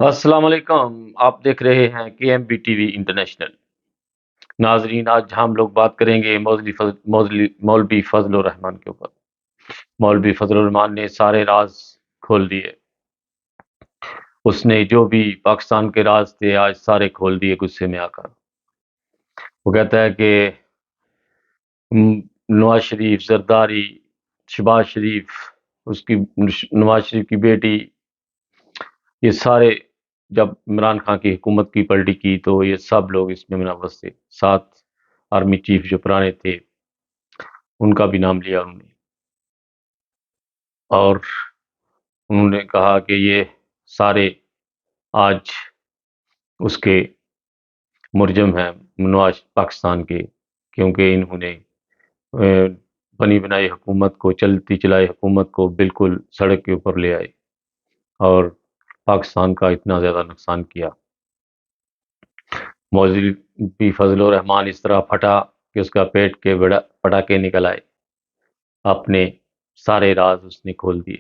السلام علیکم، آپ دیکھ رہے ہیں کے M B T V International. ناظرین، آج ہم لوگ بات کریں گے مولوی فضل الرحمان کے اوپر۔ مولوی فضل الرحمان نے سارے راز کھول دیے۔ اس نے جو بھی پاکستان کے راز تھے آج سارے کھول دیے غصے میں آ کر۔ وہ کہتا ہے کہ نواز شریف، زرداری، شہباز شریف، اس کی نواز شریف کی بیٹی، یہ سارے جب عمران خان کی حکومت کی پلٹی کی تو یہ سب لوگ اس میں ملوث تھے۔ 7 آرمی چیف جو پرانے تھے ان کا بھی نام لیا انہوں نے، اور انہوں نے کہا کہ یہ سارے آج اس کے مرجم ہیں نواز پاکستان کے، کیونکہ انہوں نے بنی بنائی حکومت کو، چلتی چلائی حکومت کو بالکل سڑک کے اوپر لے آئے اور پاکستان کا اتنا زیادہ نقصان کیا۔ مولوی فضل الرحمان اس طرح پھٹا کہ اس کا پیٹ کے پٹاخے نکل آئے، اپنے سارے راز اس نے کھول دیے۔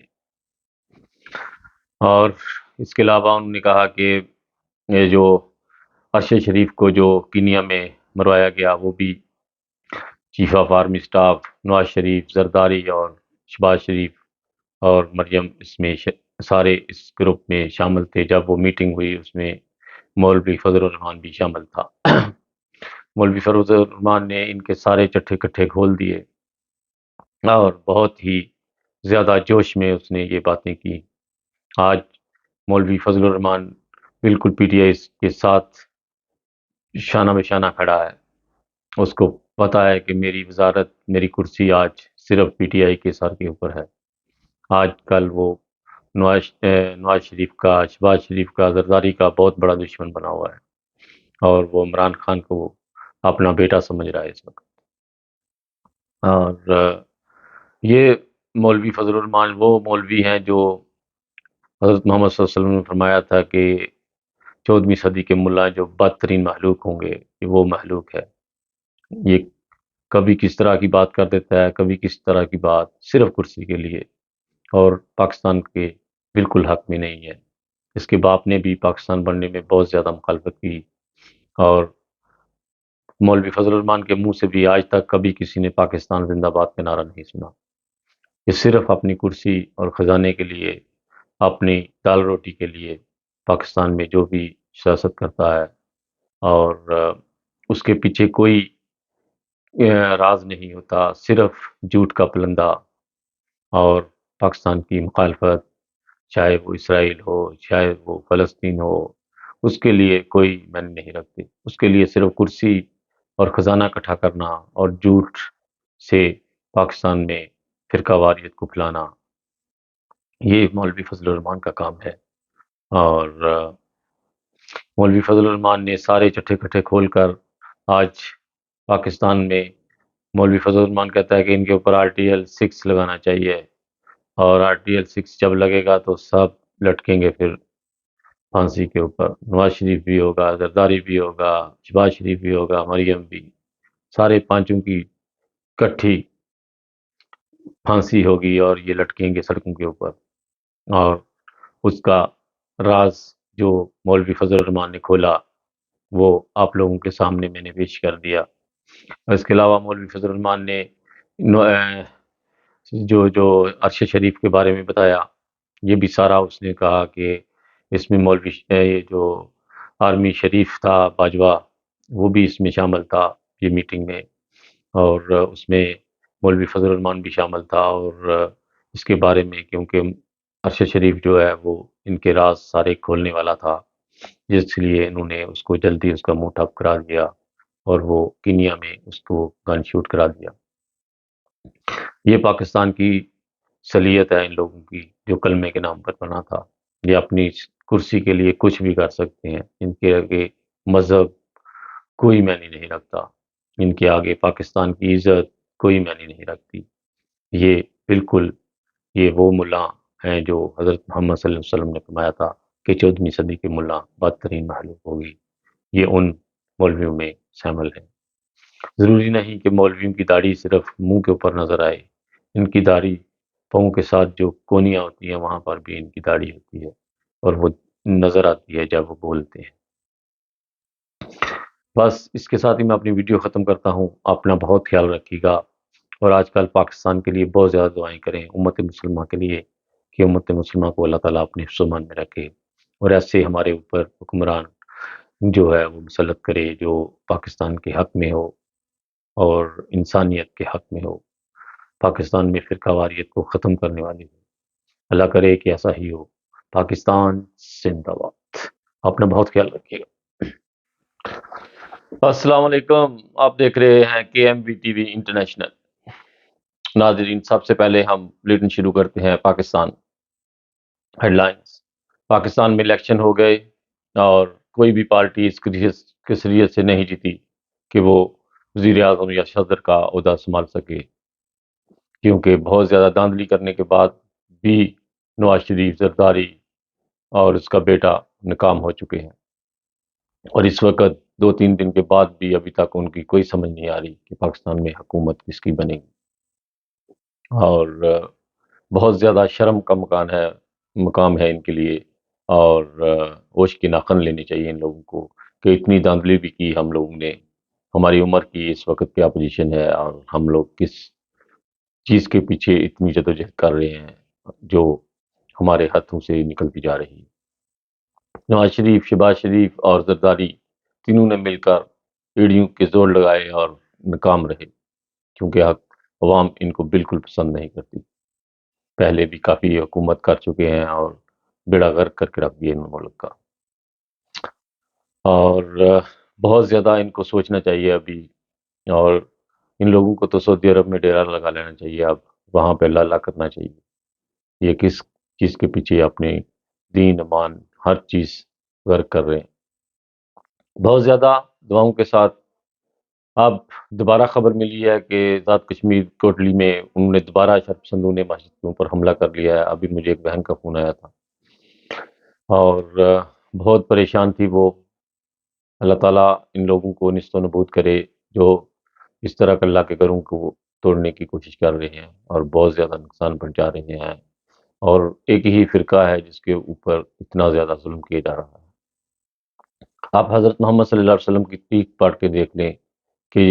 اور اس کے علاوہ انہوں نے کہا کہ یہ جو ارشد شریف کو جو کینیا میں مروایا گیا وہ بھی chief of army staff Nawaz Sharif, Zardari اور شہباز شریف اور مریم اس میں سارے اس گروپ میں شامل تھے۔ جب وہ میٹنگ ہوئی اس میں مولوی فضل الرحمان بھی شامل تھا۔ مولوی فضل الرحمان نے ان کے سارے چٹھے کٹھے کھول دیے اور بہت ہی زیادہ جوش میں اس نے یہ باتیں کی۔ آج مولوی فضل الرحمان بالکل پی ٹی آئی کے ساتھ شانہ بہ شانہ کھڑا ہے۔ اس کو پتا ہے کہ میری وزارت، میری کرسی آج صرف پی ٹی آئی کے سر کے اوپر ہے۔ آج کل وہ نواز شریف کا، شہباز شریف کا، زرداری کا بہت بڑا دشمن بنا ہوا ہے، اور وہ عمران خان کو اپنا بیٹا سمجھ رہا ہے اس وقت۔ اور یہ مولوی فضل الرحمان وہ مولوی ہیں جو حضرت محمد صلی اللہ علیہ وسلم نے فرمایا تھا کہ 14ویں صدی کے ملا جو بدترین محلوق ہوں گے، کہ وہ محلوق ہے۔ یہ کبھی کس طرح کی بات کر دیتا ہے، کبھی کس طرح کی بات، صرف کرسی کے لیے، اور پاکستان کے بالکل حق میں نہیں ہے۔ اس کے باپ نے بھی پاکستان بننے میں بہت زیادہ مخالفت کی، اور مولوی فضل الرحمان کے منہ سے بھی آج تک کبھی کسی نے پاکستان زندہ باد کا نعرہ نہیں سنا۔ یہ صرف اپنی کرسی اور خزانے کے لیے، اپنی دال روٹی کے لیے پاکستان میں جو بھی سیاست کرتا ہے، اور اس کے پیچھے کوئی راز نہیں ہوتا، صرف جھوٹ کا پلندہ اور پاکستان کی مخالفت، چاہے وہ اسرائیل ہو، چاہے وہ فلسطین ہو، اس کے لیے کوئی معنی نہیں رکھتے۔ اس کے لیے صرف کرسی اور خزانہ اکٹھا کرنا اور جھوٹ سے پاکستان میں فرقہ واریت کو پھیلانا، یہ مولوی فضل الرحمان کا کام ہے۔ اور مولوی فضل الرحمان نے سارے چٹھے کٹھے کھول کر آج پاکستان میں، مولوی فضل الرحمان کہتا ہے کہ ان کے اوپر RTL 6 لگانا چاہیے، اور RTL 6 جب لگے گا تو سب لٹکیں گے پھر پھانسی کے اوپر۔ نواز شریف بھی ہوگا، زرداری بھی ہوگا، شہباز شریف بھی ہوگا، مریم بھی، سارے پانچوں کی کٹھی پھانسی ہوگی اور یہ لٹکیں گے سڑکوں کے اوپر۔ اور اس کا راز جو مولوی فضل الرحمان نے کھولا وہ آپ لوگوں کے سامنے میں نے پیش کر دیا۔ اس کے علاوہ مولوی فضل الرحمان نے جو ارشد شریف کے بارے میں بتایا، یہ بھی سارا اس نے کہا کہ اس میں مولوی یہ جو آرمی شریف تھا باجوہ، وہ بھی اس میں شامل تھا یہ میٹنگ میں، اور اس میں مولوی فضل الرحمان بھی شامل تھا، اور اس کے بارے میں کیونکہ ارشد شریف جو ہے وہ ان کے راز سارے کھولنے والا تھا، جس لیے انہوں نے اس کو جلدی اس کا منہ ٹھپ کرا دیا اور وہ کینیا میں اس کو گن شوٹ کرا دیا۔ یہ پاکستان کی صلیت ہے ان لوگوں کی جو کلمے کے نام پر بنا تھا۔ یہ اپنی کرسی کے لیے کچھ بھی کر سکتے ہیں، ان کے آگے مذہب کوئی معنی نہیں رکھتا، ان کے آگے پاکستان کی عزت کوئی معنی نہیں رکھتی۔ یہ بالکل یہ وہ ملا ہیں جو حضرت محمد صلی اللہ علیہ وسلم نے فرمایا تھا کہ 14ویں صدی کے ملا بدترین محلوق ہوگی، یہ ان مولویوں میں شامل ہیں۔ ضروری نہیں کہ مولویوں کی داڑھی صرف منہ کے اوپر نظر آئے، ان کی داڑھی پاؤں کے ساتھ جو کونیاں ہوتی ہیں وہاں پر بھی ان کی داڑھی ہوتی ہے، اور وہ نظر آتی ہے جب وہ بولتے ہیں۔ بس اس کے ساتھ ہی میں اپنی ویڈیو ختم کرتا ہوں۔ اپنا بہت خیال رکھیے گا، اور آج کل پاکستان کے لیے بہت زیادہ دعائیں کریں، امت مسلمہ کے لیے، کہ امت مسلمہ کو اللہ تعالیٰ اپنے حفظ و امان میں رکھے، اور ایسے ہمارے اوپر حکمران جو ہے وہ مسلط کرے جو پاکستان کے حق میں ہو اور انسانیت کے حق میں ہو، پاکستان میں فرقہ واریت کو ختم کرنے والی ہو۔ اللہ کرے کہ ایسا ہی ہو۔ پاکستان زندہ باد۔ اپنا بہت خیال رکھیے گا۔ السلام علیکم، آپ دیکھ رہے ہیں کے M V T V International. ناظرین، سب سے پہلے ہم بلیٹن شروع کرتے ہیں پاکستان ہیڈ لائنز۔ پاکستان میں الیکشن ہو گئے اور کوئی بھی پارٹی اس کثریت سے نہیں جیتی کہ وہ وزیر اعظم یا صدر کا عہدہ سنبھال سکے، کیونکہ بہت زیادہ دھاندلی کرنے کے بعد بھی نواز شریف، زرداری اور اس کا بیٹا ناکام ہو چکے ہیں، اور اس وقت 2-3 دن کے بعد بھی ابھی تک ان کی کوئی سمجھ نہیں آ رہی کہ پاکستان میں حکومت کس کی بنے گی، اور بہت زیادہ شرم کا مقام ہے ان کے لیے، اور ہوش کی ناخن لینی چاہیے ان لوگوں کو کہ اتنی دھاندلی بھی کی ہم لوگوں نے۔ ہماری عمر کی اس وقت کیا پوزیشن ہے اور ہم لوگ کس چیز کے پیچھے اتنی جدوجہد کر رہے ہیں جو ہمارے ہاتھوں سے نکلتی جا رہی ہے۔ نواز شریف، شہباز شریف اور زرداری تینوں نے مل کر ایڑیوں کے زور لگائے اور ناکام رہے، کیونکہ عوام ان کو بالکل پسند نہیں کرتی۔ پہلے بھی کافی حکومت کر چکے ہیں اور بیڑا غرق کر کے رکھ دیا ان ملک کا، اور بہت زیادہ ان کو سوچنا چاہیے ابھی، اور ان لوگوں کو تو سعودی عرب میں ڈیرا لگا لینا چاہیے، اب وہاں پہ اللہ کرنا چاہیے۔ یہ کس چیز کے پیچھے اپنے دین امان ہر چیز غرق کر رہے ہیں۔ بہت زیادہ دعاؤں کے ساتھ اب دوبارہ خبر ملی ہے کہ ذات کشمیر کوٹلی میں انہوں نے دوبارہ شرپسندوں نے مسجد کے اوپر حملہ کر لیا ہے۔ ابھی مجھے ایک بہن کا فون آیا تھا اور بہت پریشان تھی وہ۔ اللہ تعالیٰ ان لوگوں کو نیست و نابود کرے جو اس طرح کے اللہ کے گھروں کو توڑنے کی کوشش کر رہے ہیں اور بہت زیادہ نقصان پہنچا رہے ہیں، اور ایک ہی فرقہ ہے جس کے اوپر اتنا زیادہ ظلم کیا جا رہا ہے۔ آپ حضرت محمد صلی اللہ علیہ وسلم کی ٹیک پاٹ کے دیکھ لیں کہ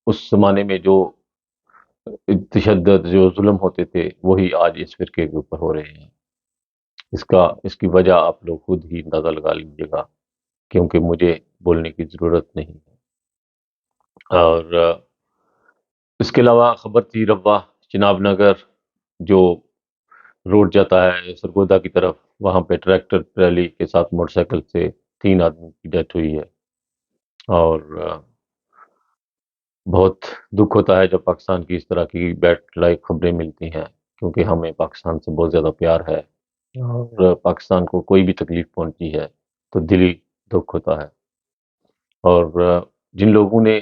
اس زمانے میں جو تشدد، جو ظلم ہوتے تھے، وہی آج اس فرقے کے اوپر ہو رہے ہیں۔ اس کی وجہ آپ لوگ خود ہی اندازہ لگا لیجیے گا، کیونکہ مجھے بولنے کی ضرورت نہیں ہے۔ اور اس کے علاوہ خبر تھی روا چناب نگر جو روڈ جاتا ہے سرگودا کی طرف، وہاں پہ ٹریکٹر ٹرالی کے ساتھ موٹر سائیکل سے 3 آدمی کی ڈیتھ ہوئی ہے، اور بہت دکھ ہوتا ہے جب پاکستان کی اس طرح کی بیڈ لائک خبریں ملتی ہیں، کیونکہ ہمیں پاکستان سے بہت زیادہ پیار ہے، اور پاکستان کو کوئی بھی تکلیف پہنچی ہے تو دلی دکھ ہوتا ہے۔ اور جن لوگوں نے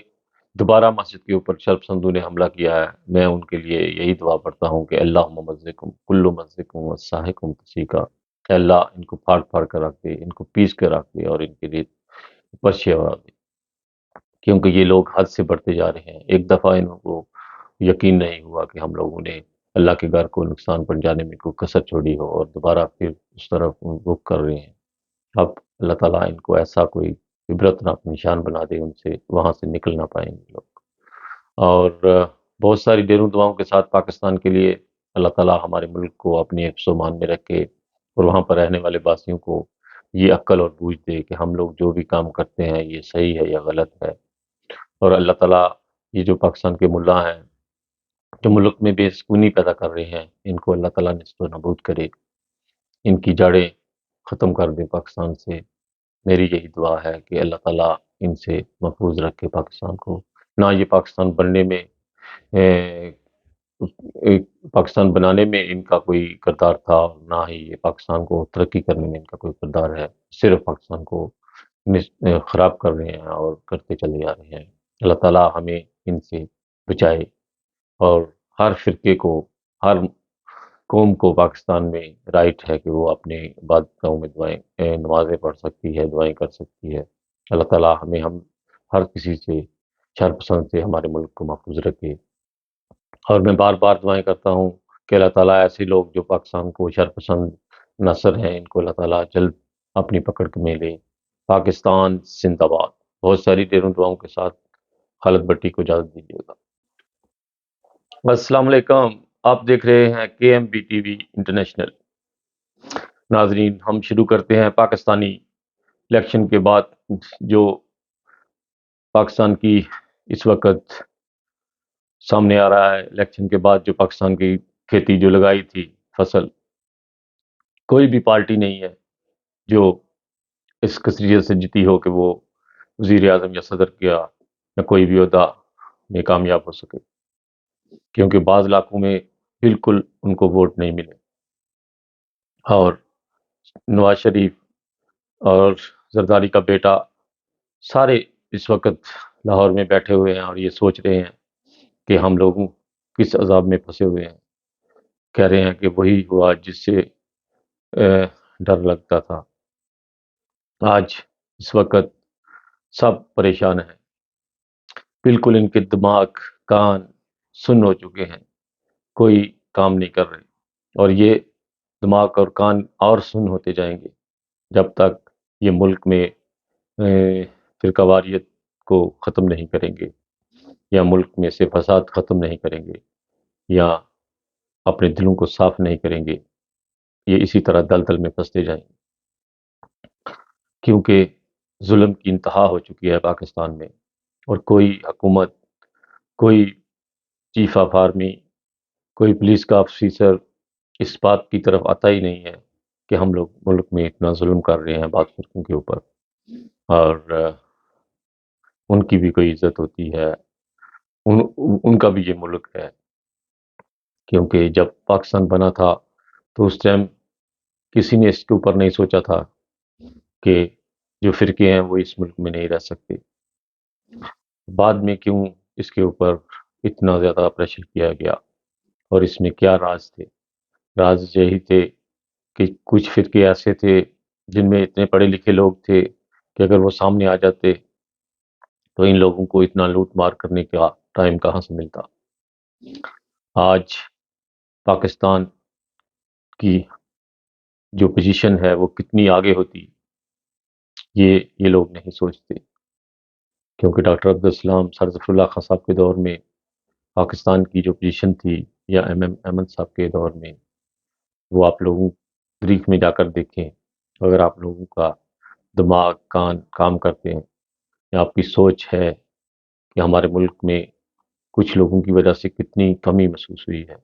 دوبارہ مسجد کے اوپر شرپسندوں نے حملہ کیا ہے، میں ان کے لیے یہی دعا پڑھتا ہوں کہ اللہم مزقم کل مزقم وساحقم تسیقا، اے اللہ ان کو پھاڑ پھاڑ کر رکھ دے، ان کو پیس کے رکھ دے، اور ان کے لیے پرچے اڑا دے، کیونکہ یہ لوگ حد سے بڑھتے جا رہے ہیں۔ ایک دفعہ ان کو یقین نہیں ہوا کہ ہم لوگوں نے اللہ کے گھر کو نقصان پہنچانے میں کوئی کسر چھوڑی ہو، اور دوبارہ پھر اس طرف رخ کر رہے ہیں۔ اب اللہ تعالیٰ ان کو ایسا کوئی عبرتناک نشان بنا دے، ان سے وہاں سے نکل نہ پائیں گے لوگ۔ اور بہت ساری ڈیروں دعاؤں کے ساتھ پاکستان کے لیے اللہ تعالیٰ ہمارے ملک کو اپنی حفظ و امان میں رکھے، اور وہاں پر رہنے والے باسیوں کو یہ عقل اور بوجھ دے کہ ہم لوگ جو بھی کام کرتے ہیں یہ صحیح ہے یا غلط ہے، اور اللہ تعالیٰ یہ جو پاکستان کے ملا ہیں جو ملک میں بے سکونی پیدا کر رہے ہیں، ان کو اللہ تعالیٰ نیست و نابود کرے، ان کی جڑیں ختم کر دے پاکستان سے۔ میری یہی دعا ہے کہ اللہ تعالیٰ ان سے محفوظ رکھے پاکستان کو۔ نہ یہ پاکستان بننے میں اے، پاکستان بنانے میں ان کا کوئی کردار تھا، نہ ہی یہ پاکستان کو ترقی کرنے میں ان کا کوئی کردار ہے، صرف پاکستان کو خراب کر رہے ہیں اور کرتے چلے جا رہے ہیں۔ اللہ تعالیٰ ہمیں ان سے بچائے، اور ہر فرقے کو، ہر قوم کو پاکستان میں رائٹ ہے کہ وہ اپنے عبادتوں میں دعائیں نمازیں پڑھ سکتی ہے، دعائیں کر سکتی ہے۔ اللہ تعالیٰ ہم ہر کسی سے شر پسند سے ہمارے ملک کو محفوظ رکھے، اور میں بار بار دعائیں کرتا ہوں کہ اللہ تعالیٰ ایسے لوگ جو پاکستان کو شر پسند نصر ہیں، ان کو اللہ تعالیٰ جلد اپنی پکڑ میں لے۔ پاکستان زندہ باد۔ بہت ساری ڈیروں دعاؤں کے ساتھ خالد بٹی کو اجازت دیجیے گا۔ السلام علیکم، آپ دیکھ رہے ہیں KMBTV انٹرنیشنل۔ ناظرین، ہم شروع کرتے ہیں پاکستانی الیکشن کے بعد جو پاکستان کی اس وقت سامنے آ رہا ہے۔ الیکشن کے بعد جو پاکستان کی کھیتی جو لگائی تھی فصل، کوئی بھی پارٹی نہیں ہے جو اس کثریت سے جیتی ہو کہ وہ وزیر اعظم یا صدر کیا یا کوئی بھی عہدہ میں کامیاب ہو سکے، کیونکہ بعض علاقوں میں بالکل ان کو ووٹ نہیں ملے، اور نواز شریف اور زرداری کا بیٹا سارے اس وقت لاہور میں بیٹھے ہوئے ہیں اور یہ سوچ رہے ہیں کہ ہم لوگوں کس عذاب میں پھنسے ہوئے ہیں۔ کہہ رہے ہیں کہ وہی ہوا جس سے ڈر لگتا تھا۔ آج اس وقت سب پریشان ہیں، بالکل ان کے دماغ کان سن ہو چکے ہیں، کوئی کام نہیں کر رہے، اور یہ دماغ اور کان اور سن ہوتے جائیں گے جب تک یہ ملک میں فرقہ واریت کو ختم نہیں کریں گے، یا ملک میں سے فساد ختم نہیں کریں گے، یا اپنے دلوں کو صاف نہیں کریں گے۔ یہ اسی طرح دلدل میں پھنستے جائیں گے، کیونکہ ظلم کی انتہا ہو چکی ہے پاکستان میں، اور کوئی حکومت، کوئی چیف آف آرمی، کوئی پولیس کا آفیسر اس بات کی طرف آتا ہی نہیں ہے کہ ہم لوگ ملک میں اتنا ظلم کر رہے ہیں بعض فرقوں کے اوپر، اور ان کی بھی کوئی عزت ہوتی ہے، ان کا بھی یہ ملک ہے۔ کیونکہ جب پاکستان بنا تھا تو اس ٹائم کسی نے اس کے اوپر نہیں سوچا تھا کہ جو فرقے ہیں وہ اس ملک میں نہیں رہ سکتے۔ بعد میں کیوں اس کے اوپر اتنا زیادہ پریشر کیا گیا، اور اس میں کیا راز تھے؟ راز یہی تھے کہ کچھ فرقے ایسے تھے جن میں اتنے پڑھے لکھے لوگ تھے کہ اگر وہ سامنے آ جاتے تو ان لوگوں کو اتنا لوٹ مار کرنے کا ٹائم کہاں سے ملتا۔ آج پاکستان کی جو پوزیشن ہے وہ کتنی آگے ہوتی، یہ لوگ نہیں سوچتے، کیونکہ ڈاکٹر عبدالسلام سر ظفر اللہ خان صاحب کے دور میں پاکستان کی جو پوزیشن تھی، یا احمد صاحب کے دور میں، وہ آپ لوگوں تاریخ میں جا کر دیکھیں۔ اگر آپ لوگوں کا دماغ کان کام کرتے ہیں، یا آپ کی سوچ ہے کہ ہمارے ملک میں کچھ لوگوں کی وجہ سے کتنی کمی محسوس ہوئی ہے،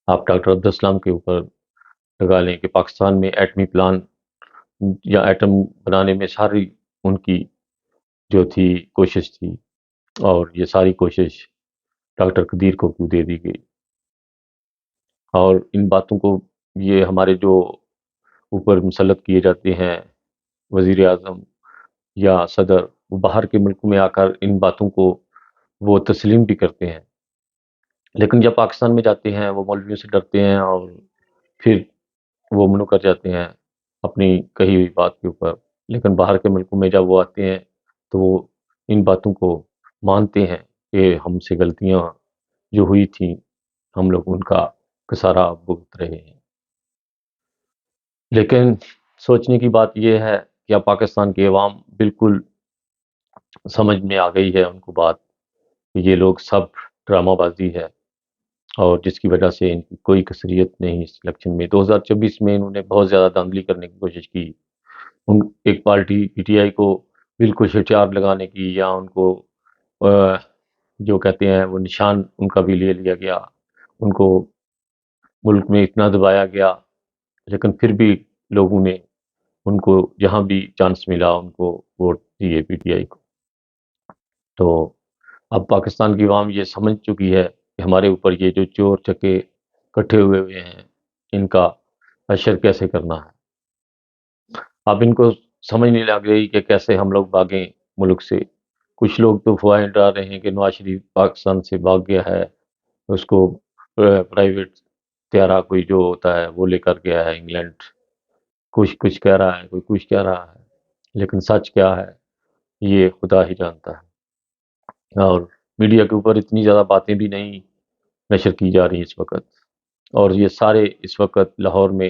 آپ ڈاکٹر عبدالسلام کے اوپر لگا لیں کہ پاکستان میں ایٹمی پلان یا ایٹم بنانے میں ساری ان کی جو تھی کوشش تھی، اور یہ ساری کوشش ڈاکٹر قدیر کو کیوں دے دی گئی؟ اور ان باتوں کو یہ ہمارے جو اوپر مسلط کیے جاتے ہیں وزیر اعظم یا صدر، وہ باہر کے ملک میں آ کر ان باتوں کو وہ تسلیم بھی کرتے ہیں، لیکن جب پاکستان میں جاتے ہیں وہ مولویوں سے ڈرتے ہیں، اور پھر وہ منو کر جاتے ہیں اپنی کہی ہوئی بات کے اوپر۔ لیکن باہر کے ملکوں میں جب وہ آتے ہیں تو وہ ان باتوں کو مانتے ہیں کہ ہم سے غلطیاں جو ہوئی تھیں ہم لوگ ان کا کسارہ بھگت رہے ہیں۔ لیکن سوچنے کی بات یہ ہے کہ اب پاکستان کی عوام بالکل سمجھ میں آ گئی ہے ان کو بات کہ یہ لوگ سب ڈرامہ بازی ہے، اور جس کی وجہ سے ان کی کوئی کثریت نہیں اس الیکشن میں۔ 2024 میں انہوں نے بہت زیادہ دھاندلی کرنے کی کوشش کی، ایک پارٹی PTI کو بالکل شٹار لگانے کی، یا ان کو جو کہتے ہیں وہ نشان ان کا بھی لے لیا گیا، ان کو ملک میں اتنا دبایا گیا، لیکن پھر بھی لوگوں نے ان کو جہاں بھی چانس ملا ان کو ووٹ دیے PTI کو۔ تو اب پاکستان کی عوام یہ سمجھ چکی ہے کہ ہمارے اوپر یہ جو چور چکے کٹھے ہوئے ہیں ان کا حشر کیسے کرنا ہے۔ اب ان کو سمجھ نہیں لگ رہی کہ کیسے ہم لوگ بھاگیں ملک سے۔ کچھ لوگ تو افواہیں ڈال رہے ہیں کہ نواز شریف پاکستان سے بھاگ گیا ہے، اس کو پرائیویٹ طیارہ کوئی جو ہوتا ہے وہ لے کر گیا ہے انگلینڈ، کچھ کہہ رہا ہے، کوئی کچھ کہہ رہا ہے، لیکن سچ کیا ہے یہ خدا ہی جانتا ہے۔ اور میڈیا کے اوپر اتنی زیادہ باتیں بھی نہیں نشر کی جا رہی اس وقت، اور یہ سارے اس وقت لاہور میں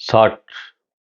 60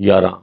11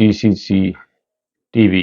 CCTV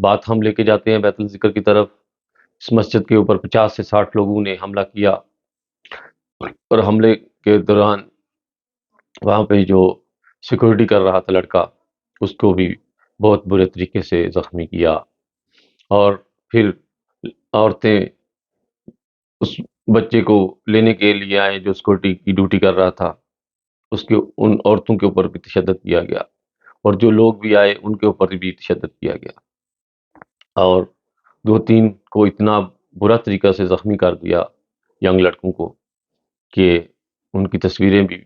بات ہم لے کے جاتے ہیں بیت الذکر کی طرف. اس مسجد کے اوپر 50 سے 60 لوگوں نے حملہ کیا، اور حملے کے دوران وہاں پہ جو سیکورٹی کر رہا تھا لڑکا، اس کو بھی بہت برے طریقے سے زخمی کیا. اور پھر عورتیں اس بچے کو لینے کے لیے آئے جو سیکورٹی کی ڈیوٹی کر رہا تھا، ان عورتوں کے اوپر بھی تشدد کیا گیا، اور جو لوگ بھی آئے ان کے اوپر بھی تشدد کیا گیا، اور 2-3 کو اتنا برا طریقہ سے زخمی کر دیا، ینگ لڑکوں کو، کہ ان کی تصویریں بھی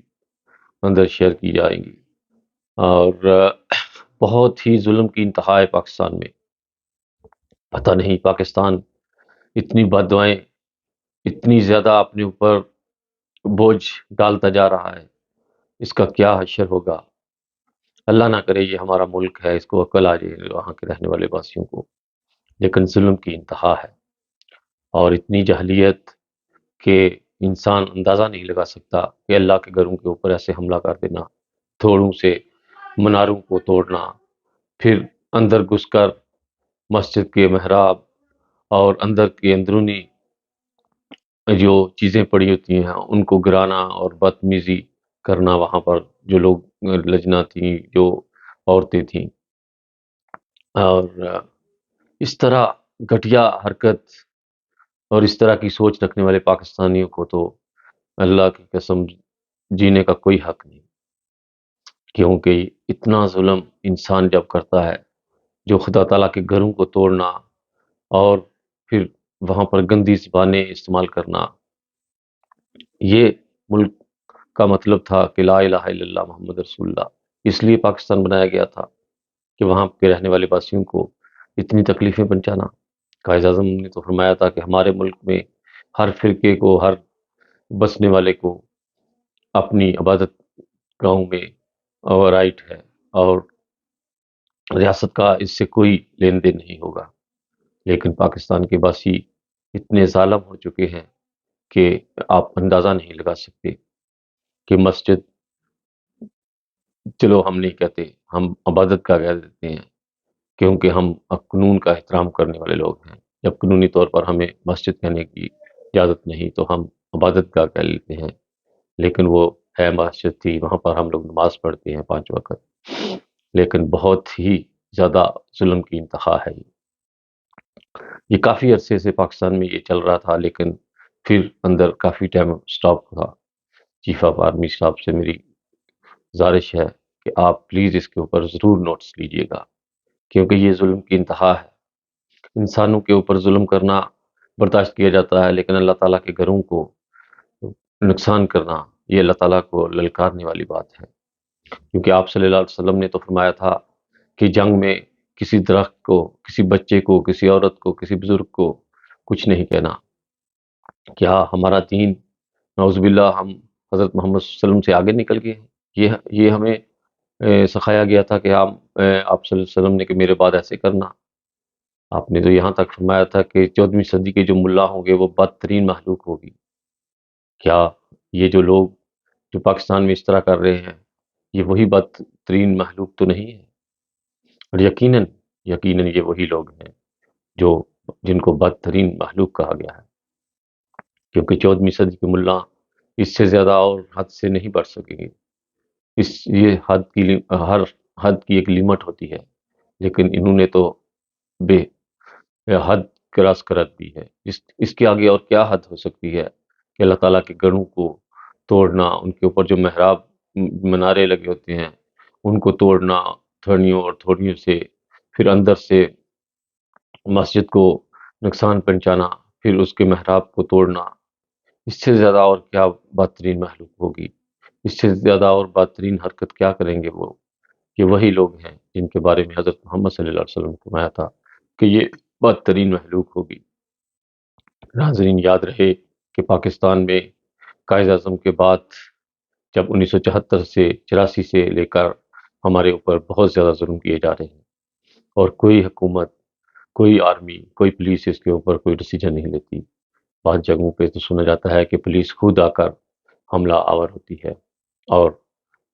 اندر شیئر کی جائیں گی. اور بہت ہی ظلم کی انتہا ہے پاکستان میں. پتہ نہیں پاکستان اتنی بددعائیں، اتنی زیادہ اپنے اوپر بوجھ ڈالتا جا رہا ہے، اس کا کیا حشر ہوگا. اللہ نہ کرے یہ ہمارا ملک ہے، اس کو عقل آ جائے وہاں کے رہنے والے باسیوں کو، لیکن ظلم کی انتہا ہے، اور اتنی جہلیت کہ انسان اندازہ نہیں لگا سکتا کہ اللہ کے گھروں کے اوپر ایسے حملہ کر دینا، تھوڑوں سے مناروں کو توڑنا، پھر اندر گھس کر مسجد کے محراب اور اندر کے اندرونی جو چیزیں پڑی ہوتی ہیں ان کو گرانا اور بدتمیزی کرنا. وہاں پر جو لوگ لجنا تھیں، جو عورتیں تھیں، اور اس طرح گھٹیا حرکت اور اس طرح کی سوچ رکھنے والے پاکستانیوں کو تو اللہ کی قسم جینے کا کوئی حق نہیں، کیونکہ اتنا ظلم انسان جب کرتا ہے، جو خدا تعالیٰ کے گھروں کو توڑنا اور پھر وہاں پر گندی زبانیں استعمال کرنا. یہ ملک کا مطلب تھا کہ لا الہ الا اللہ محمد رسول اللہ. اس لیے پاکستان بنایا گیا تھا کہ وہاں کے رہنے والے باسیوں کو اتنی تکلیفیں پہنچانا. قائد اعظم نے تو فرمایا تھا کہ ہمارے ملک میں ہر فرقے کو، ہر بسنے والے کو اپنی عبادت گاہوں میں اور رائٹ ہے، اور ریاست کا اس سے کوئی لین دین نہیں ہوگا. لیکن پاکستان کے باسی اتنے ظالم ہو چکے ہیں کہ آپ اندازہ نہیں لگا سکتے کہ مسجد، چلو ہم نہیں کہتے، ہم عبادت کا کہہ دیتے ہیں، کیونکہ ہم قانون کا احترام کرنے والے لوگ ہیں. جب قانونی طور پر ہمیں مسجد کہنے کی اجازت نہیں تو ہم عبادت کا کہہ لیتے ہیں، لیکن وہ ہے مسجد تھی، وہاں پر ہم لوگ نماز پڑھتے ہیں 5 وقت. لیکن بہت ہی زیادہ ظلم کی انتہا ہے. یہ کافی عرصے سے پاکستان میں یہ چل رہا تھا، لیکن پھر اندر کافی ٹائم سٹاپ تھا. چیف آف آرمی صاحب سے میری گزارش ہے کہ آپ پلیز اس کے اوپر ضرور نوٹس لیجئے گا، کیونکہ یہ ظلم کی انتہا ہے. انسانوں کے اوپر ظلم کرنا برداشت کیا جاتا ہے، لیکن اللہ تعالیٰ کے گھروں کو نقصان کرنا یہ اللہ تعالیٰ کو للکارنے والی بات ہے. کیونکہ آپ صلی اللہ علیہ وسلم نے تو فرمایا تھا کہ جنگ میں کسی درخت کو، کسی بچے کو، کسی عورت کو، کسی بزرگ کو کچھ نہیں کہنا. کیا ہمارا دین، نعوذ باللہ، ہم حضرت محمد صلی اللہ علیہ وسلم سے آگے نکل گئے ہیں؟ یہ ہمیں سکھایا گیا تھا کہ آپ صلی اللہ علیہ وسلم نے کہ میرے بعد ایسے کرنا. آپ نے تو یہاں تک فرمایا تھا کہ 14ویں صدی کے جو ملا ہوں گے وہ بدترین مخلوق ہوگی. کیا یہ جو لوگ جو پاکستان میں اس طرح کر رہے ہیں یہ وہی بدترین مخلوق تو نہیں ہے؟ اور یقیناً یہ وہی لوگ ہیں جن کو بدترین مخلوق کہا گیا ہے، کیونکہ 14ویں صدی کے ملا اس سے زیادہ اور حد سے نہیں بڑھ سکیں گے. یہ ہر حد کی ایک لیمٹ ہوتی ہے، لیکن انہوں نے تو بے حد کراس کر دی ہے. اس کے آگے اور کیا حد ہو سکتی ہے کہ اللہ تعالیٰ کے گھروں کو توڑنا، ان کے اوپر جو محراب منارے لگے ہوتے ہیں ان کو توڑنا تھڑیوں اور تھوڑیوں سے، پھر اندر سے مسجد کو نقصان پہنچانا، پھر اس کے محراب کو توڑنا. اس سے زیادہ اور کیا بدترین مخلوق ہوگی؟ اس سے زیادہ اور بدترین حرکت کیا کریں گے وہ؟ یہ وہی لوگ ہیں جن کے بارے میں حضرت محمد صلی اللہ علیہ وسلم نے فرمایا تھا کہ یہ بدترین مخلوق ہوگی. ناظرین، یاد رہے کہ پاکستان میں قائد اعظم کے بعد جب 1974 سے 84 سے لے کر ہمارے اوپر بہت زیادہ ظلم کیے جا رہے ہیں، اور کوئی حکومت، کوئی آرمی، کوئی پولیس اس کے اوپر کوئی ڈیسیجن نہیں لیتی. بعض جگہوں پہ تو سنا جاتا ہے کہ پولیس خود آ کر حملہ آور ہوتی ہے، اور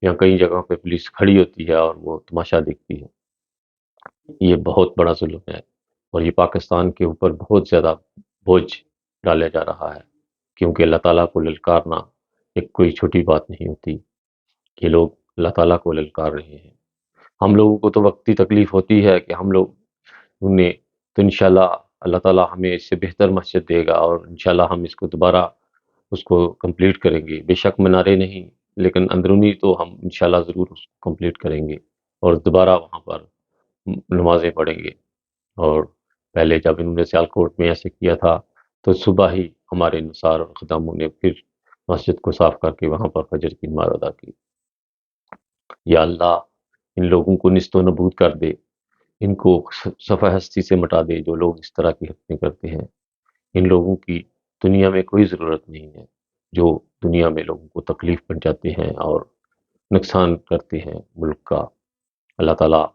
یا کئی جگہوں پہ پولیس کھڑی ہوتی ہے اور وہ تماشا دیکھتی ہے. یہ بہت بڑا ظلم ہے. اور یہ پاکستان کے اوپر بہت زیادہ بوجھ ڈالا جا رہا ہے، کیونکہ اللہ تعالیٰ کو للکارنا ایک کوئی چھوٹی بات نہیں ہوتی۔ یہ لوگ اللہ تعالیٰ کو للکار رہے ہیں۔ ہم لوگوں کو تو وقتی تکلیف ہوتی ہے کہ ہم لوگ انہیں، تو انشاءاللہ اللہ تعالیٰ ہمیں اس سے بہتر مسجد دے گا، اور انشاءاللہ ہم اس کو دوبارہ اس کو کمپلیٹ کریں گے۔ بے شک منارے نہیں، لیکن اندرونی تو ہم انشاءاللہ ضرور اس کو کمپلیٹ کریں گے، اور دوبارہ وہاں پر نمازیں پڑھیں گے۔ اور پہلے جب انہوں نے سیالکوٹ میں ایسے کیا تھا تو صبح ہی ہمارے نثار اور خداموں نے پھر مسجد کو صاف کر کے وہاں پر فجر کی نماز ادا کی۔ یا اللہ ان لوگوں کو نیست و نبود کر دے، ان کو صفحہ ہستی سے مٹا دے جو لوگ اس طرح کی حرکتیں کرتے ہیں۔ ان لوگوں کی دنیا میں کوئی ضرورت نہیں ہے، جو دنیا میں لوگوں کو تکلیف پہنچاتے ہیں اور نقصان کرتے ہیں ملک کا۔ اللہ تعالیٰ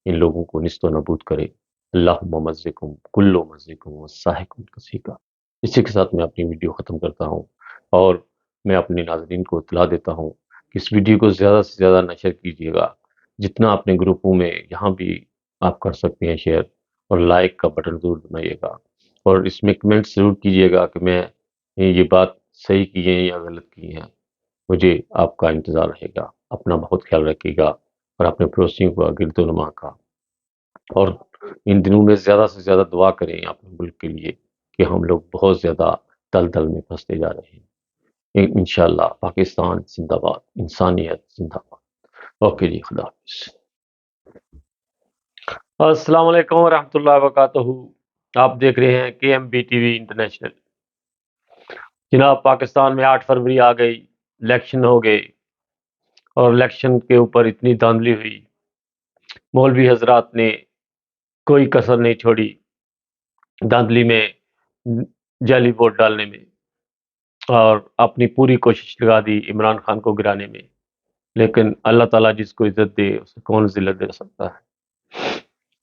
ان لوگوں کو نیست و نابود کرے۔ اللہم مزقہم کل مزقہم وساحقہم کسیکا۔ اسی کے ساتھ میں اپنی ویڈیو ختم کرتا ہوں، اور میں اپنے ناظرین کو اطلاع دیتا ہوں کہ اس ویڈیو کو زیادہ سے زیادہ نشر کیجیے گا، جتنا اپنے گروپوں میں یہاں بھی آپ کر سکتے ہیں شیئر، اور لائک کا بٹن ضرور دبائیے گا، اور اس میں کمنٹ ضرور کیجیے گا کہ میں یہ بات صحیح کی ہے یا غلط کی ہے۔ مجھے آپ کا انتظار رہے گا۔ اپنا بہت خیال رکھیے گا، اور اپنے پڑوسیوں کا گرد و نما کا، اور ان دنوں میں زیادہ سے زیادہ دعا کریں اپنے ملک کے لیے، کہ ہم لوگ بہت زیادہ دلدل میں پھنستے جا رہے ہیں۔ انشاءاللہ پاکستان زندہ باد، انسانیت زندہ باد۔ اوکے جی، خدا حافظ۔ السلام علیکم ورحمۃ اللہ وبرکاتہ۔ آپ دیکھ رہے ہیں KMBTV انٹرنیشنل۔ جناب، پاکستان میں 8 فروری آ گئی، الیکشن ہو گئے، اور الیکشن کے اوپر اتنی دھاندلی ہوئی، مولوی حضرات نے کوئی کسر نہیں چھوڑی دھاندلی میں، جعلی ووٹ ڈالنے میں، اور اپنی پوری کوشش لگا دی عمران خان کو گرانے میں۔ لیکن اللہ تعالیٰ جس کو عزت دے اسے کون ذلت دے سکتا ہے؟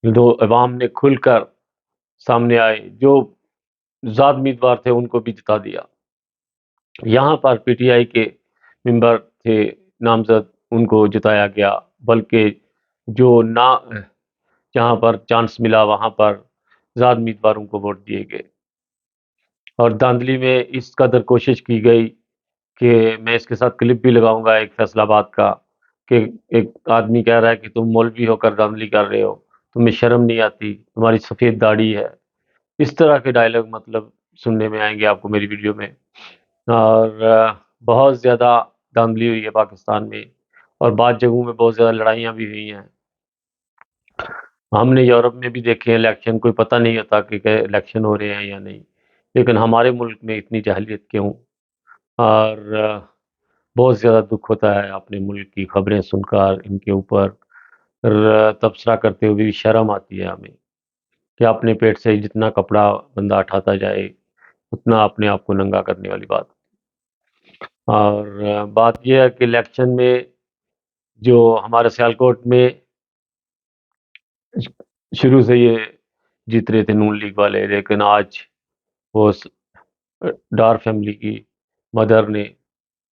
جو عوام نے کھل کر سامنے آئے، جو ذات امیدوار تھے ان کو بھی جتا دیا۔ یہاں پر PTI کے ممبر تھے نامزد، ان کو جتایا گیا، بلکہ جو نہ جہاں پر چانس ملا وہاں پر ذات امیدواروں کو ووٹ دیے گئے۔ اور دھاندلی میں اس قدر کوشش کی گئی کہ میں اس کے ساتھ کلپ بھی لگاؤں گا ایک فیصل آباد کا، کہ ایک آدمی کہہ رہا ہے کہ تم مولوی ہو کر دھاندلی کر رہے ہو، تمہیں شرم نہیں آتی، تمہاری سفید داڑھی ہے۔ اس طرح کے ڈائلاگ مطلب سننے میں آئیں گے آپ کو میری ویڈیو میں۔ اور بہت زیادہ دھاندلی ہوئی ہے پاکستان میں، اور بعض جگہوں میں بہت زیادہ لڑائیاں بھی ہوئی ہیں۔ ہم نے یورپ میں بھی دیکھے ہیں الیکشن، کوئی پتہ نہیں ہوتا کہ الیکشن ہو رہے ہیں یا نہیں، لیکن ہمارے ملک میں اتنی جاہلیت کیوں؟ اور بہت زیادہ دکھ ہوتا ہے اپنے ملک کی خبریں سن کر، ان کے اوپر تبصرہ کرتے ہوئے بھی شرم آتی ہے ہمیں، کہ اپنے پیٹ سے جتنا کپڑا بندہ اٹھاتا جائے اتنا اپنے آپ کو ننگا کرنے والی بات۔ اور بات یہ ہے کہ الیکشن میں جو ہمارے سیالکوٹ میں شروع سے یہ جیت رہے تھے نون لیگ والے، لیکن آج وہ ڈار فیملی کی مدر نے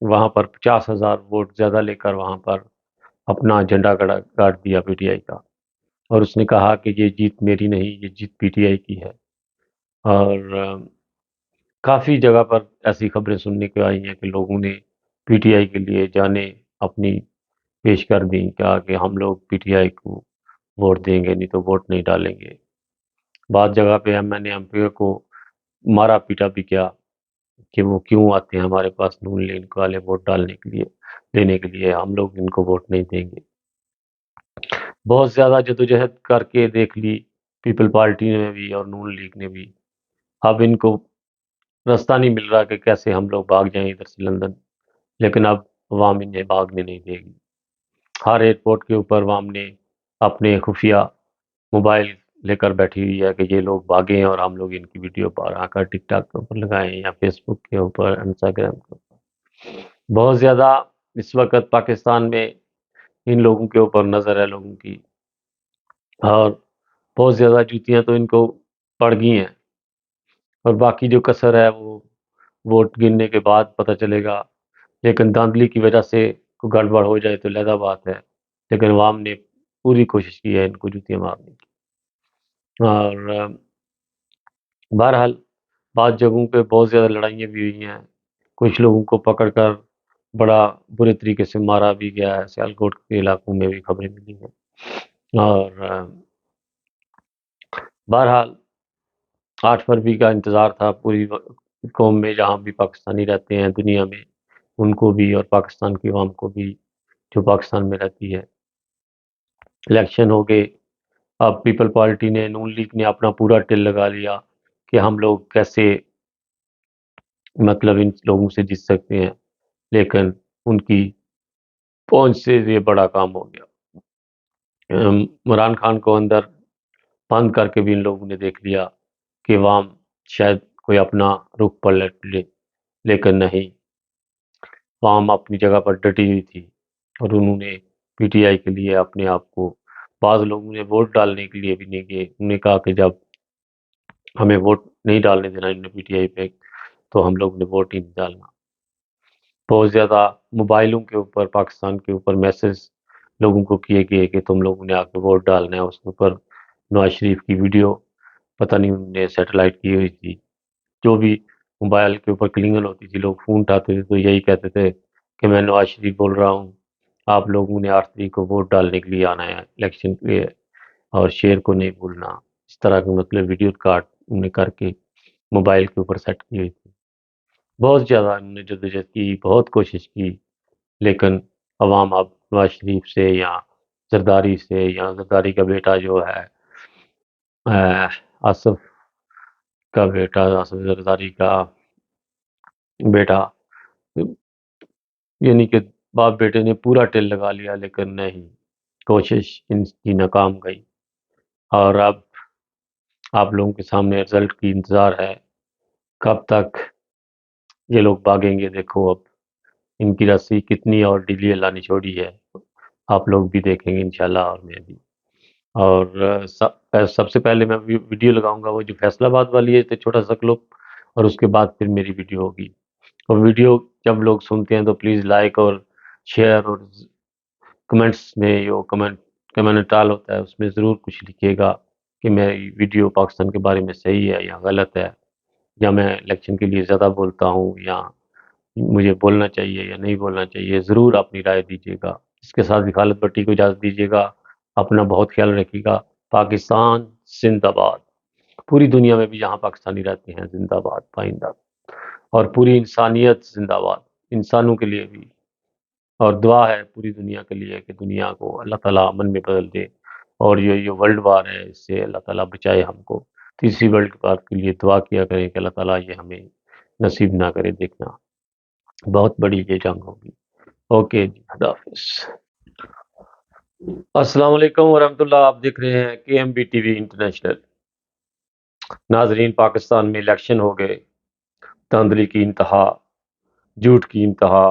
وہاں پر 50,000 ووٹ زیادہ لے کر وہاں پر اپنا جھنڈا گاڑ دیا PTI کا، اور اس نے کہا کہ یہ جیت میری نہیں، یہ جیت PTI کی ہے۔ اور کافی جگہ پر ایسی خبریں سننے کو آئی ہیں کہ لوگوں نے PTI کے لیے جانیں اپنی پیش کر دیں، کہا کہ ہم لوگ PTI کو ووٹ دیں گے، نہیں تو ووٹ نہیں ڈالیں گے۔ بعض جگہ پہ میں نے MP کو مارا پیٹا بھی کیا کہ وہ کیوں آتے ہیں ہمارے پاس نون لیگ والے ووٹ ڈالنے کے لیے، دینے کے لیے، ہم لوگ ان کو ووٹ نہیں دیں گے۔ بہت زیادہ جدوجہد کر کے دیکھ لی پیپل پارٹی نے بھی اور نون لیگ نے بھی، اب ان کو راستہ نہیں مل رہا کہ کیسے ہم لوگ بھاگ جائیں ادھر سے لندن، لیکن اب عوام انہیں بھاگنے نہیں دے گی۔ ہر ایئرپورٹ کے اوپر عوام نے اپنے خفیہ موبائل لے کر بیٹھی ہوئی ہے کہ یہ لوگ بھاگیں اور ہم لوگ ان کی ویڈیو پر آ کر ٹک ٹاک کے اوپر لگائیں، یا فیس بک کے اوپر، انسٹاگرام کے اوپر۔ بہت زیادہ اس وقت پاکستان میں ان لوگوں کے اوپر نظر ہے لوگوں کی، اور بہت زیادہ جوتیاں تو ان کو پڑ گئی ہیں، اور باقی جو کسر ہے وہ ووٹ گننے کے بعد پتہ چلے گا۔ لیکن دھاندلی کی وجہ سے کوئی گڑبڑ ہو جائے تو علیحدہ بات ہے، لیکن عوام نے پوری کوشش کی ہے ان کو جوتیاں مارنے کی۔ اور بہرحال بعض جگہوں پہ بہت زیادہ لڑائیاں بھی ہوئی ہیں، کچھ لوگوں کو پکڑ کر بڑا برے طریقے سے مارا بھی گیا ہے، سیالکوٹ کے علاقوں میں بھی خبریں ملی ہیں۔ اور بہرحال 8 فروری کا انتظار تھا پوری قوم میں، جہاں بھی پاکستانی رہتے ہیں دنیا میں، ان کو بھی اور پاکستان کی عوام کو بھی جو پاکستان میں رہتی ہے۔ الیکشن ہو گئے، اب پیپل پارٹی نے، نون لیگ نے اپنا پورا ٹل لگا لیا کہ ہم لوگ کیسے مطلب ان لوگوں سے جیت سکتے ہیں، لیکن ان کی پہنچ سے یہ بڑا کام ہو گیا۔ عمران خان کو اندر بند کر کے بھی ان لوگوں نے دیکھ لیا کہ عوام شاید کوئی اپنا رخ پلٹ لے، لیکن نہیں، عوام اپنی جگہ پر ڈٹی ہوئی تھی اور انہوں نے پی ٹی آئی کے لیے اپنے آپ کو، بعض لوگوں نے ووٹ ڈالنے کے لیے بھی نہیں گئے، انہوں نے کہا کہ جب ہمیں ووٹ نہیں ڈالنے دینا انہوں نے پی ٹی آئی پہ، تو ہم لوگ نے ووٹ ہی نہیں ڈالنا۔ بہت زیادہ موبائلوں کے اوپر، پاکستان کے اوپر میسج لوگوں کو کیے گئے کہ تم لوگوں نے آ کے ووٹ ڈالنا ہے۔ اس کے اوپر نواز شریف کی ویڈیو پتہ نہیں انہوں نے سیٹلائٹ کی ہوئی تھی، جو بھی موبائل کے اوپر کلنگن ہوتی تھی، لوگ فون اٹھاتے تھے تو یہی کہتے تھے کہ میں نواز شریف بول رہا ہوں، آپ لوگوں نے 8 تاریخ کو ووٹ ڈالنے کے لیے آنا ہے الیکشن کے لیے، اور شیر کو نہیں بھولنا۔ اس طرح کے مطلب ویڈیو کارڈ انہوں نے کر کے موبائل کے اوپر سیٹ کی ہوئی تھی۔ بہت زیادہ انہوں نے جدوجہد کی، بہت کوشش کی، لیکن عوام اب نواز شریف سے یا زرداری سے، یا زرداری کا بیٹا جو ہے آصف کا بیٹا، آصف زرداری کا بیٹا، یعنی کہ باپ بیٹے نے پورا ٹل لگا لیا، لیکن نہیں، کوشش ان کی ناکام گئی۔ اور اب آپ لوگوں کے سامنے رزلٹ کی انتظار ہے، کب تک یہ لوگ بھاگیں گے۔ دیکھو اب ان کی رسی کتنی اور ڈیلی اللہ نے چھوڑی ہے، آپ لوگ بھی دیکھیں گے انشاءاللہ، اور میں بھی۔ اور سب سے پہلے میں ویڈیو لگاؤں گا وہ جو فیصل آباد والی ہے، چھوٹا سا کلپ، اور اس کے بعد پھر میری ویڈیو ہوگی۔ اور ویڈیو جب لوگ سنتے ہیں تو پلیز لائک اور شیئر، اور کمنٹس میں جو کمنٹ ڈال ہوتا ہے اس میں ضرور کچھ لکھیے گا کہ میری ویڈیو پاکستان کے بارے میں صحیح ہے یا غلط ہے، یا میں الیکشن کے لیے زیادہ بولتا ہوں، یا مجھے بولنا چاہیے یا نہیں بولنا چاہیے، ضرور اپنی رائے دیجیے گا۔ اس کے ساتھ خالد بٹی کو اجازت دیجیے گا، اپنا بہت خیال رکھیے گا۔ پاکستان زندہ باد، پوری دنیا میں بھی جہاں پاکستانی رہتے ہیں زندہ باد پائندہ، اور پوری انسانیت زندہ باد، انسانوں کے لیے بھی، اور دعا ہے پوری دنیا کے لیے کہ دنیا کو اللہ تعالیٰ امن میں بدل دے، اور یہ ورلڈ وار ہے اس سے اللہ تعالیٰ بچائے ہم کو۔ تیسری ورلڈ وار کے لیے دعا کیا کریں کہ اللہ تعالیٰ یہ ہمیں نصیب نہ کرے دیکھنا، بہت بڑی یہ جنگ ہوگی۔ اوکے جی، خدا حافظ۔ السلام علیکم ورحمۃ اللہ، آپ دیکھ رہے ہیں کے M B T V International. ناظرین، پاکستان میں الیکشن ہو گئے، دھاندلی کی انتہا، جھوٹ کی انتہا،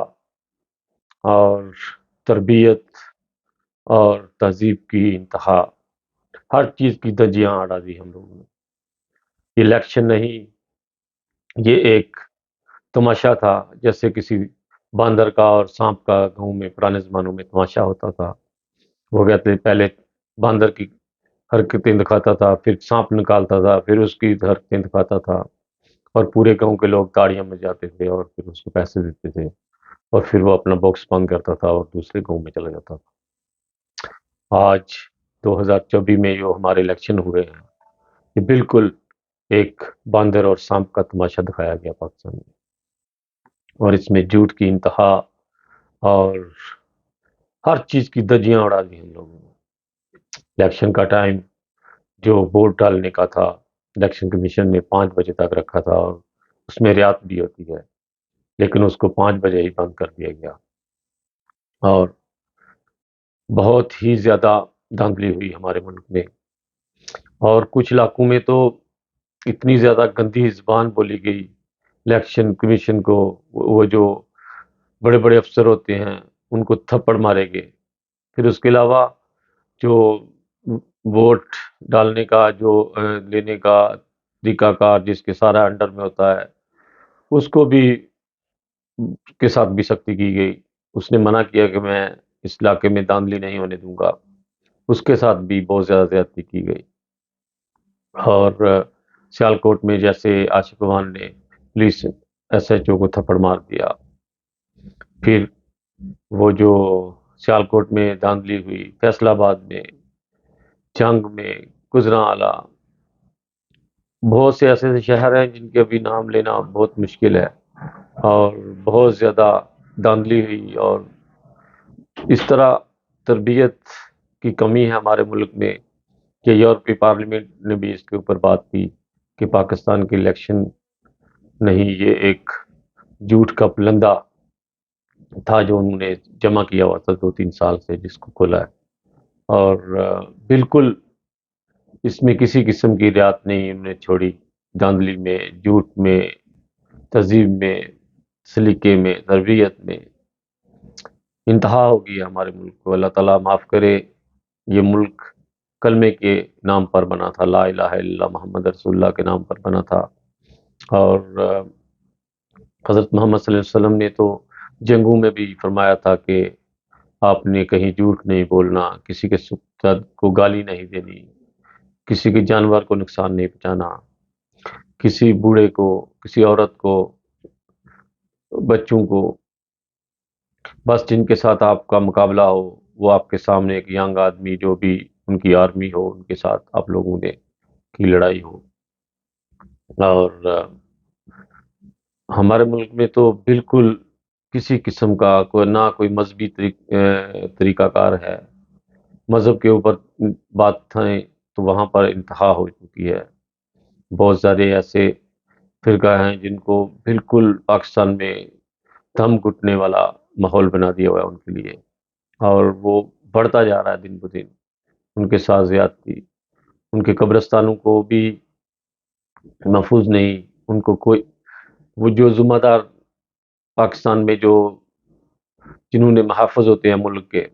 اور تربیت اور تہذیب کی انتہا، ہر چیز کی دھجیاں اڑا دی ہم لوگوں نے۔ یہ الیکشن نہیں، یہ ایک تماشا تھا، جیسے کسی باندر کا اور سانپ کا گاؤں میں پرانے زمانوں میں تماشا ہوتا تھا۔ وہ کہتے پہلے باندر کی حرکتیں دکھاتا تھا، پھر سانپ نکالتا تھا، پھر اس کی حرکتیں دکھاتا تھا، اور پورے گاؤں کے لوگ تاڑیاں بجاتے تھے اور پھر اس کو پیسے دیتے تھے، اور پھر وہ اپنا باکس بند کرتا تھا اور دوسرے گاؤں میں چلا جاتا تھا۔ آج 2024 میں جو ہمارے الیکشن ہوئے ہیں، یہ بالکل ایک باندر اور سانپ کا تماشا دکھایا گیا پاکستان میں، اور اس میں جھوٹ کی انتہا اور ہر چیز کی دھجیاں اڑا دی ہم لوگوں نے۔ الیکشن کا ٹائم جو ووٹ ڈالنے کا تھا، الیکشن کمیشن نے 5 بجے تک رکھا تھا، اور اس میں رعایت بھی ہوتی ہے، لیکن اس کو 5 بجے ہی بند کر دیا گیا، اور بہت ہی زیادہ دھاندلی ہوئی ہمارے ملک میں۔ اور کچھ علاقوں میں تو اتنی زیادہ گندی زبان بولی گئی الیکشن کمیشن کو، وہ جو بڑے بڑے افسر ہوتے ہیں ان کو تھپڑ مارے گئے۔ پھر اس کے علاوہ جو ووٹ ڈالنے کا جو لینے کا طریقہ کار جس کے سارا انڈر میں ہوتا ہے، اس کو بھی کے ساتھ بھی سختی کی گئی۔ اس نے منع کیا کہ میں اس علاقے میں دھاندلی نہیں ہونے دوں گا، اس کے ساتھ بھی بہت زیادہ زیادتی کی گئی۔ اور سیالکوٹ میں جیسے آصف عوان نے پولیس SHO کو تھپڑ مار دیا، پھر وہ جو سیالکوٹ میں دھاندلی ہوئی، فیصل آباد میں، جنگ میں، گجرانوالہ، بہت سے ایسے شہر ہیں جن کے ابھی نام لینا بہت مشکل ہے، اور بہت زیادہ دھاندلی ہوئی، اور اس طرح تربیت کی کمی ہے ہمارے ملک میں کہ یورپی پارلیمنٹ نے بھی اس کے اوپر بات کی کہ پاکستان کے الیکشن نہیں، یہ ایک جھوٹ کا پلندہ تھا جو انہوں نے جمع کیا ہوا تھا 2-3 سال سے، جس کو کھولا ہے، اور بالکل اس میں کسی قسم کی رعایت نہیں انہوں نے چھوڑی، دھاندلی میں، جھوٹ میں، تہذیب میں، سلیقے میں، تربیت میں انتہا ہو گئی ہے ہمارے ملک کو۔ اللہ تعالیٰ معاف کرے، یہ ملک کلمے کے نام پر بنا تھا، لا الہ الا اللہ محمد رسول اللہ کے نام پر بنا تھا، اور حضرت محمد صلی اللہ علیہ وسلم نے تو جنگوں میں بھی فرمایا تھا کہ آپ نے کہیں جھوٹ نہیں بولنا، کسی کے ساتھ کو گالی نہیں دینی، کسی کے جانور کو نقصان نہیں پہنچانا، کسی بوڑھے کو، کسی عورت کو، بچوں کو، بس جن کے ساتھ آپ کا مقابلہ ہو وہ آپ کے سامنے ایک ینگ آدمی جو بھی ان کی آرمی ہو، ان کے ساتھ آپ لوگوں نے کی لڑائی ہو۔ اور ہمارے ملک میں تو بالکل کسی قسم کا نہ کوئی مذہبی طریقہ کار ہے، مذہب کے اوپر بات ہے تو وہاں پر انتہا ہو چکی ہے۔ بہت سارے ایسے فرقہ ہیں جن کو بالکل پاکستان میں دم گھٹنے والا ماحول بنا دیا ہوا ہے ان کے لیے، اور وہ بڑھتا جا رہا ہے دن بدن۔ ان کے ساتھ زیادتی، ان کے قبرستانوں کو بھی محفوظ نہیں، ان کو کوئی، وہ جو ذمہ دار پاکستان میں جو جنہوں نے محافظ ہوتے ہیں ملک کے،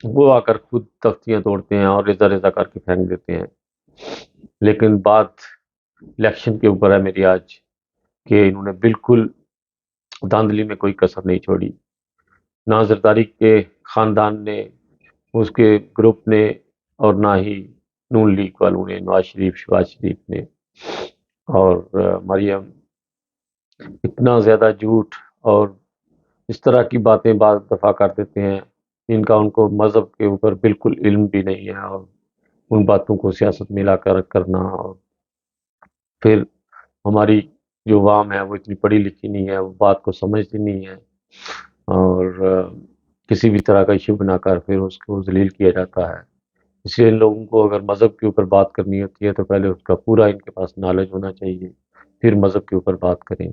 وہ آ کر خود تختیاں توڑتے ہیں اور ریزہ ریزہ کر کے پھینک دیتے ہیں۔ لیکن بات الیکشن کے اوپر ہے میری آج، کہ انہوں نے بالکل دھاندلی میں کوئی کسر نہیں چھوڑی، نہ زرداری کے خاندان نے، اس کے گروپ نے، اور نہ ہی نون لیگ والوں نے، نواز شریف، شہباز شریف نے، اور مریم، اتنا زیادہ جھوٹ اور اس طرح کی باتیں بعض دفعہ کر دیتے ہیں جن کا ان کو مذہب کے اوپر بالکل علم بھی نہیں ہے، اور ان باتوں کو سیاست میں لا کر کرنا، اور پھر ہماری جو عوام ہے وہ اتنی پڑھی لکھی نہیں ہے، وہ بات کو سمجھتی نہیں ہے، اور کسی بھی طرح کا ایشو بنا کر پھر اس کو ذلیل کیا جاتا ہے۔ اس لیے ان لوگوں کو اگر مذہب کے اوپر بات کرنی ہوتی ہے تو پہلے اس کا پورا ان کے پاس نالج ہونا چاہیے، پھر مذہب کے اوپر بات کریں۔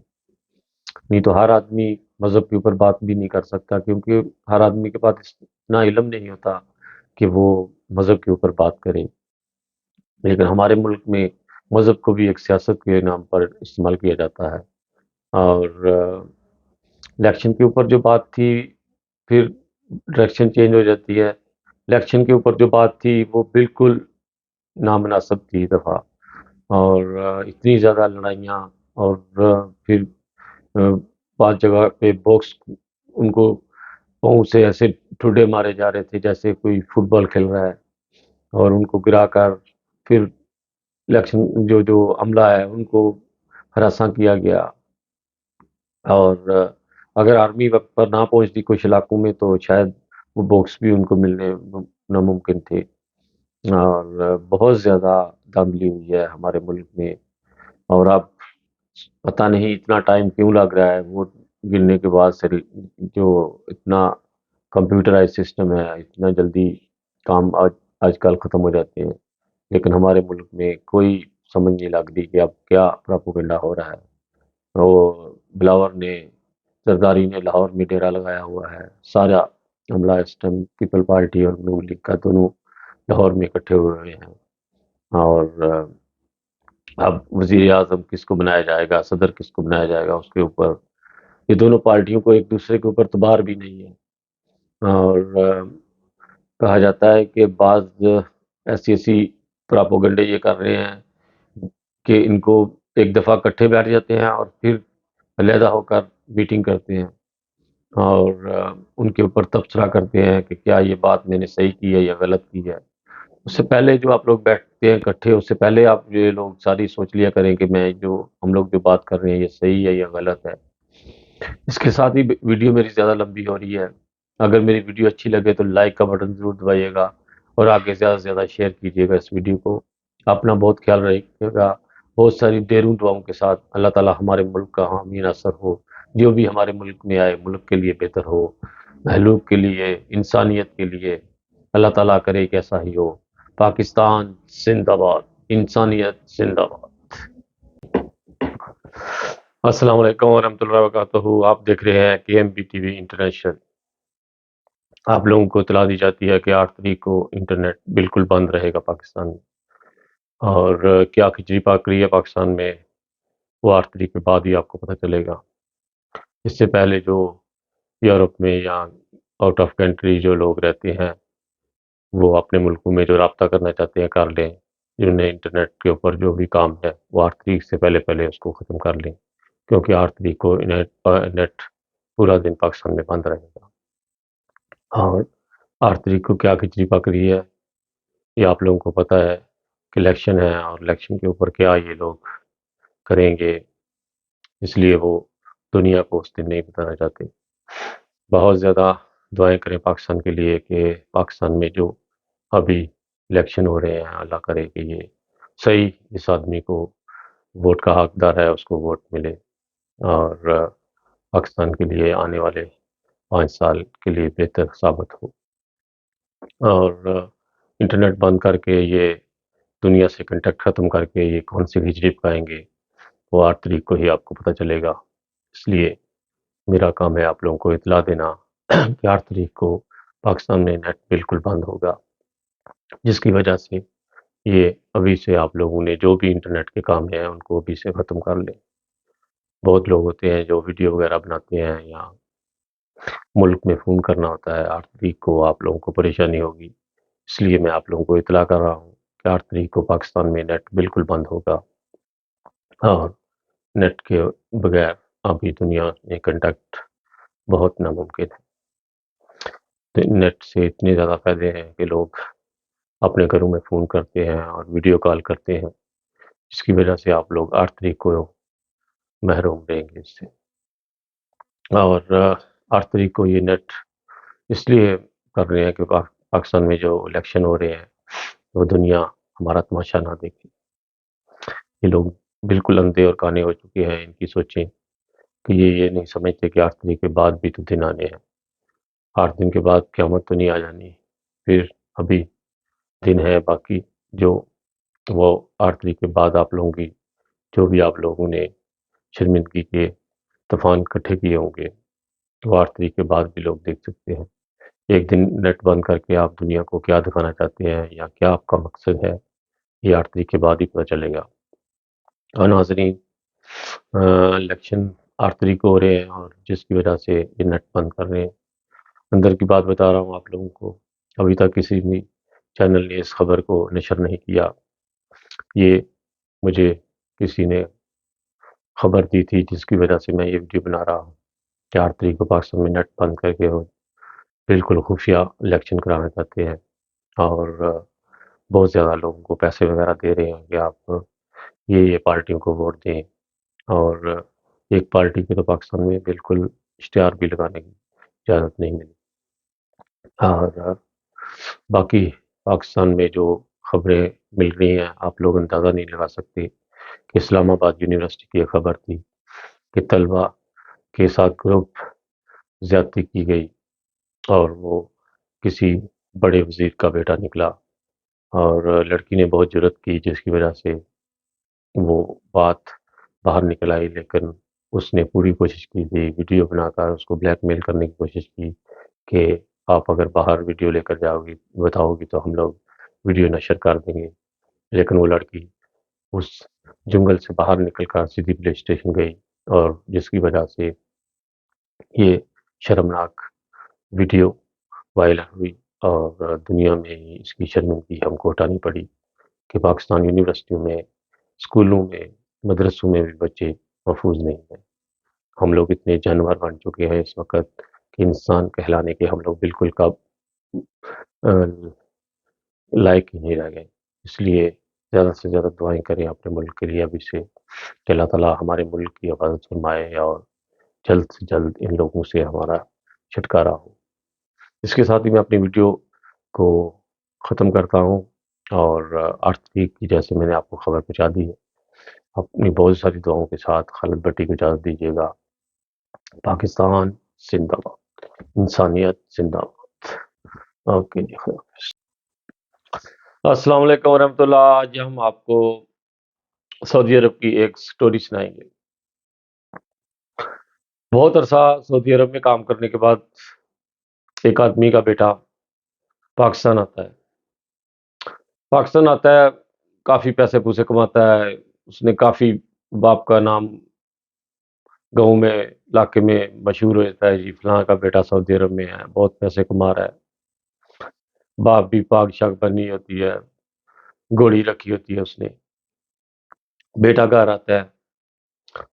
نہیں تو ہر آدمی مذہب کے اوپر بات بھی نہیں کر سکتا، کیونکہ ہر آدمی کے پاس اتنا علم نہیں ہوتا کہ وہ مذہب کے اوپر بات کرے۔ لیکن ہمارے ملک میں مذہب کو بھی ایک سیاست کے نام پر استعمال کیا جاتا ہے، اور الیکشن کے اوپر جو بات تھی، پھر ڈائریکشن چینج ہو جاتی ہے۔ الیکشن کے اوپر جو بات تھی وہ بالکل نامناسب تھی دفعہ، اور اتنی زیادہ لڑائیاں، اور پھر بعض جگہ پہ باکس ان کو پاؤں سے ایسے ٹھڈے مارے جا رہے تھے جیسے کوئی فٹ بال کھیل رہا ہے، اور ان کو گرا کر پھر الیکشن جو عملہ ہے ان کو ہراساں کیا گیا، اور اگر آرمی وقت پر نہ پہنچتی کچھ علاقوں میں تو شاید وہ باکس بھی ان کو ملنے ناممکن تھے، اور بہت زیادہ دھاندلی ہوئی ہے ہمارے ملک میں۔ اور اب پتہ نہیں اتنا ٹائم کیوں لگ رہا ہے ووٹ گرنے کے بعد سے، جو اتنا کمپیوٹرائز سسٹم ہے، اتنا جلدی کام آج کل ختم ہو جاتے ہیں، لیکن ہمارے ملک میں کوئی سمجھ نہیں لگ رہی کہ اب کیا پراپوگنڈا ہو رہا ہے۔ وہ بلاور نے، زرداری نے لاہور میں ڈیرا لگایا ہوا ہے، سارا عملہ اس ٹائم پیپل پارٹی اور نون لیگ کا دونوں لاہور میں اکٹھے ہوئے ہیں، اور اب وزیر اعظم کس کو بنایا جائے گا، صدر کس کو بنایا جائے گا، اس کے اوپر یہ دونوں پارٹیوں کو ایک دوسرے کے اوپر تبار بھی نہیں ہے، اور کہا جاتا ہے کہ بعض ایسی پراپوگنڈے یہ کر رہے ہیں کہ ان کو ایک دفعہ اکٹھے بیٹھ جاتے ہیں اور پھر علیحدہ ہو کر میٹنگ کرتے ہیں، اور ان کے اوپر تبصرہ کرتے ہیں کہ کیا یہ بات میں نے صحیح کی ہے یا غلط کی ہے۔ اس سے پہلے جو آپ لوگ بیٹھتے ہیں اکٹھے، اس سے پہلے آپ یہ لوگ ساری سوچ لیا کریں کہ ہم لوگ جو بات کر رہے ہیں یہ صحیح ہے یا غلط ہے۔ اس کے ساتھ ہی ویڈیو میری زیادہ لمبی ہو رہی ہے، اگر میری ویڈیو اچھی لگے تو لائک کا بٹن ضرور دبائیے گا اور آگے زیادہ سے زیادہ شیئر کیجیے گا اس ویڈیو کو۔ اپنا بہت خیال رکھیے گا۔ بہت ساری ڈیروں دعاؤں کے ساتھ اللہ تعالی ہمارے ملک کا حامی ناصر ہو، جو بھی ہمارے ملک میں آئے ملک کے لیے بہتر ہو، مخلوق کے لیے، انسانیت کے لیے اللہ تعالیٰ کرے کہ ایسا ہی ہو۔ پاکستان زندہ باد، انسانیت زندہ باد۔ السلام علیکم ورحمۃ اللہ وبرکاتہ۔ آپ دیکھ رہے ہیں KMBTV انٹرنیشنل۔ آپ لوگوں کو اطلاع دی جاتی ہے کہ 8 تاریخ کو انٹرنیٹ بالکل بند رہے گا پاکستان میں، اور کیا کھچڑی پاک رہی ہے پاکستان میں وہ 8 تاریخ کے بعد ہی آپ کو پتہ چلے گا۔ اس سے پہلے جو یورپ میں یا آؤٹ آف کنٹری جو لوگ رہتے ہیں وہ اپنے ملکوں میں جو رابطہ کرنا چاہتے ہیں کر لیں، جنہوں نے انٹرنیٹ کے اوپر جو بھی کام ہے وہ 8 تاریخ سے پہلے پہلے اس کو ختم کر لیں، کیونکہ 8 تاریخ کو نیٹ پورا دن پاکستان میں بند رہے گا۔ اور 8 تاریخ کو کیا کھچڑی پک رہی ہے یہ آپ لوگوں کو پتہ ہے کہ الیکشن ہے، اور الیکشن کے اوپر کیا یہ لوگ کریں گے، اس لیے وہ دنیا کو اس دن نہیں بتانا چاہتے۔ بہت زیادہ دعائیں کریں پاکستان کے لیے کہ پاکستان میں جو ابھی الیکشن ہو رہے ہیں اللہ کرے کہ یہ صحیح اس آدمی کو ووٹ کا حقدار ہے اس کو ووٹ ملے، اور پاکستان کے لیے آنے والے 5 سال کے لیے بہتر ثابت ہو۔ اور انٹرنیٹ بند کر کے یہ دنیا سے کنٹیکٹ ختم کر کے یہ کون سی کھچڑی پکائیں گے وہ 8 تاریخ کو ہی آپ کو پتہ چلے گا۔ اس لیے میرا کام ہے آپ لوگوں کو اطلاع دینا کہ 8 تاریخ کو پاکستان میں نیٹ بالکل بند ہوگا، جس کی وجہ سے یہ ابھی سے آپ لوگوں نے جو بھی انٹرنیٹ کے کام ہیں ان کو ابھی سے ختم کر لیں۔ بہت لوگ ہوتے ہیں جو ویڈیو وغیرہ بناتے ہیں یا ملک میں فون کرنا ہوتا ہے، 8 تاریخ کو آپ لوگوں کو پریشانی ہوگی، اس لیے میں آپ لوگوں کو اطلاع کر رہا ہوں کہ 8 تاریخ کو پاکستان میں نیٹ بالکل بند ہوگا، اور نیٹ کے بغیر ابھی دنیا میں کنٹیکٹ بہت ناممکن ہے۔ تو نیٹ سے اتنے زیادہ فائدے ہیں کہ لوگ اپنے گھروں میں فون کرتے ہیں اور ویڈیو کال کرتے ہیں، جس کی وجہ سے آپ لوگ 8 تاریخ کو محروم رہیں گے اس سے۔ اور 8 تاریخ کو یہ نیٹ اس لیے کر رہے ہیں کہ پاکستان میں جو الیکشن ہو رہے ہیں وہ دنیا ہمارا تماشا نہ دیکھے۔ یہ لوگ بالکل اندھے اور کانے ہو چکے ہیں، ان کی سوچیں کہ یہ نہیں سمجھتے کہ 8 تاریخ کے بعد بھی تو دن آنے ہیں، 8 دن کے بعد قیامت تو نہیں آ جانی، پھر ابھی دن ہے باقی جو وہ 8 تاریخ کے بعد آپ لوگوں کی جو بھی آپ لوگوں نے شرمندگی کے طوفان اکٹھے کیے ہوں گے وہ 8 تاریخ کے بعد بھی لوگ دیکھ سکتے ہیں۔ ایک دن نیٹ بند کر کے آپ دنیا کو کیا دکھانا چاہتے ہیں یا کیا آپ کا مقصد ہے یہ 8 تاریخ کے بعد ہی پتہ چلے گا۔ اور ناظرین، الیکشن 8 تاریخ کو ہو رہے ہیں اور جس کی وجہ سے یہ نیٹ بند کر رہے ہیں، اندر کی بات بتا رہا ہوں آپ لوگوں کو، ابھی تک کسی بھی چینل نے اس خبر کو نشر نہیں کیا، یہ مجھے کسی نے خبر دی تھی جس کی وجہ سے میں یہ ویڈیو بنا رہا ہوں کہ 8 تاریخ کو پاکستان میں نیٹ بند کر کے وہ بالکل خفیہ الیکشن کرانا چاہتے ہیں، اور بہت زیادہ لوگوں کو پیسے وغیرہ دے رہے ہیں کہ آپ یہ پارٹیوں کو ووٹ دیں، اور ایک پارٹی کو تو پاکستان میں بالکل اشتہار بھی لگانے کی اجازت نہیں ملی۔ اور باقی پاکستان میں جو خبریں مل رہی ہیں آپ لوگ اندازہ نہیں لگا سکتے کہ اسلام آباد یونیورسٹی کی ایک خبر تھی کہ طلبہ کے ساتھ گروپ زیادتی کی گئی، اور وہ کسی بڑے وزیر کا بیٹا نکلا، اور لڑکی نے بہت جرأت کی جس کی وجہ سے وہ بات باہر نکل آئی، لیکن اس نے پوری کوشش کی تھی ویڈیو بنا کر اس کو بلیک میل کرنے کی کوشش کی کہ آپ اگر باہر ویڈیو لے کر جاؤ گی بتاؤ گی تو ہم لوگ ویڈیو نشر کر دیں گے، لیکن وہ لڑکی اس جنگل سے باہر نکل کر سیدھی پولیس اسٹیشن گئی، اور جس کی وجہ سے یہ شرمناک ویڈیو وائرل ہوئی، اور دنیا میں اس کی شرمندگی ہم کو اٹھانی پڑی کہ پاکستان یونیورسٹیوں میں، اسکولوں میں، مدرسوں میں بھی بچے محفوظ نہیں ہیں۔ ہم لوگ اتنے جانور بن چکے ہیں اس وقت کہ انسان کہلانے کے ہم لوگ بالکل لائق ہی نہیں رہ گئے. اس لیے زیادہ سے زیادہ دعائیں کریں اپنے ملک کے لیے ابھی سے کہ اللہ تعالیٰ ہمارے ملک کی حفاظت فرمائے اور جلد سے جلد ان لوگوں سے ہمارا چھٹکارا ہو. اس کے ساتھ ہی میں اپنی ویڈیو کو ختم کرتا ہوں اور 8 تاریخ کی جیسے میں نے آپ کو خبر پہنچا دی ہے. اپنی بہت ساری دعاؤں کے ساتھ خالد بٹی کو اجازت دیجیے گا. پاکستان زندہ باد، انسانیت زندہ باد. اوکے جی، خدا حافظ. السلام علیکم ورحمۃ اللہ. آج ہم آپ کو سعودی عرب کی ایک سٹوری سنائیں گے. بہت عرصہ سعودی عرب میں کام کرنے کے بعد ایک آدمی کا بیٹا پاکستان آتا ہے. کافی پیسے پوسے کماتا ہے. اس نے کافی باپ کا نام گاؤں میں علاقے میں مشہور ہو جاتا ہے، جی فلاں کا بیٹا سعودی عرب میں ہے، بہت پیسے کما رہا ہے. باپ بھی پاک شاک بنی ہوتی ہے، گھوڑی رکھی ہوتی ہے اس نے. بیٹا گھر آتا ہے،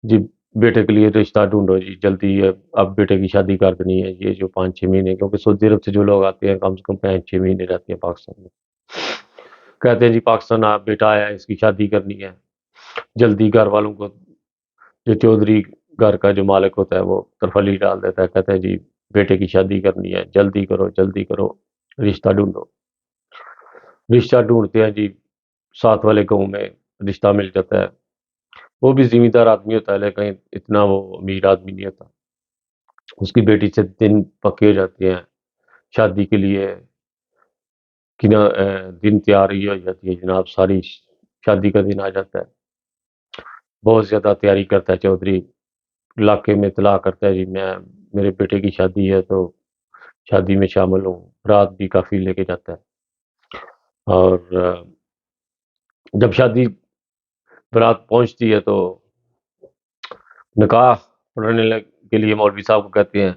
جی بیٹے کے لیے رشتہ ڈھونڈو جی جلدی، اب بیٹے کی شادی کر دینی ہے. یہ جو 5-6 مہینے، کیونکہ سعودی عرب سے جو لوگ آتے ہیں کم سے کم 5-6 مہینے رہتے ہیں پاکستان میں. کہتے ہیں جی پاکستان بیٹا آیا ہے، اس کی شادی کرنی ہے. جلدی گھر والوں کو، جو چودھری گھر کا جو مالک ہوتا ہے وہ ترفلی ڈال دیتا ہے. کہتا ہے جی بیٹے کی شادی کرنی ہے، جلدی کرو جلدی کرو، رشتہ ڈھونڈو. رشتہ ڈھونڈتے ہیں جی، ساتھ والے گاؤں میں رشتہ مل جاتا ہے. وہ بھی ذمہ دار آدمی ہوتا ہے لیکن اتنا وہ امیر آدمی نہیں ہوتا. اس کی بیٹی سے دن پکے ہو جاتے ہیں شادی کے لیے. دن تیاری ہو جاتی ہے جناب، ساری شادی کا دن آ جاتا ہے. بہت زیادہ تیاری کرتا ہے چودھری، علاقے میں اطلاع کرتا ہے جی میرے بیٹے کی شادی ہے تو شادی میں شامل ہوں. رات بھی کافی لے کے جاتا ہے. اور جب شادی برات پہنچتی ہے تو نکاح پڑھنے کے لیے مولوی صاحب کو کہتے ہیں.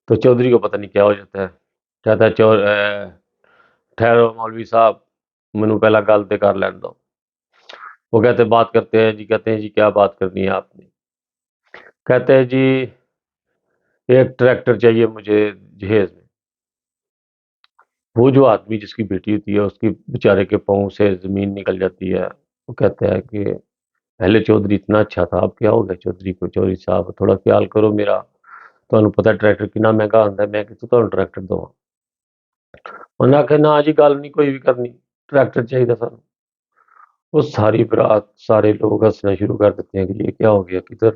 تو چودھری کو پتہ نہیں کیا ہو جاتا ہے. کہتا ہے ٹھہرو مولوی صاحب، منو پہلا گل تے کر لین دو. وہ کہتے ہیں بات کرتے ہیں جی. کہتے ہیں جی کیا بات کرنی ہے آپ نے؟ کہتے ہیں جی ایک ٹریکٹر چاہیے مجھے جہیز میں. وہ جو آدمی جس کی بیٹی ہوتی ہے اس کی بیچارے کے پاؤں سے زمین نکل جاتی ہے. وہ کہتا ہے کہ پہلے چودھری اتنا اچھا تھا، اب کیا ہو گیا چودھری کو؟ چودھری صاحب تھوڑا خیال کرو میرا، تمہیں پتا ٹریکٹر کتنا مہنگا آتا ہے، میں کتوں تمہیں ٹریکٹر دوا. انہیں آخیا نہ جی گل نہیں کوئی بھی کرنی، ٹریکٹر چاہیے سر. وہ ساری برات سارے لوگ ہنسنا شروع کر دیتے ہیں کہ یہ کیا ہو گیا، کدھر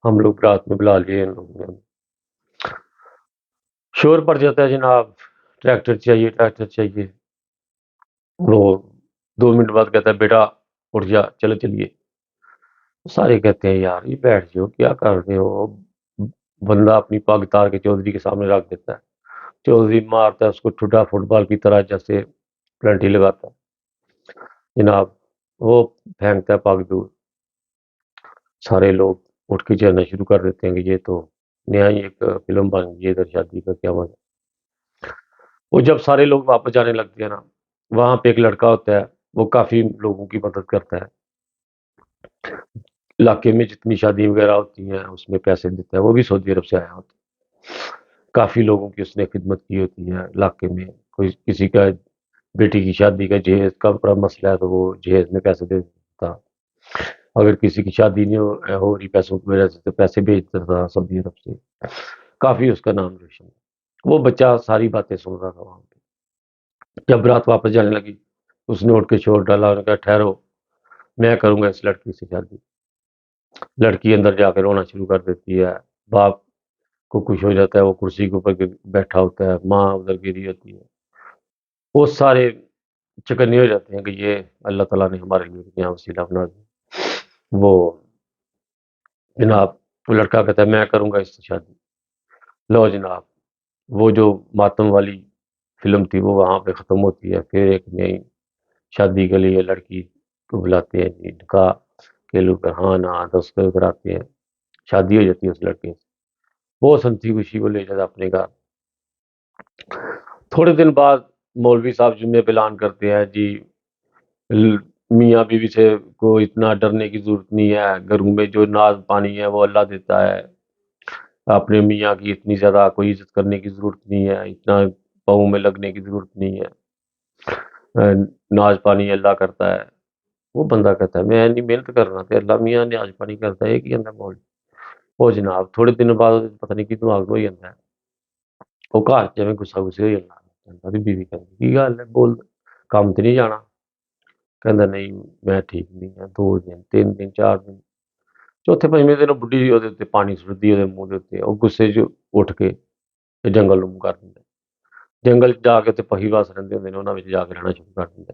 ہم لوگ برات میں بلا لیے ان لوگوں نے. شور پڑ جاتا ہے جناب، ٹریکٹر چاہیے ٹریکٹر چاہیے. وہ 2 منٹ بعد کہتا ہے بیٹا اٹھ جا، چلو چلیے. سارے کہتے ہیں یار یہ بیٹھ جاؤ، کیا کر رہے ہو؟ بندہ اپنی پگ تار کے چودھری کے سامنے رکھ دیتا ہے. چودھری مارتا ہے اس کو ٹھڈا فٹ بال کی طرح، جیسے پلنٹی لگاتا ہے جناب. وہ پھینکتا ہے پگ دور. سارے لوگ اٹھ کے چلنا شروع کر دیتے ہیں کہ یہ تو نیا ہی ایک فلم بن گئی ہے، ادھر شادی کا کیا مزہ. وہ جب سارے لوگ واپس جانے لگتے ہیں نا، وہاں پہ ایک لڑکا ہوتا ہے، وہ کافی لوگوں کی مدد کرتا ہے. علاقے میں جتنی شادی وغیرہ ہوتی ہیں اس میں پیسے دیتا ہے. وہ بھی سعودی عرب سے آیا ہوتا ہے. کافی لوگوں کی اس نے خدمت کی ہوتی ہے علاقے میں. کوئی کسی کا بیٹی کی شادی کا جہیز کا بڑا مسئلہ ہے تو وہ جہیز میں پیسے دے دیتا. اگر کسی کی شادی نہیں ہو رہی پیسوں کی وجہ سے تو پیسے بھیجتا تھا سعودی عرب سے. کافی اس کا نام روشن ہے. وہ بچہ ساری باتیں سن رہا تھا وہاں پہ. جب رات واپس جانے لگی اس نے اٹھ کے شور ڈالا اور کہا ٹھہرو، میں کروں گا اس لڑکی سے شادی. لڑکی اندر جا کے رونا شروع کر دیتی ہے. باپ کو خوش ہو جاتا ہے، وہ کرسی کے اوپر بیٹھا ہوتا ہے، ماں ادھر گری ہوتی ہے. وہ سارے چکنے ہو جاتے ہیں کہ یہ اللہ تعالیٰ نے ہمارے لیے یہاں وسیلہ بنا دیا. وہ جناب وہ لڑکا کہتا ہے میں کروں گا اس سے شادی. لو جناب، وہ جو ماتم والی فلم تھی وہ وہاں پہ ختم ہوتی ہے. پھر ایک نئی شادی کے لیے لڑکی کو بلاتے ہیں جی، نکاح کے لوگ ہاں نہ دستخط کراتے ہیں. شادی ہو جاتی ہے اس لڑکے سے. وہ سنتی خوشی کو لے جاتا اپنے گھر. تھوڑے دن بعد مولوی صاحب جمعے پہ اعلان کرتے ہیں جی میاں بیوی سے کو اتنا ڈرنے کی ضرورت نہیں ہے، گھروں میں جو ناز پانی ہے وہ اللہ دیتا ہے. اپنے میاں کی اتنی زیادہ کوئی عزت کرنے کی ضرورت نہیں ہے، اتنا پاؤں میں لگنے کی ضرورت نہیں ہے. ناز پانی اللہ کرتا ہے، وہ بندہ کہتا ہے میں نہیں محنت کرنا تے اللہ میاں ناز پانی کرتا ہے، یہ کی کہندا مولوی؟ وہ جناب تھوڑے دن بعد پتہ نہیں کتوں آگ ہو جاتا ہے، وہ گھر چ گسا گسی ہو جاتا ہے، بیوی کہندی کی گل ہے بول کام تے نہیں جانا؟ کہندا نہیں میں ٹھیک نہیں ہاں، 2 دن 3 دن 4 دن چوتھے پنجویں دن بڈھی جی ਉਹਦੇ ਉੱਤੇ ਪਾਣੀ ਸੁੱਟਦੀ ਉਹਦੇ ਮੂੰਹ ਦੇ ਉੱਤੇ ਉਹ ਗੁੱਸੇ 'ਚ ਉੱਠ ਕੇ ਤੇ ਜੰਗਲ ਨੂੰ ਕਰ ਦਿੰਦਾ ਜੰਗਲ 'ਚ ਜਾ ਕੇ ਤੇ ਪਹੀਵਾਸ ਰਹਿੰਦੇ ਹੁੰਦੇ ਨੇ ਉਹਨਾਂ ਵਿੱਚ ਜਾ ਕੇ ਰਹਿਣਾ ਸ਼ੁਰੂ ਕਰ ਦਿੰਦਾ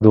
2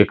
1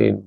3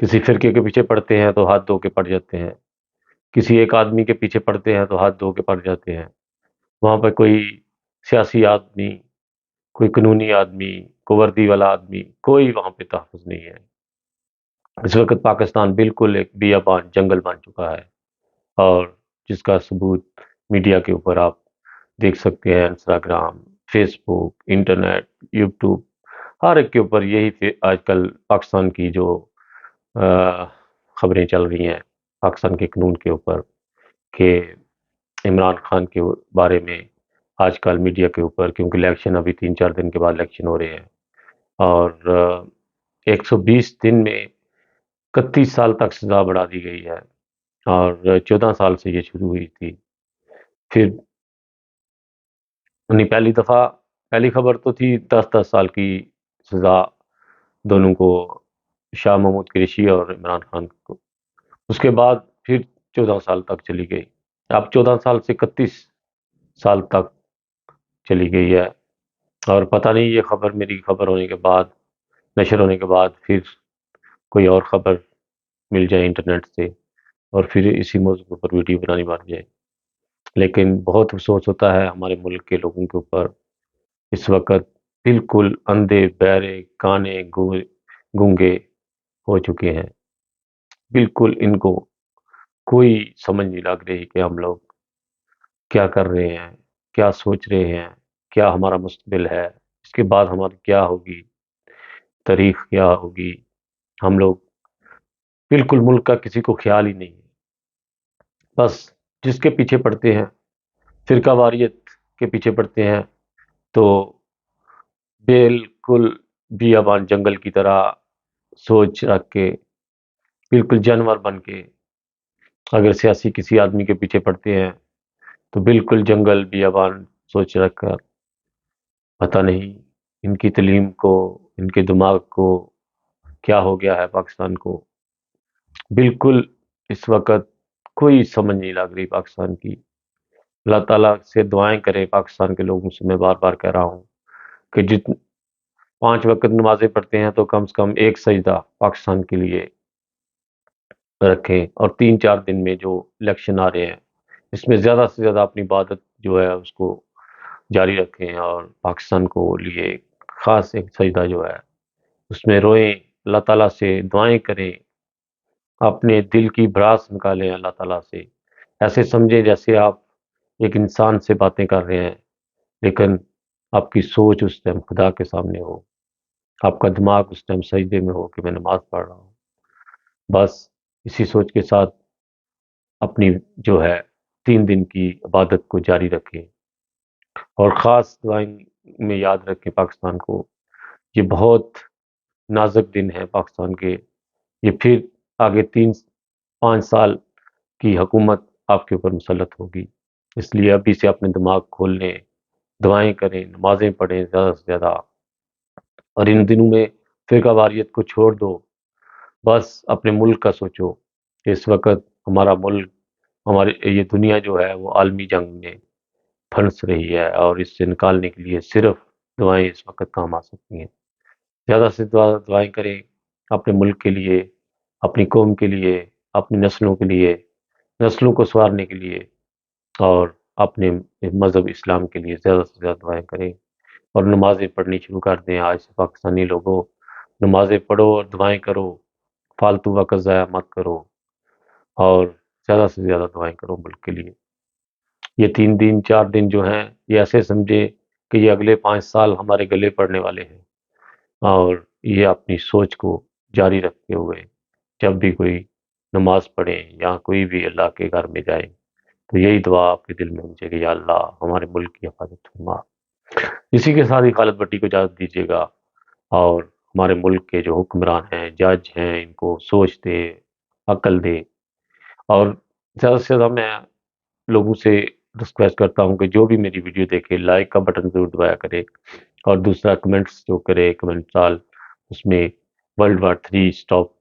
کسی فرقے کے پیچھے پڑتے ہیں تو ہاتھ دھو کے پڑ جاتے ہیں، کسی ایک آدمی کے پیچھے پڑتے ہیں تو ہاتھ دھو کے پڑ جاتے ہیں۔ وہاں پہ کوئی سیاسی آدمی، کوئی قانونی آدمی، کوئی وردی والا آدمی، کوئی وہاں پہ تحفظ نہیں ہے۔ اس وقت پاکستان بالکل ایک بیابان جنگل بن چکا ہے، اور جس کا ثبوت میڈیا کے اوپر آپ دیکھ سکتے ہیں۔ انسٹاگرام، فیس بک، انٹرنیٹ، یوٹیوب، ہر ایک کے اوپر یہی آج کل پاکستان کی جو خبریں چل رہی ہیں، پاکستان کے قانون کے اوپر، کہ عمران خان کے بارے میں آج کل میڈیا کے اوپر، کیونکہ الیکشن ابھی 3-4 دن کے بعد الیکشن ہو رہے ہیں، اور 120 دن میں 31 سال تک سزا بڑھا دی گئی ہے، اور 14 سال سے یہ شروع ہوئی تھی۔ پھر پہلی خبر تو تھی 10-10 سال کی سزا دونوں کو، شاہ محمود قریشی اور عمران خان کو۔ اس کے بعد پھر 14 سال تک چلی گئی، اب 14 سال سے 31 سال تک چلی گئی ہے، اور پتہ نہیں یہ خبر میری خبر ہونے کے بعد، نشر ہونے کے بعد، پھر کوئی اور خبر مل جائے انٹرنیٹ سے اور پھر اسی موضوع پر ویڈیو بنانی بن جائے۔ لیکن بہت افسوس ہوتا ہے ہمارے ملک کے لوگوں کے اوپر، اس وقت بالکل اندھے بہرے کانے گونگے ہو چکے ہیں، بالکل ان کو کوئی سمجھ نہیں لگ رہی کہ ہم لوگ کیا کر رہے ہیں، کیا سوچ رہے ہیں، کیا ہمارا مستقبل ہے، اس کے بعد ہماری کیا ہوگی، تاریخ کیا ہوگی۔ ہم لوگ بالکل ملک کا کسی کو خیال ہی نہیں ہے، بس جس کے پیچھے پڑتے ہیں، فرقہ واریت کے پیچھے پڑتے ہیں، تو بالکل بیابان جنگل کی طرح سوچ رکھ کے، بالکل جانور بن کے، اگر سیاسی کسی آدمی کے پیچھے پڑتے ہیں تو بالکل جنگل بیابان سوچ رکھ کر، پتہ نہیں ان کی تعلیم کو، ان کے دماغ کو کیا ہو گیا ہے پاکستان کو۔ بالکل اس وقت کوئی سمجھ نہیں لگ رہی پاکستان کی۔ اللہ تعالیٰ سے دعائیں کریں پاکستان کے لوگوں سے، میں بار بار کہہ رہا ہوں کہ 5 وقت نمازیں پڑھتے ہیں تو کم سے کم ایک سجدہ پاکستان کے لیے رکھیں، اور 3-4 دن میں جو الیکشن آ رہے ہیں اس میں زیادہ سے زیادہ اپنی عبادت جو ہے اس کو جاری رکھیں، اور پاکستان کو لیے خاص ایک سجدہ جو ہے اس میں روئیں، اللہ تعالیٰ سے دعائیں کریں، اپنے دل کی بھڑاس نکالیں اللہ تعالیٰ سے، ایسے سمجھیں جیسے آپ ایک انسان سے باتیں کر رہے ہیں، لیکن آپ کی سوچ اس ٹائم خدا کے سامنے ہو، آپ کا دماغ اس ٹائم سجدے میں ہو کہ میں نماز پڑھ رہا ہوں۔ بس اسی سوچ کے ساتھ اپنی جو ہے 3 دن کی عبادت کو جاری رکھیں، اور خاص دعائیں میں یاد رکھیں پاکستان کو۔ یہ بہت نازک دن ہے پاکستان کے، یہ پھر آگے 3-5 سال کی حکومت آپ کے اوپر مسلط ہوگی، اس لیے ابھی سے اپنے دماغ کھول لیں، دعائیں کریں، نمازیں پڑھیں زیادہ سے زیادہ، اور ان دنوں میں فرقہ واریت کو چھوڑ دو، بس اپنے ملک کا سوچو کہ اس وقت ہمارا ملک، ہماری یہ دنیا جو ہے وہ عالمی جنگ میں پھنس رہی ہے، اور اس سے نکالنے کے لیے صرف دعائیں اس وقت کام آ سکتی ہیں۔ زیادہ سے زیادہ دعائیں کریں اپنے ملک کے لیے، اپنی قوم کے لیے، اپنی نسلوں کے لیے، نسلوں کو سنوارنے کے لیے، اور اپنے مذہب اسلام کے لیے زیادہ سے زیادہ دعائیں کریں، اور نمازیں پڑھنی شروع کر دیں۔ آج سے پاکستانی لوگوں، نمازیں پڑھو اور دعائیں کرو، فالتو وقت ضائع مت کرو، اور زیادہ سے زیادہ دعائیں کرو ملک کے لیے۔ یہ 3 دن 4 دن جو ہیں، یہ ایسے سمجھے کہ یہ اگلے 5 سال ہمارے گلے پڑنے والے ہیں، اور یہ اپنی سوچ کو جاری رکھتے ہوئے جب بھی کوئی نماز پڑھیں یا کوئی بھی اللہ کے گھر میں جائیں تو یہی دعا آپ کے دل میں ہونی چاہیے کہ یا اللہ ہمارے ملک کی حفاظت فرما۔ اسی کے ساتھ ہی خالد بٹی کو اجازت دیجیے گا، اور ہمارے ملک کے جو حکمران ہیں، جج ہیں، ان کو سوچ دے، عقل دے، اور زیادہ سے زیادہ میں لوگوں سے ریکویسٹ کرتا ہوں کہ جو بھی میری ویڈیو دیکھے لائک کا بٹن ضرور دبایا کرے، اور دوسرا کمنٹس جو کرے، کمنٹ سال اس میں ورلڈ وار 3 اسٹاپ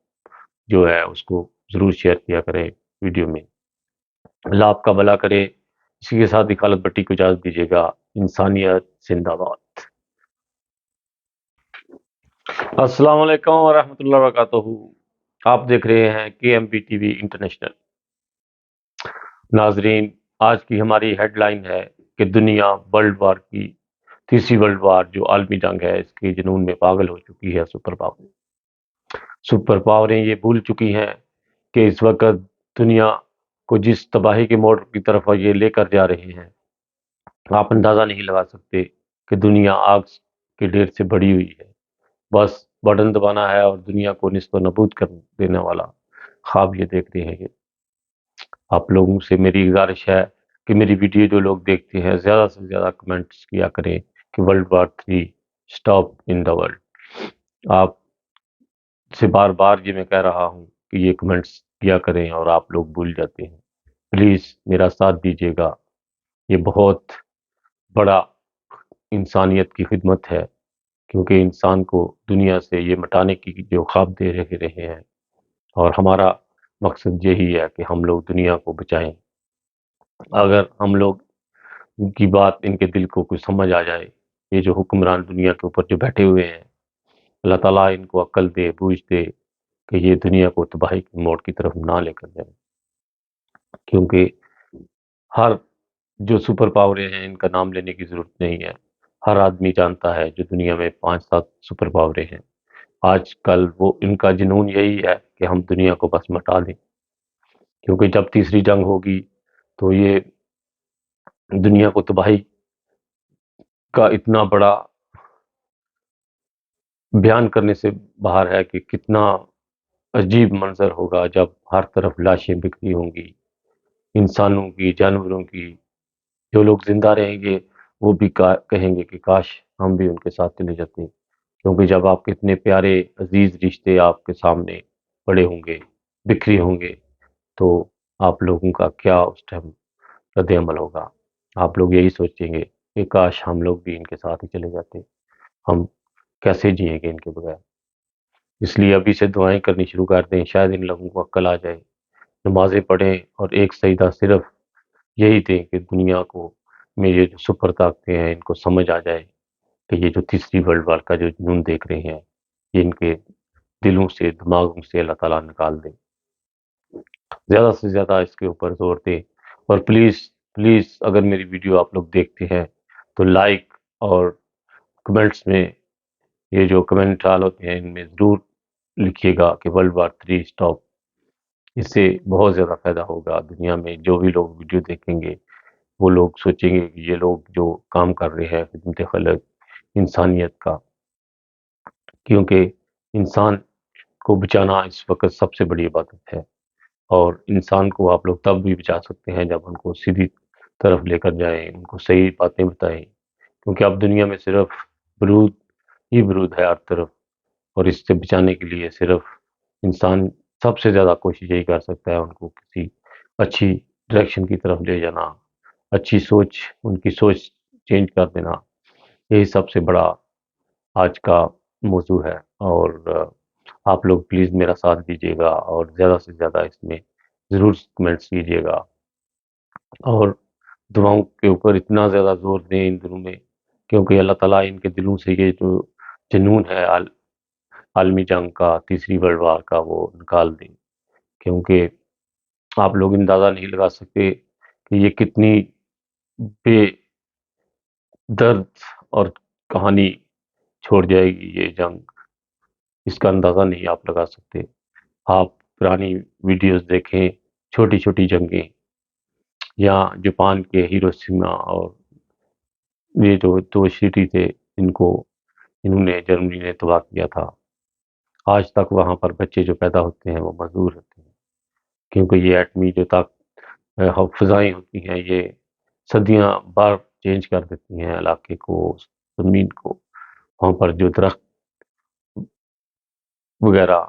جو ہے اس کو ضرور شیئر کیا کریں ویڈیو میں۔ اللہ آپ کا بھلا کرے۔ اسی کے ساتھ ہی خالد بٹی کو اجازت دیجیے گا۔ انسانیت زندہ باد۔ السلام علیکم ورحمۃ اللہ وبرکاتہ۔ آپ دیکھ رہے ہیں KMPTV انٹرنیشنل۔ ناظرین، آج کی ہماری ہیڈ لائن ہے کہ دنیا ورلڈ وار کی تیسری ورلڈ وار جو عالمی جنگ ہے اس کے جنون میں پاگل ہو چکی ہے۔ سپر پاوریں یہ بھول چکی ہیں کہ اس وقت دنیا کو جس تباہی کے موڑ کی طرف یہ لے کر جا رہے ہیں، آپ اندازہ نہیں لگا سکتے کہ دنیا آگ کے ڈھیر سے بڑی ہوئی ہے۔ بس بٹن دبانا ہے اور دنیا کو نیست و نابود کر دینے والا خواب یہ دیکھ رہے ہیں۔ آپ لوگوں سے میری گزارش ہے کہ میری ویڈیو جو لوگ دیکھتے ہیں زیادہ سے زیادہ کمنٹس کیا کریں کہ world war 3 stop in the world. آپ سے بار بار یہ میں کہہ رہا ہوں کہ یہ کمنٹس کیا کریں اور آپ لوگ بھول جاتے ہیں۔ پلیز میرا ساتھ دیجیے گا، یہ بہت بڑا انسانیت کی خدمت ہے، کیونکہ انسان کو دنیا سے یہ مٹانے کی جو خواب دے رہے ہیں، اور ہمارا مقصد یہی ہے کہ ہم لوگ دنیا کو بچائیں۔ اگر ہم لوگ کی بات ان کے دل کو کچھ سمجھ آ جائے، یہ جو حکمران دنیا کے اوپر جو بیٹھے ہوئے ہیں، اللہ تعالیٰ ان کو عقل دے، بوجھ دے کہ یہ دنیا کو تباہی کے موڑ کی طرف نہ لے کر جائیں۔ کیونکہ ہر جو سپر پاوریں ہیں ان کا نام لینے کی ضرورت نہیں ہے، ہر آدمی جانتا ہے جو دنیا میں 5-7 سپر پاوریں ہیں، آج کل وہ ان کا جنون یہی ہے کہ ہم دنیا کو بس مٹا دیں۔ کیونکہ جب تیسری جنگ ہوگی تو یہ دنیا کو تباہی کا اتنا بڑا بیان کرنے سے باہر ہے کہ کتنا عجیب منظر ہوگا جب ہر طرف لاشیں بکھری ہوں گی، انسانوں کی، جانوروں کی۔ جو لوگ زندہ رہیں گے وہ بھی کہیں گے کہ کاش ہم بھی ان کے ساتھ چلے جاتے ہیں۔ کیونکہ جب آپ کے اتنے پیارے عزیز رشتے آپ کے سامنے پڑے ہوں گے، بکھری ہوں گے، تو آپ لوگوں کا کیا اس ٹائم رد عمل ہوگا؟ آپ لوگ یہی سوچیں گے کہ کاش ہم لوگ بھی ان کے ساتھ ہی چلے جاتے، ہم کیسے جئیں گے ان کے بغیر؟ اس لیے ابھی سے دعائیں کرنی شروع کر دیں، شاید ان لوگوں کو عقل آ جائے، نمازیں پڑھیں اور ایک سجدہ صرف یہی دیں کہ دنیا کو میں یہ جو سپر طاقتیں ہیں ان کو سمجھ آ جائے کہ یہ جو تیسری ورلڈ وار کا جو جنون دیکھ رہے ہیں یہ ان کے دلوں سے، دماغوں سے اللہ تعالیٰ نکال دے۔ زیادہ سے زیادہ اس کے اوپر زور دیں، اور پلیز پلیز اگر میری ویڈیو آپ لوگ دیکھتے ہیں تو لائک اور کمنٹس میں یہ جو کمنٹ ڈال ہوتے ہیں ان میں ضرور لکھیے گا کہ ورلڈ وار 3 سٹاپ۔ اس سے بہت زیادہ فائدہ ہوگا۔ دنیا میں جو بھی لوگ ویڈیو دیکھیں گے وہ لوگ سوچیں گے کہ یہ لوگ جو کام کر رہے ہیں خدمت خلق انسانیت کا، کیونکہ انسان کو بچانا اس وقت سب سے بڑی عبادت ہے، اور انسان کو آپ لوگ تب بھی بچا سکتے ہیں جب ان کو سیدھی طرف لے کر جائیں، ان کو صحیح باتیں بتائیں۔ کیونکہ اب دنیا میں صرف برود ہی برود ہے ہر طرف، اور اس سے بچانے کے لیے صرف انسان سب سے زیادہ کوشش یہی کر سکتا ہے ان کو کسی اچھی ڈائریکشن کی طرف لے جانا، اچھی سوچ، ان کی سوچ چینج کر دینا۔ یہی سب سے بڑا آج کا موضوع ہے، اور آپ لوگ پلیز میرا ساتھ دیجیے گا اور زیادہ سے زیادہ اس میں ضرور کمنٹس کیجیے گا، اور دعاؤں کے اوپر اتنا زیادہ زور دیں ان دنوں میں، کیونکہ اللہ تعالیٰ ان کے دلوں سے یہ جو جنون ہے عالمی جنگ کا، تیسری ورلڈ وار کا، وہ نکال دیں۔ کیونکہ آپ لوگ اندازہ نہیں لگا سکتے کہ یہ کتنی بے درد اور کہانی چھوڑ جائے گی یہ جنگ، اس کا اندازہ نہیں آپ لگا سکتے۔ آپ پرانی ویڈیوز دیکھیں، چھوٹی چھوٹی جنگیں، یا جاپان کے ہیروشیما اور یہ جو 2 سٹی تھے انہوں نے جرمنی نے تباہ کیا تھا، آج تک وہاں پر بچے جو پیدا ہوتے ہیں وہ مزدور ہوتے ہیں، کیونکہ یہ ایٹمی جو فضائیں ہوتی ہیں یہ صدیاں بار چینج کر دیتی ہیں علاقے کو، زمین کو، وہاں پر جو درخت وغیرہ،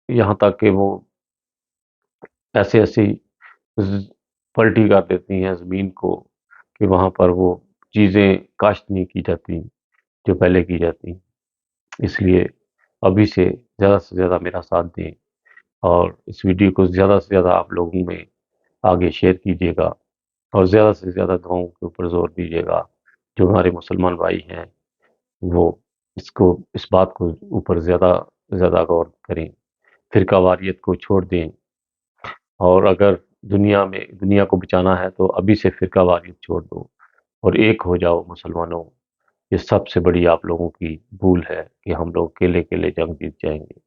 یہاں تک کہ وہ ایسی پلٹی کر دیتی ہیں زمین کو کہ وہاں پر وہ چیزیں کاشت نہیں کی جاتی جو پہلے کی جاتی۔ اس لیے ابھی سے زیادہ میرا ساتھ دیں، اور اس ویڈیو کو زیادہ سے زیادہ آپ لوگوں میں آگے شیئر کیجیے گا، اور زیادہ سے زیادہ دعاؤں کے اوپر زور دیجیے گا۔ جو ہمارے مسلمان بھائی ہیں وہ اس بات کو اوپر زیادہ غور کریں فرقہ واریت کو چھوڑ دیں، اور اگر دنیا کو بچانا ہے تو ابھی سے فرقہ واریت چھوڑ دو اور ایک ہو جاؤ مسلمانوں۔ یہ سب سے بڑی آپ لوگوں کی بھول ہے کہ ہم لوگ اکیلے اکیلے جنگ جیت جائیں گے،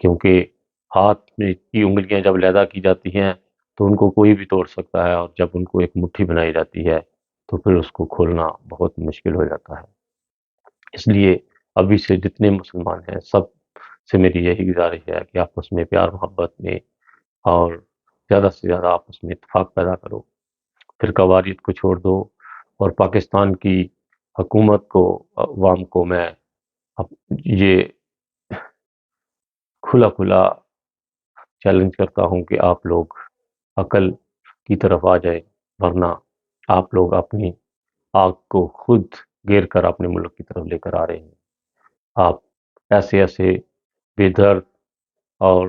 کیونکہ ہاتھ میں کی انگلیاں جب علیحدہ کی جاتی ہیں تو ان کو کوئی بھی توڑ سکتا ہے، اور جب ان کو ایک مٹھی بنائی جاتی ہے تو پھر اس کو کھولنا بہت مشکل ہو جاتا ہے۔ اس لیے ابھی سے جتنے مسلمان ہیں سب سے میری یہی گزارش ہے کہ آپس میں پیار محبت میں اور زیادہ سے زیادہ آپس میں اتفاق پیدا کرو، فرقہ واریت کو چھوڑ دو، اور پاکستان کی حکومت کو، عوام کو میں یہ کھلا کھلا چیلنج کرتا ہوں کہ آپ لوگ عقل کی طرف آ جائیں، ورنہ آپ لوگ اپنی آگ کو خود گیر کر اپنے ملک کی طرف لے کر آ رہے ہیں۔ آپ ایسے بے درد اور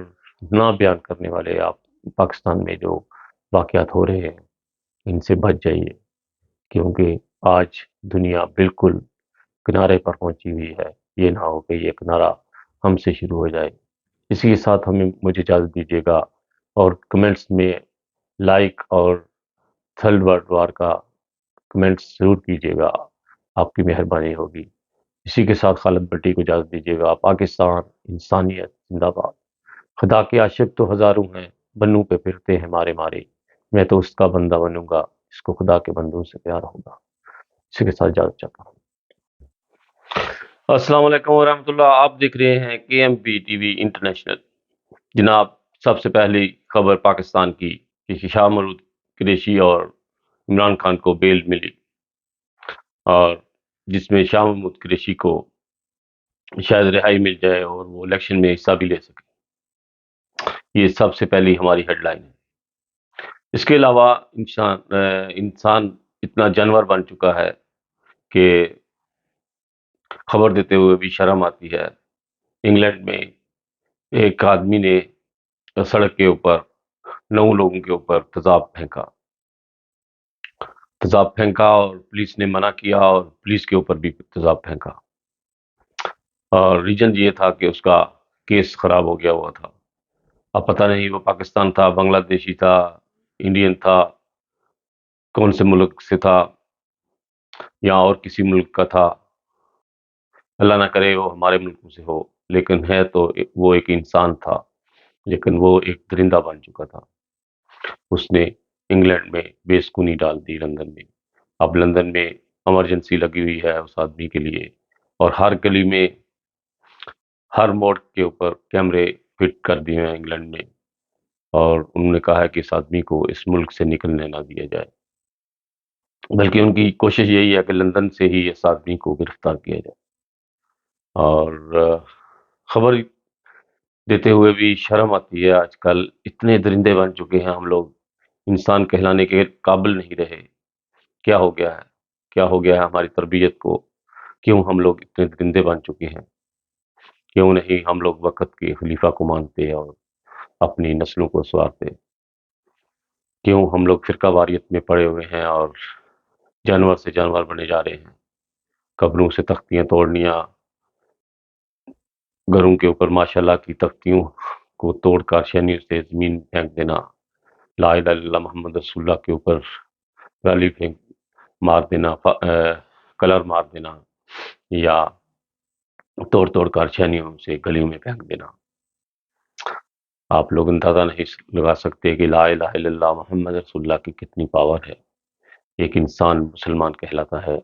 نہ بیان کرنے والے آپ پاکستان میں جو واقعات ہو رہے ہیں ان سے بچ جائیے، کیونکہ آج دنیا بالکل کنارے پر پہنچی ہوئی ہے۔ یہ نہ ہو کہ یہ کنارہ ہم سے شروع ہو جائے۔ اسی کے ساتھ مجھے اجازت دیجیے گا، اور کمنٹس میں لائک اور تھرڈ ورلڈ وار کا کمنٹس ضرور کیجیے گا، آپ کی مہربانی ہوگی۔ اسی کے ساتھ خالد بٹی کو اجازت دیجیے گا۔ پاکستان، انسانیت زندہ باد۔ خدا کے عاشق تو ہزاروں ہیں، بنوں پہ پھرتے ہیں مارے مارے، میں تو اس کا بندہ بنوں گا جس کو خدا کے بندوں سے پیار ہوگا۔ اسی کے ساتھ اجازت چاہتا ہوں۔ السلام علیکم ورحمۃ اللہ، آپ دیکھ رہے ہیں کے M P T V International. جناب، سب سے پہلی خبر پاکستان کی کہ شاہ محمود قریشی اور عمران خان کو بیل ملی، اور جس میں شاہ محمود قریشی کو شاید رہائی مل جائے اور وہ الیکشن میں حصہ بھی لے سکے۔ یہ سب سے پہلی ہماری ہیڈ لائن ہے۔ اس کے علاوہ انسان اتنا جانور بن چکا ہے کہ خبر دیتے ہوئے بھی شرم آتی ہے۔ انگلینڈ میں ایک آدمی نے سڑک کے اوپر 9 لوگوں کے اوپر تیزاب پھینکا اور پولیس نے منع کیا، اور پولیس کے اوپر بھی تیزاب پھینکا، اور ریجن یہ تھا کہ اس کا کیس خراب ہو گیا ہوا تھا۔ اب پتہ نہیں وہ پاکستان تھا، بنگلہ دیشی تھا، انڈین تھا، کون سے ملک سے تھا، یا اور کسی ملک کا تھا۔ اللہ نہ کرے وہ ہمارے ملک سے ہو، لیکن ہے تو وہ ایک انسان تھا، لیکن وہ ایک درندہ بن چکا تھا۔ اس نے انگلینڈ میں بے سکونی ڈال دی، لندن میں۔ اب لندن میں ایمرجنسی لگی ہوئی ہے اس آدمی کے لیے، اور ہر گلی میں، ہر موڑ کے اوپر کیمرے فٹ کر دیے ہیں انگلینڈ میں، اور انہوں نے کہا ہے کہ اس آدمی کو اس ملک سے نکلنے نہ دیا جائے، بلکہ ان کی کوشش یہی ہے کہ لندن سے ہی اس آدمی کو گرفتار کیا جائے۔ اور خبر دیتے ہوئے بھی شرم آتی ہے، آج کل اتنے درندے بن چکے ہیں ہم لوگ، انسان کہلانے کے قابل نہیں رہے۔ کیا ہو گیا ہے؟ کیا ہو گیا ہے ہماری تربیت کو؟ کیوں ہم لوگ اتنے درندے بن چکے ہیں؟ کیوں نہیں ہم لوگ وقت کے خلیفہ کو مانتے اور اپنی نسلوں کو سوارتے؟ کیوں ہم لوگ فرقہ واریت میں پڑے ہوئے ہیں اور جانور سے جانور بنے جا رہے ہیں؟ قبروں سے تختیاں توڑنیاں، گھروں کے اوپر ماشاءاللہ کی تختیوں کو توڑ کر شینی سے زمین پھینک دینا، لا الہ الا اللہ محمد رسول اللہ کے اوپر گالی مار دینا، کلر مار دینا، یا توڑ کر شینیوں سے گلیوں میں پھینک دینا۔ آپ لوگ اندازہ نہیں لگا سکتے کہ لا الہ الا اللہ محمد رسول اللہ کی کتنی پاور ہے۔ ایک انسان مسلمان کہلاتا ہے،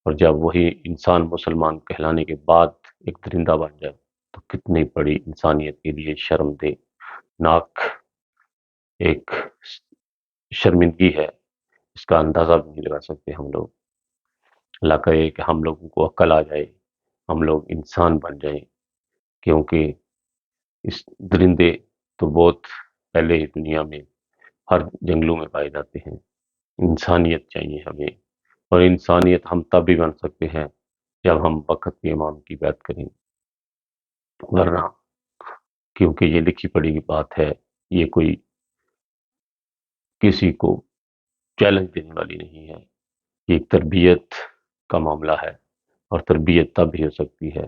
اور جب وہی انسان مسلمان کہلانے کے بعد ایک درندہ بن جائے تو کتنی بڑی انسانیت کے لیے شرم دہ ناک ایک شرمندگی ہے، اس کا اندازہ بھی نہیں لگا سکتے ہم لوگ۔ اللہ کرے کہ ہم لوگوں کو عقل آ جائے، ہم لوگ انسان بن جائیں، کیونکہ اس درندے تو بہت پہلے ہی دنیا میں ہر جنگلوں میں پائے جاتے ہیں۔ انسانیت چاہیے ہمیں، اور انسانیت ہم تب بھی بن سکتے ہیں جب ہم وقت کے امام کی بیعت کریں، ورنہ کیونکہ یہ لکھی پڑھی بات ہے، یہ کوئی کسی کو چیلنج دینے والی نہیں ہے، یہ ایک تربیت کا معاملہ ہے، اور تربیت تب ہی ہو سکتی ہے،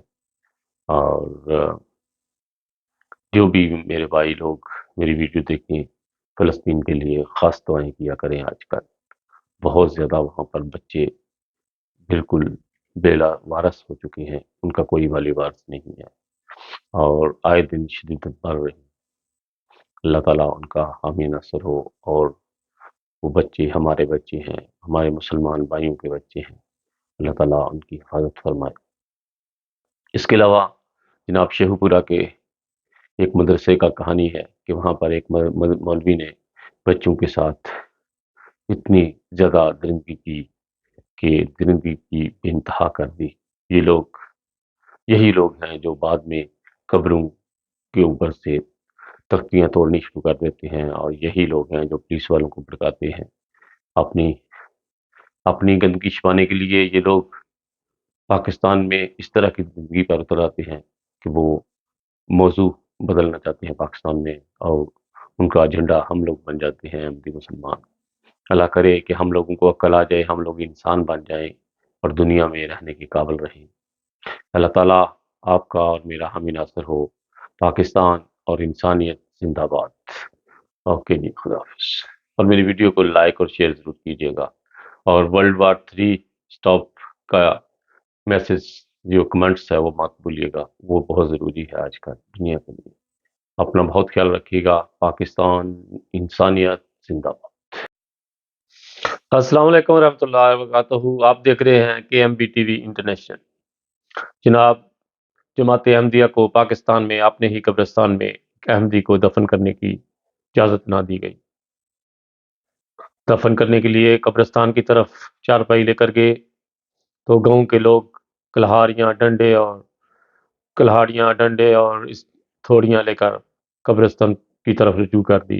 اور جو بھی میرے بھائی لوگ میری ویڈیو دیکھیں، فلسطین کے لیے خاص دعائیں کیا کریں۔ آج کل بہت زیادہ وہاں پر بچے بالکل بیلا وارث ہو چکے ہیں، ان کا کوئی والی وارث نہیں ہے، اور آئے دن شدت بڑھ رہی ہے۔ اللہ تعالیٰ ان کا حامی ناصر ہو، اور وہ بچے ہمارے بچے ہیں، ہمارے مسلمان بھائیوں کے بچے ہیں، اللہ تعالیٰ ان کی حفاظت فرمائے۔ اس کے علاوہ جناب شیخو پورہ کے ایک مدرسے کا کہانی ہے کہ وہاں پر ایک مولوی نے بچوں کے ساتھ اتنی زیادہ درندگی کی کہ درندگی کی بے انتہا کر دی۔ یہی لوگ ہیں جو بعد میں قبروں کے اوپر سے تختیاں توڑنی شروع کر دیتے ہیں، اور یہی لوگ ہیں جو پولیس والوں کو بھڑکاتے ہیں اپنی گندگی چھپانے کے لیے۔ یہ لوگ پاکستان میں اس طرح کی زندگی پر اتر آتے ہیں کہ وہ موضوع بدلنا چاہتے ہیں پاکستان میں، اور ان کا ایجنڈا ہم لوگ بن جاتے ہیں، احمدی مسلمان۔ اللہ کرے کہ ہم لوگوں کو عقل آ جائے، ہم لوگ انسان بن جائیں اور دنیا میں رہنے کے قابل رہیں۔ اللہ تعالیٰ آپ کا اور میرا حامی ناصر ہو۔ پاکستان اور انسانیت زندہ باد۔ اوکے جی، خدا حافظ۔ اور میری ویڈیو کو لائک اور شیئر ضرور کیجیے گا، اور ورلڈ وار 3 سٹاپ کا میسج جو کمنٹس ہے وہ مت بھولیے گا، وہ بہت ضروری ہے آج کل دنیا کے لیے۔ اپنا بہت خیال رکھیے گا۔ پاکستان، انسانیت زندہ باد۔ السلام علیکم ورحمۃ اللہ وبرکاتہ۔ آپ دیکھ رہے ہیں KMBTV انٹرنیشنل۔ جناب، جماعت احمدیہ کو پاکستان میں اپنے ہی قبرستان میں ایک احمدی کو دفن کرنے کی اجازت نہ دی گئی۔ دفن کرنے کے لیے قبرستان کی طرف چارپائی لے کر گئے تو گاؤں کے لوگ کلہاڑیاں ڈنڈے اور اس تھوڑیاں لے کر قبرستان کی طرف رجوع کر دی،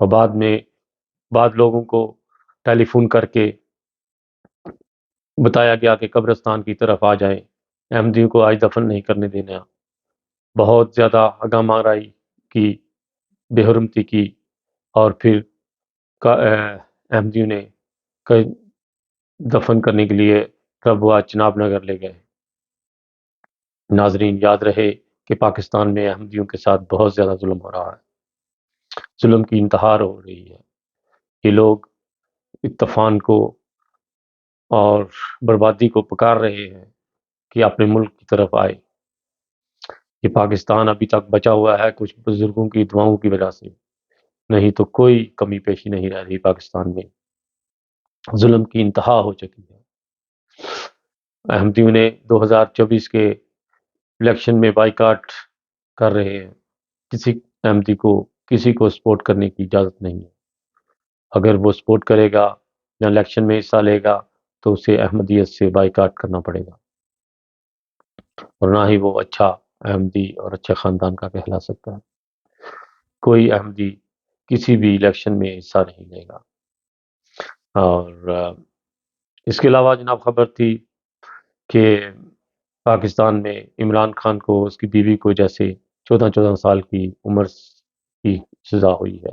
اور بعد لوگوں کو ٹیلی فون کر کے بتایا گیا کہ قبرستان کی طرف آ جائیں، احمدیوں کو آج دفن نہیں کرنے دینا۔ بہت زیادہ ہنگامہ آرائی کی، بے حرمتی کی، اور پھر احمدیوں نے دفن کرنے کے لیے ربوہ چناب نگر لے گئے۔ ناظرین، یاد رہے کہ پاکستان میں احمدیوں کے ساتھ بہت زیادہ ظلم ہو رہا ہے، ظلم کی انتہا ہو رہی ہے۔ یہ لوگ طوفان کو اور بربادی کو پکار رہے ہیں کہ اپنے ملک کی طرف آئے۔ یہ پاکستان ابھی تک بچا ہوا ہے کچھ بزرگوں کی دعاؤں کی وجہ سے، نہیں تو کوئی کمی پیشی نہیں رہ رہی پاکستان میں۔ ظلم کی انتہا ہو چکی ہے۔ احمدیوں نے 2024 کے الیکشن میں بائیکاٹ کر رہے ہیں۔ کسی احمدی کو کسی کو سپورٹ کرنے کی اجازت نہیں ہے۔ اگر وہ سپورٹ کرے گا یا الیکشن میں حصہ لے گا تو اسے احمدیت سے بائیکاٹ کرنا پڑے گا، اور نہ ہی وہ اچھا احمدی اور اچھے خاندان کا کہلا سکتا ہے۔ کوئی احمدی کسی بھی الیکشن میں حصہ نہیں لے گا۔ اور اس کے علاوہ جناب خبر تھی کہ پاکستان میں عمران خان کو، اس کی بیوی کو جیسے 14 سال کی عمر کی سزا ہوئی ہے،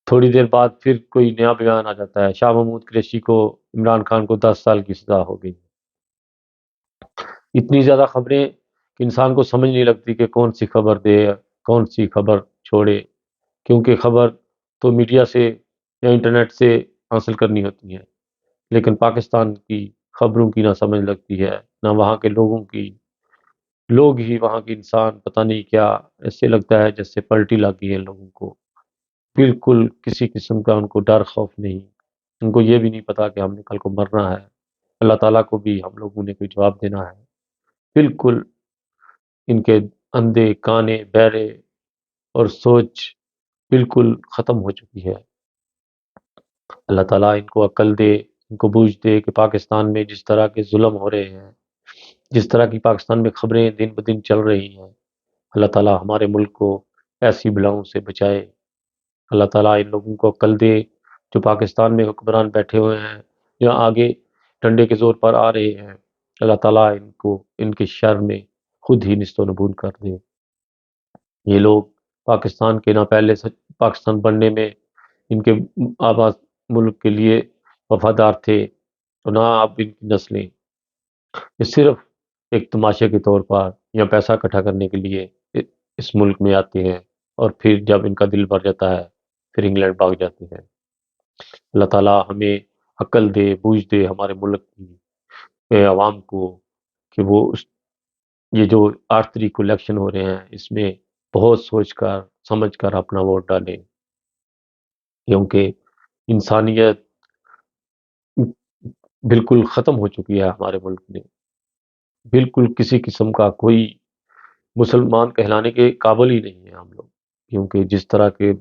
تھوڑی دیر بعد پھر کوئی نیا بیان آ جاتا ہے۔ شاہ محمود قریشی کو، عمران خان کو 10 سال کی سزا ہو گئی۔ اتنی زیادہ خبریں کہ انسان کو سمجھ نہیں لگتی کہ کون سی خبر دے، کون سی خبر چھوڑے، کیونکہ خبر تو میڈیا سے یا انٹرنیٹ سے حاصل کرنی ہوتی ہے، لیکن پاکستان کی خبروں کی نہ سمجھ لگتی ہے، نہ وہاں کے لوگوں کی۔ لوگ ہی وہاں کے انسان پتہ نہیں کیا، ایسے لگتا ہے جیسے پلٹی لگ گئی ہے لوگوں کو۔ بالکل کسی قسم کا ان کو ڈر خوف نہیں، ان کو یہ بھی نہیں پتا کہ ہم نے کل کو مرنا ہے، اللہ تعالیٰ کو بھی ہم لوگوں نے کوئی جواب دینا ہے۔ بالکل ان کے اندھے کانے بہرے اور سوچ بالکل ختم ہو چکی ہے۔ اللہ تعالیٰ ان کو عقل دے، ان کو بوجھ دے کہ پاکستان میں جس طرح کے ظلم ہو رہے ہیں، جس طرح کی پاکستان میں خبریں دن بدن چل رہی ہیں، اللہ تعالیٰ ہمارے ملک کو ایسی بلاؤں سے بچائے۔ اللہ تعالیٰ ان لوگوں کو عقل دے جو پاکستان میں حکمران بیٹھے ہوئے ہیں یا آگے ڈنڈے کے زور پر آ رہے ہیں۔ اللہ تعالیٰ ان کو ان کے شر میں خود ہی نست و نبود کر دے۔ یہ لوگ پاکستان کے نہ پہلے سے پاکستان بننے میں ان کے آباد ملک کے لیے وفادار تھے، اور نہ اب ان کی نسلیں، یہ صرف ایک تماشے کے طور پر یا پیسہ اکٹھا کرنے کے لیے اس ملک میں آتے ہیں اور پھر جب ان کا دل بھر جاتا ہے پھر انگلینڈ بھاگ جاتے ہیں۔ اللہ تعالیٰ ہمیں عقل دے، بوجھ دے ہمارے ملک کی عوام کو کہ وہ یہ جو 8 تاریخ کو الیکشن ہو رہے ہیں اس میں بہت سوچ کر سمجھ کر اپنا ووٹ ڈالیں، کیونکہ انسانیت بالکل ختم ہو چکی ہے ہمارے ملک میں۔ بالکل کسی قسم کا کوئی مسلمان کہلانے کے قابل ہی نہیں ہے ہم لوگ، کیونکہ جس طرح کے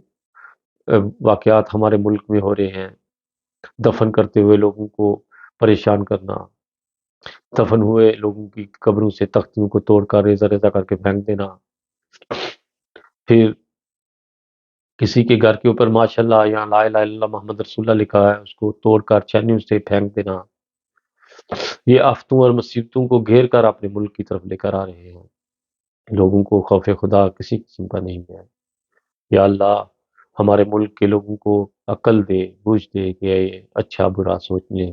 واقعات ہمارے ملک میں ہو رہے ہیں، دفن کرتے ہوئے لوگوں کو پریشان کرنا، دفن ہوئے لوگوں کی قبروں سے تختیوں کو توڑ کر ریزہ ریزہ کر کے پھینک دینا، پھر کسی کے گھر کے اوپر ماشاءاللہ یا لا الہ الا اللہ محمد رسول اللہ لکھا ہے اس کو توڑ کر چینیوں سے پھینک دینا، یہ آفتوں اور مصیبتوں کو گھیر کر اپنے ملک کی طرف لے کر آ رہے ہیں۔ لوگوں کو خوف خدا کسی قسم کا نہیں ہے۔ یا اللہ ہمارے ملک کے لوگوں کو عقل دے، بوجھ دے کہ یہ اچھا برا سوچ لیں،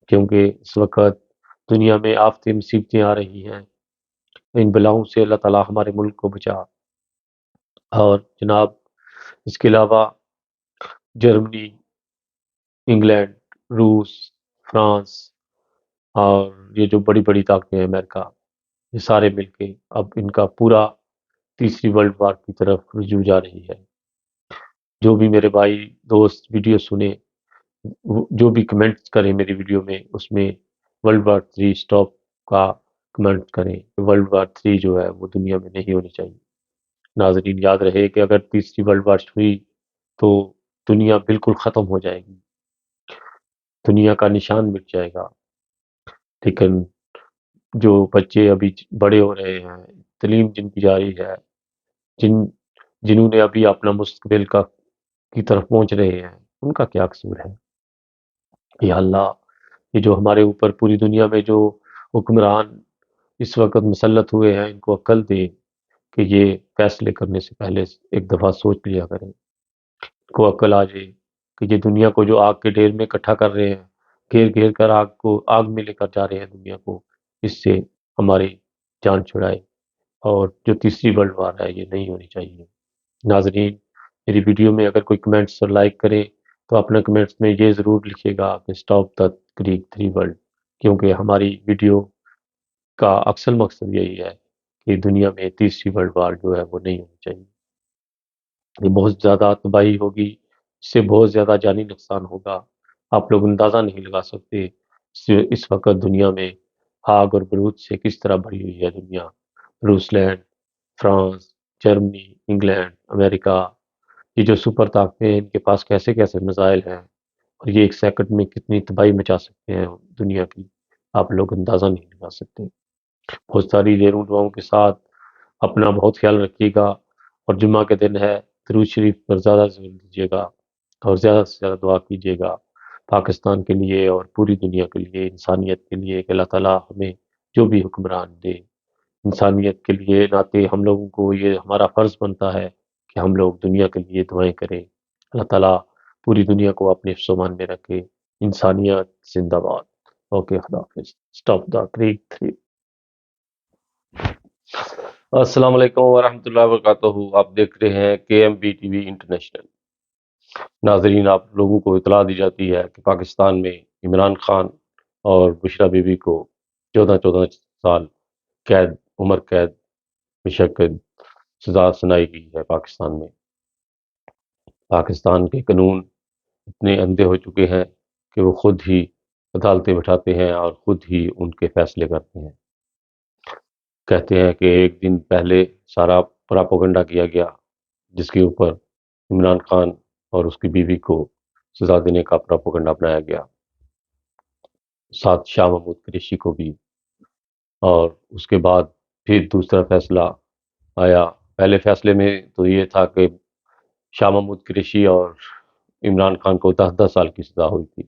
کیونکہ اس وقت دنیا میں آفتیں مصیبتیں آ رہی ہیں، ان بلاؤں سے اللہ تعالیٰ ہمارے ملک کو بچا۔ اور جناب اس کے علاوہ جرمنی، انگلینڈ، روس، فرانس اور یہ جو بڑی بڑی طاقتیں ہیں، امریکہ، یہ سارے مل کے اب ان کا پورا تیسری ورلڈ وار کی طرف رجوع جا رہی ہے۔ جو بھی میرے بھائی دوست ویڈیو سنے، جو بھی کمنٹس کریں میری ویڈیو میں، اس میں ورلڈ وار 3 سٹاپ کا کمنٹ کریں۔ ورلڈ وار 3 جو ہے وہ دنیا میں نہیں ہونی چاہیے۔ ناظرین یاد رہے کہ اگر تیسری ورلڈ وار ہوئی تو دنیا بالکل ختم ہو جائے گی، دنیا کا نشان مٹ جائے گا۔ لیکن جو بچے ابھی بڑے ہو رہے ہیں، تعلیم جن کی جاری ہے، جنہوں نے ابھی اپنا مستقبل کی طرف پہنچ رہے ہیں، ان کا کیا قصور ہے؟ یا اللہ یہ جو ہمارے اوپر پوری دنیا میں جو حکمران اس وقت مسلط ہوئے ہیں، ان کو عقل دے کہ یہ فیصلے کرنے سے پہلے ایک دفعہ سوچ لیا کریں، کو عقل آ جائے کہ یہ دنیا کو جو آگ کے ڈھیر میں اکٹھا کر رہے ہیں، گھیر گھیر کر آگ میں لے کر جا رہے ہیں دنیا کو، اس سے ہماری جان چھڑائے، اور جو تیسری ورلڈ وار ہے یہ نہیں ہونی چاہیے۔ ناظرین میری ویڈیو میں اگر کوئی کمنٹس اور لائک کرے تو اپنا کمنٹس میں یہ ضرور لکھیے گا کہ اسٹاپ دا کریگ 3 ورلڈ، کیونکہ ہماری ویڈیو کا اکثر مقصد یہی ہے کہ دنیا میں تیسری ورلڈ وار جو ہے وہ نہیں ہونی چاہیے۔ یہ بہت زیادہ تباہی ہوگی، اس سے بہت زیادہ جانی نقصان ہوگا، آپ لوگ اندازہ نہیں لگا سکتے اس وقت دنیا میں آگ اور برود سے کس طرح بھری ہوئی ہے دنیا۔ روس لینڈ، فرانس، جرمنی، انگلینڈ، امریکہ، یہ جو سپر طاقتیں ہیں ان کے پاس کیسے کیسے میزائل ہیں، اور یہ ایک سیکنڈ میں کتنی تباہی مچا سکتے ہیں دنیا کی، آپ لوگ اندازہ نہیں لگا سکتے۔ بہت ساری دیروں دعاؤں کے ساتھ اپنا بہت خیال رکھیے گا، اور جمعہ کے دن ہے، درود شریف پر زیادہ زور دیجیے گا اور زیادہ سے زیادہ دعا کیجیے گا پاکستان کے لیے اور پوری دنیا کے لیے، انسانیت کے لیے، کہ اللہ تعالیٰ ہمیں جو بھی حکمران دے، انسانیت کے لیے ناطے ہم لوگوں کو یہ ہمارا فرض بنتا ہے کہ ہم لوگ دنیا کے لیے دعائیں کریں۔ اللہ تعالیٰ پوری دنیا کو اپنے حفظ و امان میں رکھے۔ انسانیت زندہ باد۔ اوکے، خدا حافظ۔ Stop the Craig 3۔ السلام علیکم ورحمۃ اللہ وبرکاتہ، آپ دیکھ رہے ہیں KMBTV انٹرنیشنل۔ ناظرین آپ لوگوں کو اطلاع دی جاتی ہے کہ پاکستان میں عمران خان اور بشرا بی بی کو 14 سال قید، عمر قید مشقت سزا سنائی گئی ہے۔ پاکستان کے قانون اتنے اندھے ہو چکے ہیں کہ وہ خود ہی عدالتیں بٹھاتے ہیں اور خود ہی ان کے فیصلے کرتے ہیں۔ کہتے ہیں کہ ایک دن پہلے سارا پراپوگنڈا کیا گیا جس کے اوپر عمران خان اور اس کی بیوی کو سزا دینے کا پراپوگنڈا بنایا گیا، ساتھ شاہ محمود قریشی کو بھی۔ اور اس کے بعد پھر دوسرا فیصلہ آیا۔ پہلے فیصلے میں تو یہ تھا کہ شاہ محمود قریشی اور عمران خان کو 10 سال کی سزا ہوئی تھی۔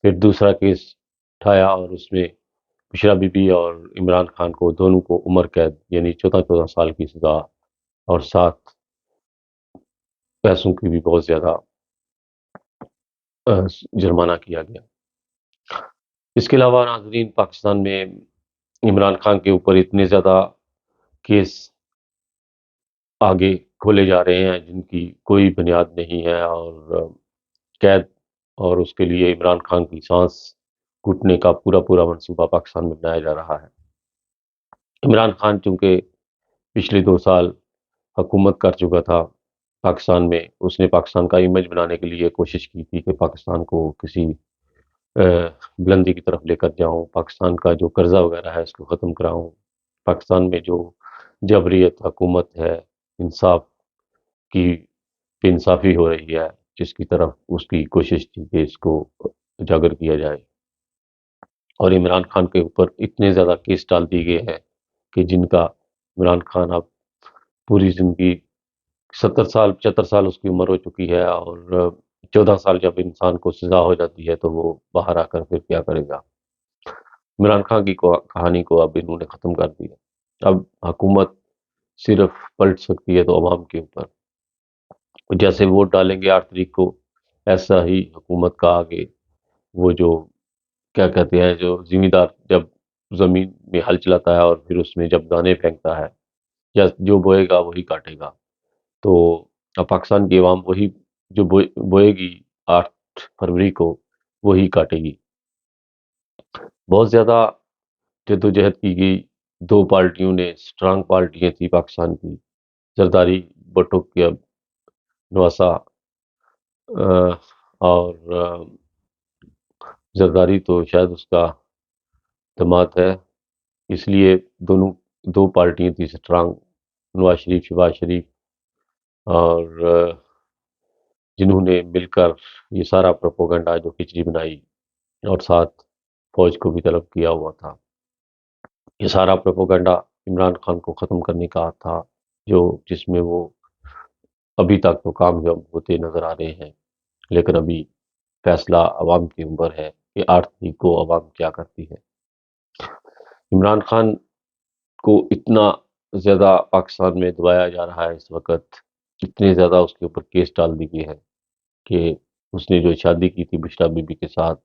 پھر دوسرا کیس اٹھایا اور اس میں بشرا بی بی اور عمران خان کو دونوں کو عمر قید یعنی 14 سال کی سزا اور ساتھ پیسوں کی بھی بہت زیادہ جرمانہ کیا گیا۔ اس کے علاوہ ناظرین پاکستان میں عمران خان کے اوپر اتنے زیادہ کیس آگے کھولے جا رہے ہیں جن کی کوئی بنیاد نہیں ہے، اور قید اور اس کے لیے عمران خان کی سانس گھٹنے کا پورا پورا منصوبہ پاکستان میں بنایا جا رہا ہے۔ عمران خان چونکہ پچھلے 2 سال حکومت کر چکا تھا پاکستان میں، اس نے پاکستان کا امیج بنانے کے لیے کوشش کی تھی کہ پاکستان کو کسی بلندی کی طرف لے کر جاؤں، پاکستان کا جو قرضہ وغیرہ ہے اس کو ختم کراؤں، پاکستان میں جو جبریت حکومت ہے، انصاف کی بے انصافی ہو رہی ہے، جس کی طرف اس کی کوشش تھی کہ اس کو اجاگر کیا جائے۔ اور عمران خان کے اوپر اتنے زیادہ کیس ڈال دیے گئے ہیں کہ جن کا عمران خان اب پوری زندگی 70 سال 75 سال اس کی عمر ہو چکی ہے، اور 14 سال جب انسان کو سزا ہو جاتی ہے تو وہ باہر آ کر پھر کیا کرے گا۔ عمران خان کی کہانی کو اب انہوں نے ختم کر دیا۔ اب حکومت صرف پلٹ سکتی ہے تو عوام کے اوپر، جیسے ووٹ ڈالیں گے 8 تاریخ کو، ایسا ہی حکومت کا آگے وہ جو کیا کہتے ہیں، جو زمیندار جب زمین میں ہل چلاتا ہے اور پھر اس میں جب دانے پھینکتا ہے، یا جو بوئے گا وہی کاٹے گا، تو اب پاکستان کی عوام وہی جو بوئے گی 8 فروری کو وہی کاٹے گی۔ بہت زیادہ جدوجہد کی گئی، 2 پارٹیوں نے، اسٹرانگ پارٹیاں تھی پاکستان کی، زرداری بھٹو کی اب نواسا، اور زرداری تو شاید اس کا دماد ہے، اس لیے دونوں 2 پارٹیاں تھی اسٹرانگ، نواز شریف شہباز شریف، اور جنہوں نے مل کر یہ سارا پروپوگنڈا جو کھچڑی بنائی اور ساتھ فوج کو بھی طلب کیا ہوا تھا، یہ سارا پروپوگنڈا عمران خان کو ختم کرنے کا تھا، جس میں وہ ابھی تک تو کامیاب ہوتے نظر آ رہے ہیں، لیکن ابھی فیصلہ عوام کے اوپر ہے کہ 8 تاریخ کو عوام کیا کرتی ہے۔ عمران خان کو اتنا زیادہ پاکستان میں دبایا جا رہا ہے اس وقت، اتنے زیادہ اس کے اوپر کیس ڈال دیے ہیں کہ اس نے جو شادی کی تھی بشرا بی بی کے ساتھ،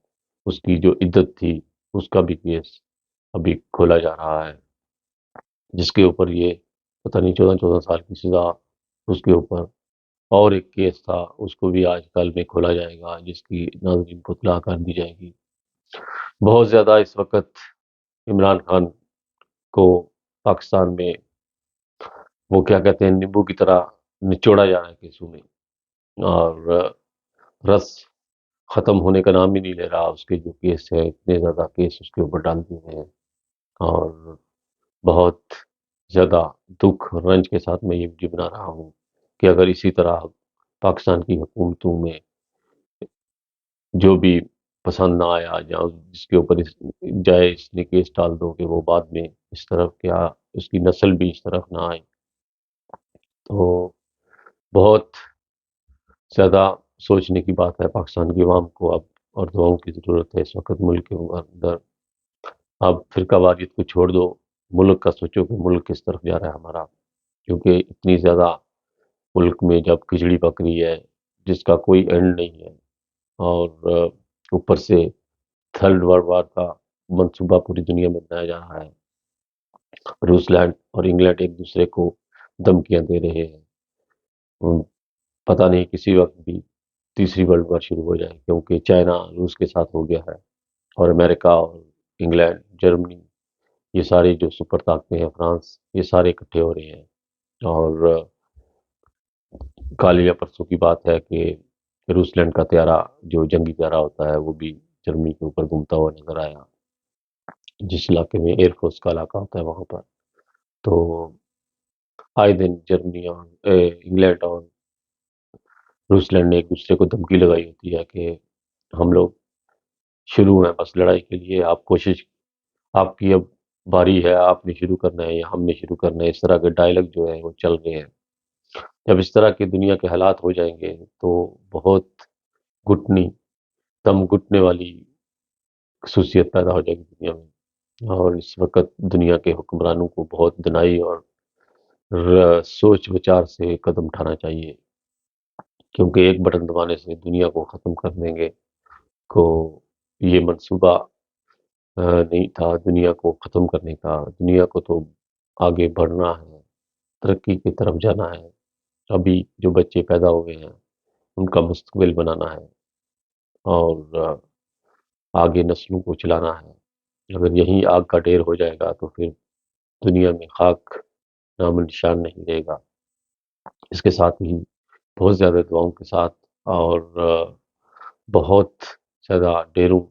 اس کی جو عدت تھی اس کا بھی کیس ابھی کھولا جا رہا ہے، جس کے اوپر یہ پتہ نہیں 14 کی سزا اس کے اوپر، اور ایک کیس تھا اس کو بھی آج کل میں کھولا جائے گا، جس کی ناظرین کو اطلاع کر دی جائے گی۔ بہت زیادہ اس وقت عمران خان کو پاکستان میں وہ کیا کہتے ہیں نیمبو کی طرح نچوڑا جا رہا ہے کیسوں میں، اور رس ختم ہونے کا نام ہی نہیں لے رہا۔ اس کے جو کیس ہے، اتنے زیادہ کیس اس کے اوپر ڈال دیے ہیں، اور بہت زیادہ دکھ اور رنج کے ساتھ میں یہ ویڈیو بنا رہا ہوں کہ اگر اسی طرح پاکستان کی حکومتوں میں جو بھی پسند نہ آیا، یا جس کے اوپر جائے اس نے کیس ڈال دو کہ وہ بعد میں اس طرف کیا اس کی نسل بھی اس طرف نہ آئے، تو بہت زیادہ سوچنے کی بات ہے۔ پاکستان کی عوام کو اب اور دعاؤں کی ضرورت ہے اس وقت ملک کے اندر۔ اب فرقہ واریت کو چھوڑ دو، ملک کا سوچو کہ ملک کس طرف جا رہا ہے ہمارا، کیونکہ اتنی زیادہ ملک میں جب کھچڑی پک رہی ہے جس کا کوئی اینڈ نہیں ہے، اور اوپر سے تھرڈ ورلڈ وار کا منصوبہ پوری دنیا میں بنایا جا رہا ہے، روس لینڈ اور انگلینڈ ایک دوسرے کو دھمکیاں دے رہے ہیں، پتہ نہیں کسی وقت بھی تیسری ورلڈ وار شروع ہو جائے، کیونکہ چائنا روس کے ساتھ ہو گیا ہے، اور امریکہ اور انگلینڈ جرمنی یہ سارے جو سپر طاقتیں ہیں، فرانس، یہ سارے اکٹھے ہو رہے ہیں۔ اور کل یا پرسوں کی بات ہے کہ روس لینڈ کا طیارہ جو جنگی طیارہ ہوتا ہے وہ بھی جرمنی کے اوپر گھومتا ہوا نظر آیا، جس علاقے میں ایئر فورس کا علاقہ ہوتا ہے وہاں پر۔ تو آئے دن جرمنی اور انگلینڈ اور روس لینڈ نے ایک دوسرے کو دھمکی لگائی ہوتی ہے کہ ہم لوگ شروع ہیں بس لڑائی کے لیے، آپ کوشش، آپ کی اب باری ہے، آپ نے شروع کرنا ہے یا ہم نے شروع کرنا ہے، اس طرح کے ڈائلاگ جو ہے وہ چل رہے ہیں۔ جب اس طرح کی دنیا کے حالات ہو جائیں گے تو بہت گھٹنی دم گھٹنے والی خصوصیت پیدا ہو جائے گی دنیا میں، اور اس وقت دنیا کے حکمرانوں کو بہت دنائی اور سوچ بچار سے قدم اٹھانا چاہیے، کیونکہ ایک بٹن دبانے سے دنیا کو ختم کر دیں گے کو یہ منصوبہ نہیں تھا دنیا کو ختم کرنے کا، دنیا کو تو آگے بڑھنا ہے ترقی کی طرف جانا ہے، ابھی جو بچے پیدا ہوئے ہیں ان کا مستقبل بنانا ہے اور آگے نسلوں کو چلانا ہے۔ اگر یہیں آگ کا ڈھیر ہو جائے گا تو پھر دنیا میں خاک نام و نشان نہیں رہے گا۔ اس کے ساتھ ہی بہت زیادہ دعاؤں کے ساتھ اور بہت زیادہ ڈھیروں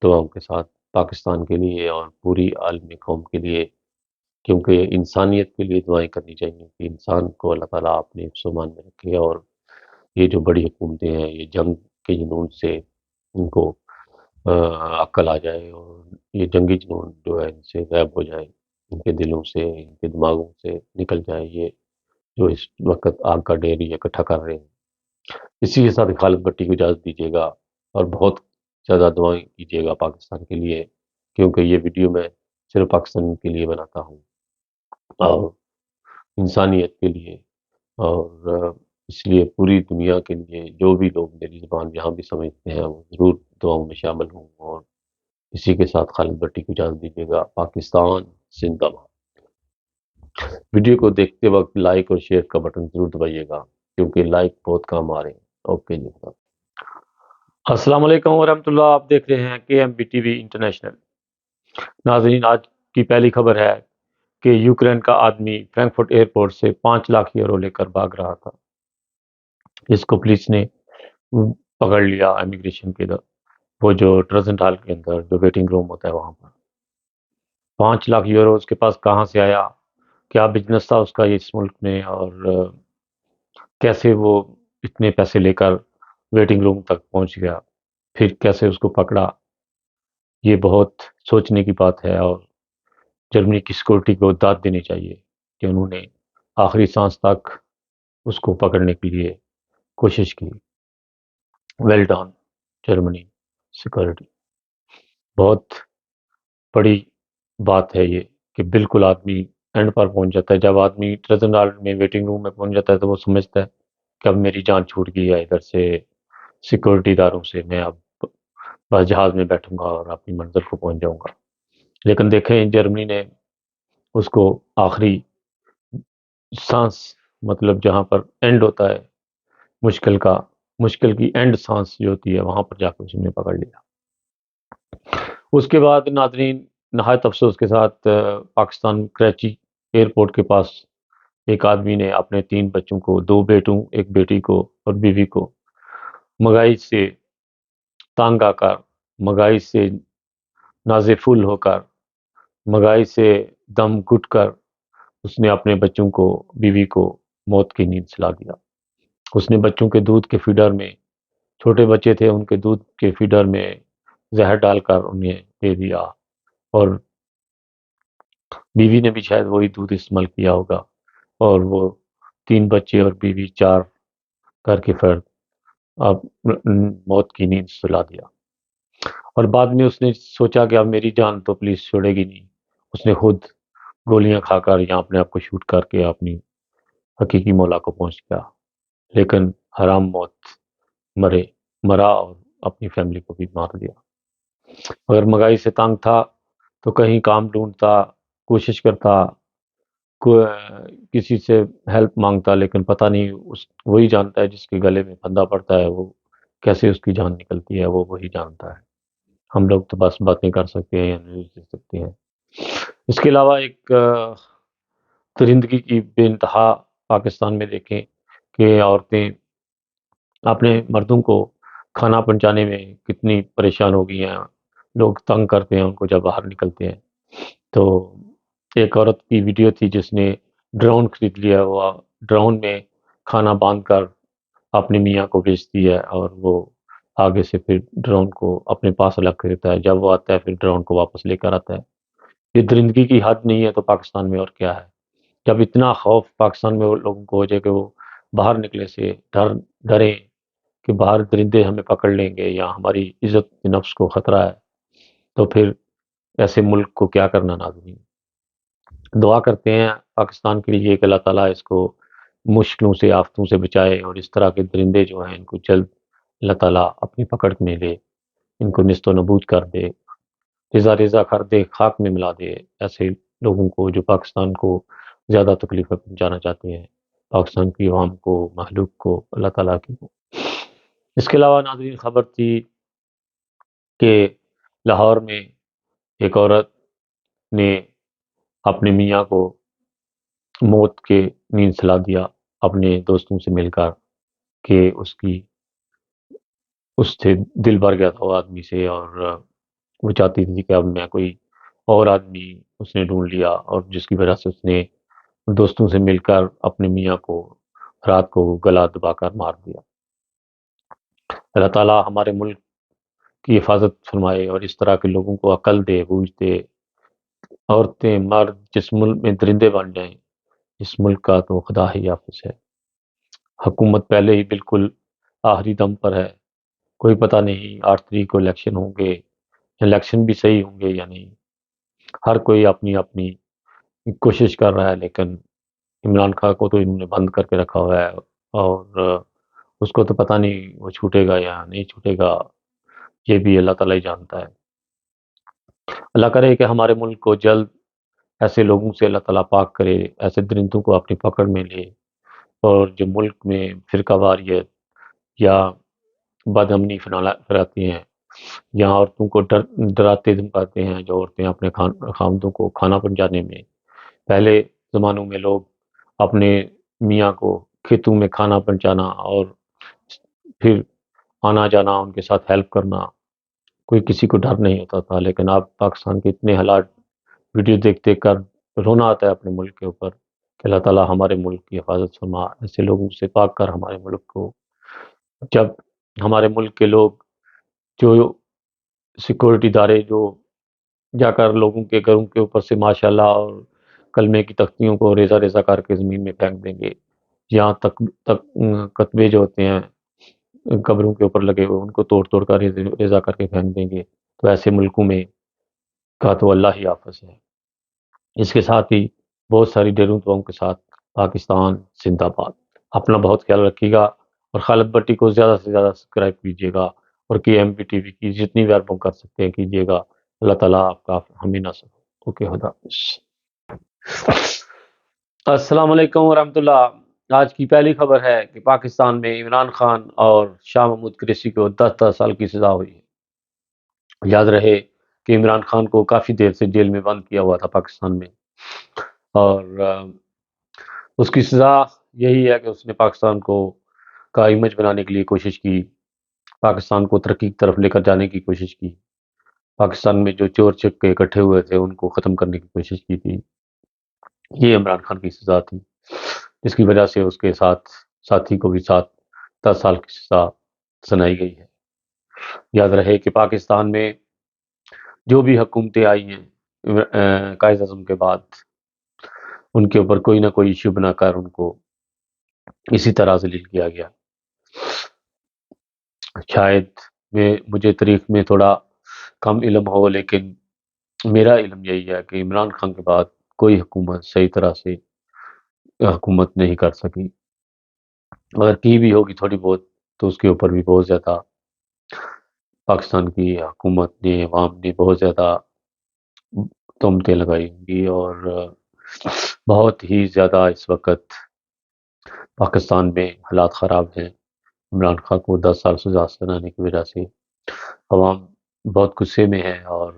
دعاؤں کے ساتھ پاکستان کے لیے اور پوری عالمی قوم کے لیے، کیونکہ انسانیت کے لیے دعائیں کرنی چاہیے کہ انسان کو اللہ تعالیٰ اپنے حفظ و امان میں رکھے اور یہ جو بڑی حکومتیں ہیں یہ جنگ کے جنون سے ان کو عقل آ جائے اور یہ جنگی جنون جو ہے ان سے غائب ہو جائے، ان کے دلوں سے، ان کے دماغوں سے نکل جائے یہ جو اس وقت آگ کا ڈھیر یہ اکٹھا کر رہے ہیں۔ اسی کے ساتھ خالد بٹی کو اجازت دیجیے گا اور بہت زیادہ دعائیں کیجیے گا پاکستان کے لیے، کیونکہ یہ ویڈیو میں صرف پاکستان کے لیے بناتا ہوں اور انسانیت کے لیے، اور اس لیے پوری دنیا کے لیے جو بھی لوگ میری زبان جہاں بھی سمجھتے ہیں وہ ضرور دعاؤں میں شامل ہوں۔ اور اسی کے ساتھ خالد بٹی کو اجازت دیجیے گا۔ پاکستان زندہ باد۔ ویڈیو کو دیکھتے وقت لائک اور شیئر کا بٹن ضرور دبائیے گا کیونکہ لائک بہت کام آ رہے ہیں۔ اوکے جی، السلام علیکم ورحمۃ اللہ، آپ دیکھ رہے ہیں KMB TV انٹرنیشنل۔ ناظرین، آج کی پہلی خبر ہے کہ یوکرین کا آدمی فرینکفرٹ ایئرپورٹ سے 5 لاکھ یورو لے کر بھاگ رہا تھا۔ اس کو پولیس نے پکڑ لیا امیگریشن کے وہ جو ٹرزنٹ ہال کے اندر جو ویٹنگ روم ہوتا ہے وہاں پر۔ 5 لاکھ یورو اس کے پاس کہاں سے آیا، کیا بزنس تھا اس کا اس ملک میں، اور کیسے وہ اتنے پیسے لے کر ویٹنگ روم تک پہنچ گیا، پھر کیسے اس کو پکڑا، یہ بہت سوچنے کی بات ہے۔ اور جرمنی کی سیکورٹی کو داد دینی چاہیے کہ انہوں نے آخری سانس تک اس کو پکڑنے کے لیے کوشش کی۔ Well done Germany security. بہت بڑی بات ہے یہ کہ بالکل آدمی اینڈ پر پہنچ جاتا ہے۔ جب آدمی ٹرزن ہال میں ویٹنگ روم میں پہنچ جاتا ہے تو وہ سمجھتا ہے کہ اب میری جان چھوٹ گئی ہے، ادھر سے سیکورٹی داروں سے، میں اب بس جہاز میں بیٹھوں گا اور اپنی منزل کو پہنچ جاؤں گا۔ لیکن دیکھیں جرمنی نے اس کو آخری سانس، مطلب جہاں پر اینڈ ہوتا ہے مشکل کی اینڈ سانس جو ہوتی ہے وہاں پر جا کے اس نے پکڑ لیا۔ اس کے بعد ناظرین، نہایت افسوس کے ساتھ پاکستان کراچی ایئرپورٹ کے پاس ایک آدمی نے اپنے 3 بچوں کو، 2 بیٹوں، ایک بیٹی کو اور بیوی کو مہنگائی سے تانگ آ کر، مہنگائی سے نازفل ہو کر، مہنگائی سے دم گھٹ کر اس نے اپنے بچوں کو، بیوی کو موت کی نیند سلا دیا۔ اس نے بچوں کے دودھ کے فیڈر میں، چھوٹے بچے تھے، ان کے دودھ کے فیڈر میں زہر ڈال کر انہیں دے دیا، اور بیوی نے بھی شاید وہی دودھ استعمال کیا ہوگا، اور وہ 3 بچے اور بیوی 4 کر کے پھر اب موت کی نیند سلا دیا۔ اور بعد میں اس نے سوچا کہ اب میری جان تو پولیس چھوڑے گی نہیں، اس نے خود گولیاں کھا کر یا اپنے آپ کو شوٹ کر کے اپنی حقیقی مولا کو پہنچ گیا، لیکن حرام موت مرا اور اپنی فیملی کو بھی مار دیا۔ اگر مہنگائی سے تانگ تھا تو کہیں کام ڈھونڈتا، کوشش کرتا، کسی سے ہیلپ مانگتا، لیکن پتہ نہیں وہی جانتا ہے جس کے گلے میں پھندا پڑتا ہے وہ کیسے اس کی جان نکلتی ہے، وہ وہی جانتا ہے۔ ہم لوگ تو بس باتیں کر سکتے ہیں یا نیوز دے سکتے ہیں۔ اس کے علاوہ ایک درندگی کی بے انتہا پاکستان میں دیکھیں کہ عورتیں اپنے مردوں کو کھانا پہنچانے میں کتنی پریشان ہو گئی ہیں، لوگ تنگ کرتے ہیں ان کو جب باہر نکلتے ہیں۔ تو ایک عورت کی ویڈیو تھی جس نے ڈرون خرید لیا، وہ ڈرون میں کھانا باندھ کر اپنے میاں کو بھیجتی ہے اور وہ آگے سے پھر ڈرون کو اپنے پاس الگ کر دیتا ہے، جب وہ آتا ہے پھر ڈرون کو واپس لے کر آتا ہے۔ یہ درندگی کی حد نہیں ہے تو پاکستان میں اور کیا ہے؟ جب اتنا خوف پاکستان میں لوگوں کو ہو جائے کہ وہ باہر نکلے سے ڈریں کہ باہر درندے ہمیں پکڑ لیں گے یا ہماری عزت نفس کو خطرہ ہے، تو پھر ایسے ملک کو کیا کرنا۔ ناظرین، دعا کرتے ہیں پاکستان کے لیے کہ اللہ تعالیٰ اس کو مشکلوں سے، آفتوں سے بچائے، اور اس طرح کے درندے جو ہیں ان کو جلد اللہ تعالیٰ اپنی پکڑ میں لے، ان کو نیست و نابود کر دے، ریزہ ریزہ کر دے، خاک میں ملا دے ایسے لوگوں کو جو پاکستان کو زیادہ تکلیفیں پہنچانا چاہتے ہیں پاکستان کی عوام کو، مخلوق کو، اللہ تعالیٰ کی کو۔ اس کے علاوہ ناظرین خبر تھی کہ لاہور میں ایک عورت نے اپنے میاں کو موت کے نیند سلا دیا اپنے دوستوں سے مل کر کہ اس سے دل بھر گیا تھا وہ آدمی سے، اور وہ چاہتی تھی کہ اب میں کوئی اور آدمی اس نے ڈھونڈ لیا، اور جس کی وجہ سے اس نے دوستوں سے مل کر اپنے میاں کو رات کو گلا دبا کر مار دیا۔ اللہ تعالیٰ ہمارے ملک کی حفاظت فرمائے اور اس طرح کے لوگوں کو عقل دے، بوجھ دے۔ عورتیں مرد جس ملک میں درندے بن جائیں، اس ملک کا تو خدا ہی حافظ ہے۔ حکومت پہلے ہی بالکل آخری دم پر ہے، کوئی پتہ نہیں 8 تاریخ کو الیکشن ہوں گے، الیکشن بھی صحیح ہوں گے یا نہیں۔ ہر کوئی اپنی اپنی کوشش کر رہا ہے، لیکن عمران خان کو تو انہوں نے بند کر کے رکھا ہوا ہے، اور اس کو تو پتہ نہیں وہ چھوٹے گا یا نہیں چھوٹے گا، یہ بھی اللہ تعالیٰ ہی جانتا ہے۔ اللہ کرے کہ ہمارے ملک کو جلد ایسے لوگوں سے اللہ تعالیٰ پاک کرے، ایسے درندوں کو اپنی پکڑ میں لے، اور جو ملک میں فرقہ واریت یا بد امنی پھیلاتے ہیں، یا عورتوں کو ڈراتے دھمکاتے ہیں، جو عورتیں اپنے خامدوں کو کھانا پہنچانے میں، پہلے زمانوں میں لوگ اپنے میاں کو کھیتوں میں کھانا پہنچانا اور پھر آنا جانا ان کے ساتھ ہیلپ کرنا، کوئی کسی کو ڈر نہیں ہوتا تھا۔ لیکن اب پاکستان کے اتنے حالات ویڈیو دیکھ دیکھ کر رونا آتا ہے اپنے ملک کے اوپر کہ اللہ تعالیٰ ہمارے ملک کی حفاظت فرما، ایسے لوگوں سے پاک کر ہمارے ملک کو۔ جب ہمارے ملک کے لوگ جو سیکورٹی ادارے جو جا کر لوگوں کے گھروں کے اوپر سے ماشاءاللہ اور کلمے کی تختیوں کو ریزہ ریزہ کر کے زمین میں پھینک دیں گے، یہاں تک کتبے جو ہوتے ہیں قبروں کے اوپر لگے ہوئے ان کو توڑ توڑ کر ریزہ کر کے پھینک دیں گے، تو ایسے ملکوں میں کا تو اللہ ہی حافظ ہے۔ اس کے ساتھ ہی بہت ساری ڈیروں دعاؤں کے ساتھ پاکستان زندہ باد۔ اپنا بہت خیال رکھیے گا، اور خالد بٹی کو زیادہ سے زیادہ سبسکرائب کیجیے گا، اور KMPTV کی جتنی بھی اربوں کر سکتے ہیں کیجیے گا۔ اللہ تعالیٰ آپ کا ہمیں نصر ہو۔ اوکے، خدا حافظ۔ السلام علیکم ورحمۃ اللہ۔ آج کی پہلی خبر ہے کہ پاکستان میں عمران خان اور شاہ محمود قریشی کو 10 سال کی سزا ہوئی ہے۔ یاد رہے کہ عمران خان کو کافی دیر سے جیل میں بند کیا ہوا تھا پاکستان میں، اور اس کی سزا یہی ہے کہ اس نے پاکستان کا امیج بنانے کے لیے کوشش کی، پاکستان کو ترقی کی طرف لے کر جانے کی کوشش کی، پاکستان میں جو چور چکے اکٹھے ہوئے تھے ان کو ختم کرنے کی کوشش کی تھی۔ یہ عمران خان کی سزا تھی، جس کی وجہ سے اس کے ساتھی کو بھی 10 سال کی سزا سنائی گئی ہے۔ یاد رہے کہ پاکستان میں جو بھی حکومتیں آئی ہیں قائد اعظم کے بعد، ان کے اوپر کوئی نہ کوئی ایشو بنا کر ان کو اسی طرح ذلیل کیا گیا۔ شاید مجھے تاریخ میں تھوڑا کم علم ہو، لیکن میرا علم یہی ہے کہ عمران خان کے بعد کوئی حکومت صحیح طرح سے حکومت نہیں کر سکی، اگر کی بھی ہوگی تھوڑی بہت تو اس کے اوپر بھی بہت زیادہ پاکستان کی حکومت نے، عوام نے بہت زیادہ تہمتیں لگائی ہوں گی، اور بہت ہی زیادہ اس وقت پاکستان میں حالات خراب ہیں۔ عمران خان کو 10 سال سزا سنانے کی وجہ سے عوام بہت غصے میں ہے، اور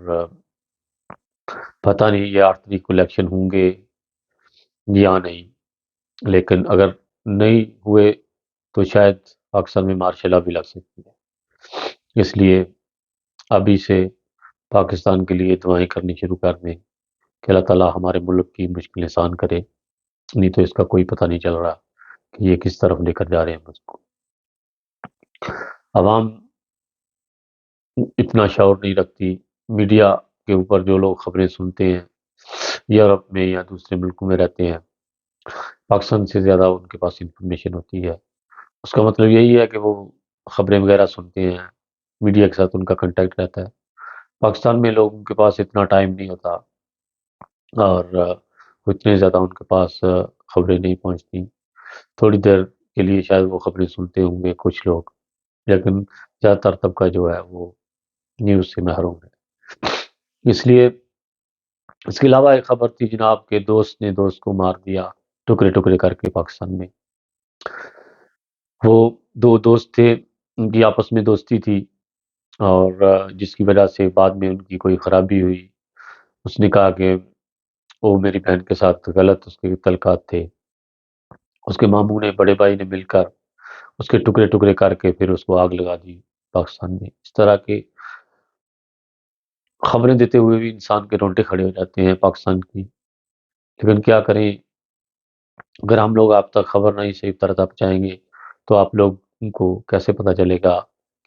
پتہ نہیں یہ 8 تاریخ کو الیکشن ہوں گے یا نہیں، لیکن اگر نہیں ہوئے تو شاید پاکستان میں مارشل لا بھی لگ سکتی ہے۔ اس لیے ابھی سے پاکستان کے لیے دعائیں کرنی شروع کر دیں کہ اللہ تعالیٰ ہمارے ملک کی مشکل آسان کرے، نہیں تو اس کا کوئی پتہ نہیں چل رہا کہ یہ کس طرف لے کر جا رہے ہیں ملک کو۔ عوام اتنا شعور نہیں رکھتی، میڈیا کے اوپر جو لوگ خبریں سنتے ہیں یورپ میں یا دوسرے ملکوں میں رہتے ہیں، پاکستان سے زیادہ ان کے پاس انفارمیشن ہوتی ہے۔ اس کا مطلب یہی ہے کہ وہ خبریں وغیرہ سنتے ہیں، میڈیا کے ساتھ ان کا کنٹیکٹ رہتا ہے۔ پاکستان میں لوگوں کے پاس اتنا ٹائم نہیں ہوتا، اور اتنے زیادہ ان کے پاس خبریں نہیں پہنچتی۔ تھوڑی دیر کے لیے شاید وہ خبریں سنتے ہوں گے کچھ لوگ، لیکن زیادہ تر طبقہ جو ہے وہ نیوز سے محروم ہے۔ اس لیے اس کے علاوہ ایک خبر تھی جناب کہ دوست نے دوست کو مار دیا ٹکڑے ٹکڑے کر کے پاکستان میں۔ وہ دو دوست تھے، ان کی آپس میں دوستی تھی، اور جس کی وجہ سے بعد میں ان کی کوئی خرابی ہوئی۔ اس نے کہا کہ وہ میری بہن کے ساتھ غلط اس کے تعلقات تھے۔ اس کے ماموں نے، بڑے بھائی نے مل کر اس کے ٹکڑے ٹکڑے کر کے پھر اس کو آگ لگا دی پاکستان میں۔ اس طرح کے خبریں دیتے ہوئے بھی انسان کے رونگٹے کھڑے ہو جاتے ہیں پاکستان کی، لیکن کیا کریں، اگر ہم لوگ آپ تک خبر نہیں صحیح طرح پہنچائیں گے تو آپ لوگ کو کیسے پتہ چلے گا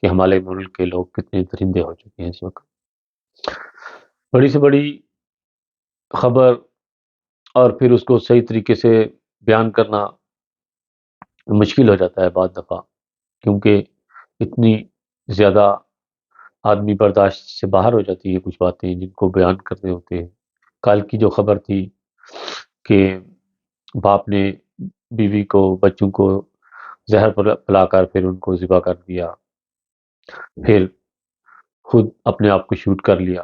کہ ہمارے ملک کے لوگ کتنے درندے ہو چکے ہیں اس وقت۔ بڑی سے بڑی خبر اور پھر اس کو صحیح طریقے سے بیان کرنا مشکل ہو جاتا ہے بعض دفعہ، کیونکہ اتنی زیادہ آدمی برداشت سے باہر ہو جاتی ہے کچھ باتیں جن کو بیان کرنے ہوتے ہیں۔ کل کی جو خبر تھی کہ باپ نے بیوی کو، بچوں کو زہر پلا کر پھر ان کو ذبح کر دیا، پھر خود اپنے آپ کو شوٹ کر لیا،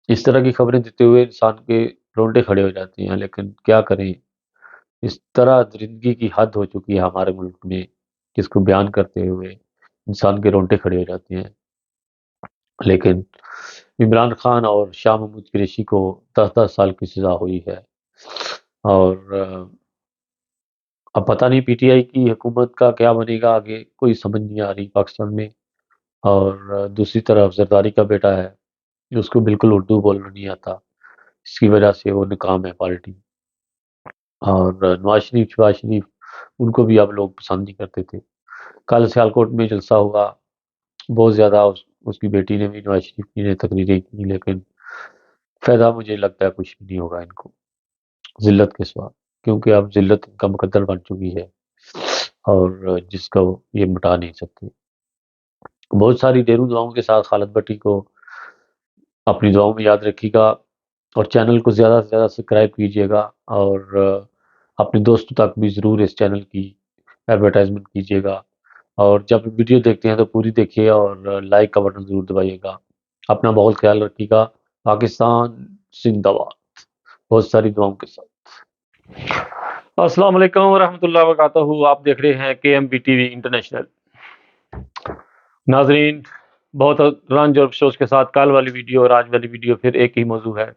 اس طرح کی خبریں دیتے ہوئے انسان کے رونگٹے کھڑے ہو جاتے ہیں، لیکن کیا کریں، اس طرح درندگی کی حد ہو چکی ہے ہمارے ملک میں، جس کو بیان کرتے ہوئے انسان کے رونگٹے کھڑے ہو جاتے ہیں۔ لیکن عمران خان اور شاہ محمود قریشی کو 10 سال کی سزا ہوئی ہے، اور اب پتہ نہیں پی ٹی آئی کی حکومت کا کیا بنے گا آگے، کوئی سمجھ نہیں آ رہی پاکستان میں۔ اور دوسری طرف زرداری کا بیٹا ہے، اس کو بالکل اردو بولنا نہیں آتا، اس کی وجہ سے وہ ناکام ہے پارٹی۔ اور نواز شریف ان کو بھی اب لوگ پسند نہیں کرتے تھے۔ کل سیالکوٹ میں جلسہ ہوا، بہت زیادہ اس کی بیٹی نے بھی، نواز شریف کی نے تقریریں کی، لیکن فائدہ مجھے لگتا ہے کچھ بھی نہیں ہوگا ان کو، ذلت کے سوا، کیونکہ اب ذلت ان کا مقدر بن چکی ہے اور جس کو یہ مٹا نہیں سکتے۔ بہت ساری ڈیروں دعاؤں کے ساتھ خالد بٹی کو اپنی دعاؤں میں یاد رکھیے گا، اور چینل کو زیادہ سے زیادہ سبسکرائب کیجیے گا، اور اپنے دوستوں تک بھی ضرور اس چینل کی ایڈورٹائزمنٹ کیجیے گا، اور جب ویڈیو دیکھتے ہیں تو پوری دیکھیے اور لائک کا بٹن ضرور دبائیے گا۔ اپنا بہت خیال رکھیے گا۔ پاکستان زندہ باد، بہت ساری دعاؤں کے ساتھ۔ السلام علیکم ورحمۃ اللہ وبرکاتہ، آپ دیکھ رہے ہیں کے M B T V International. ناظرین، بہت رنج اور افسوس کے ساتھ کل والی ویڈیو اور آج والی ویڈیو پھر ایک ہی موضوع ہے۔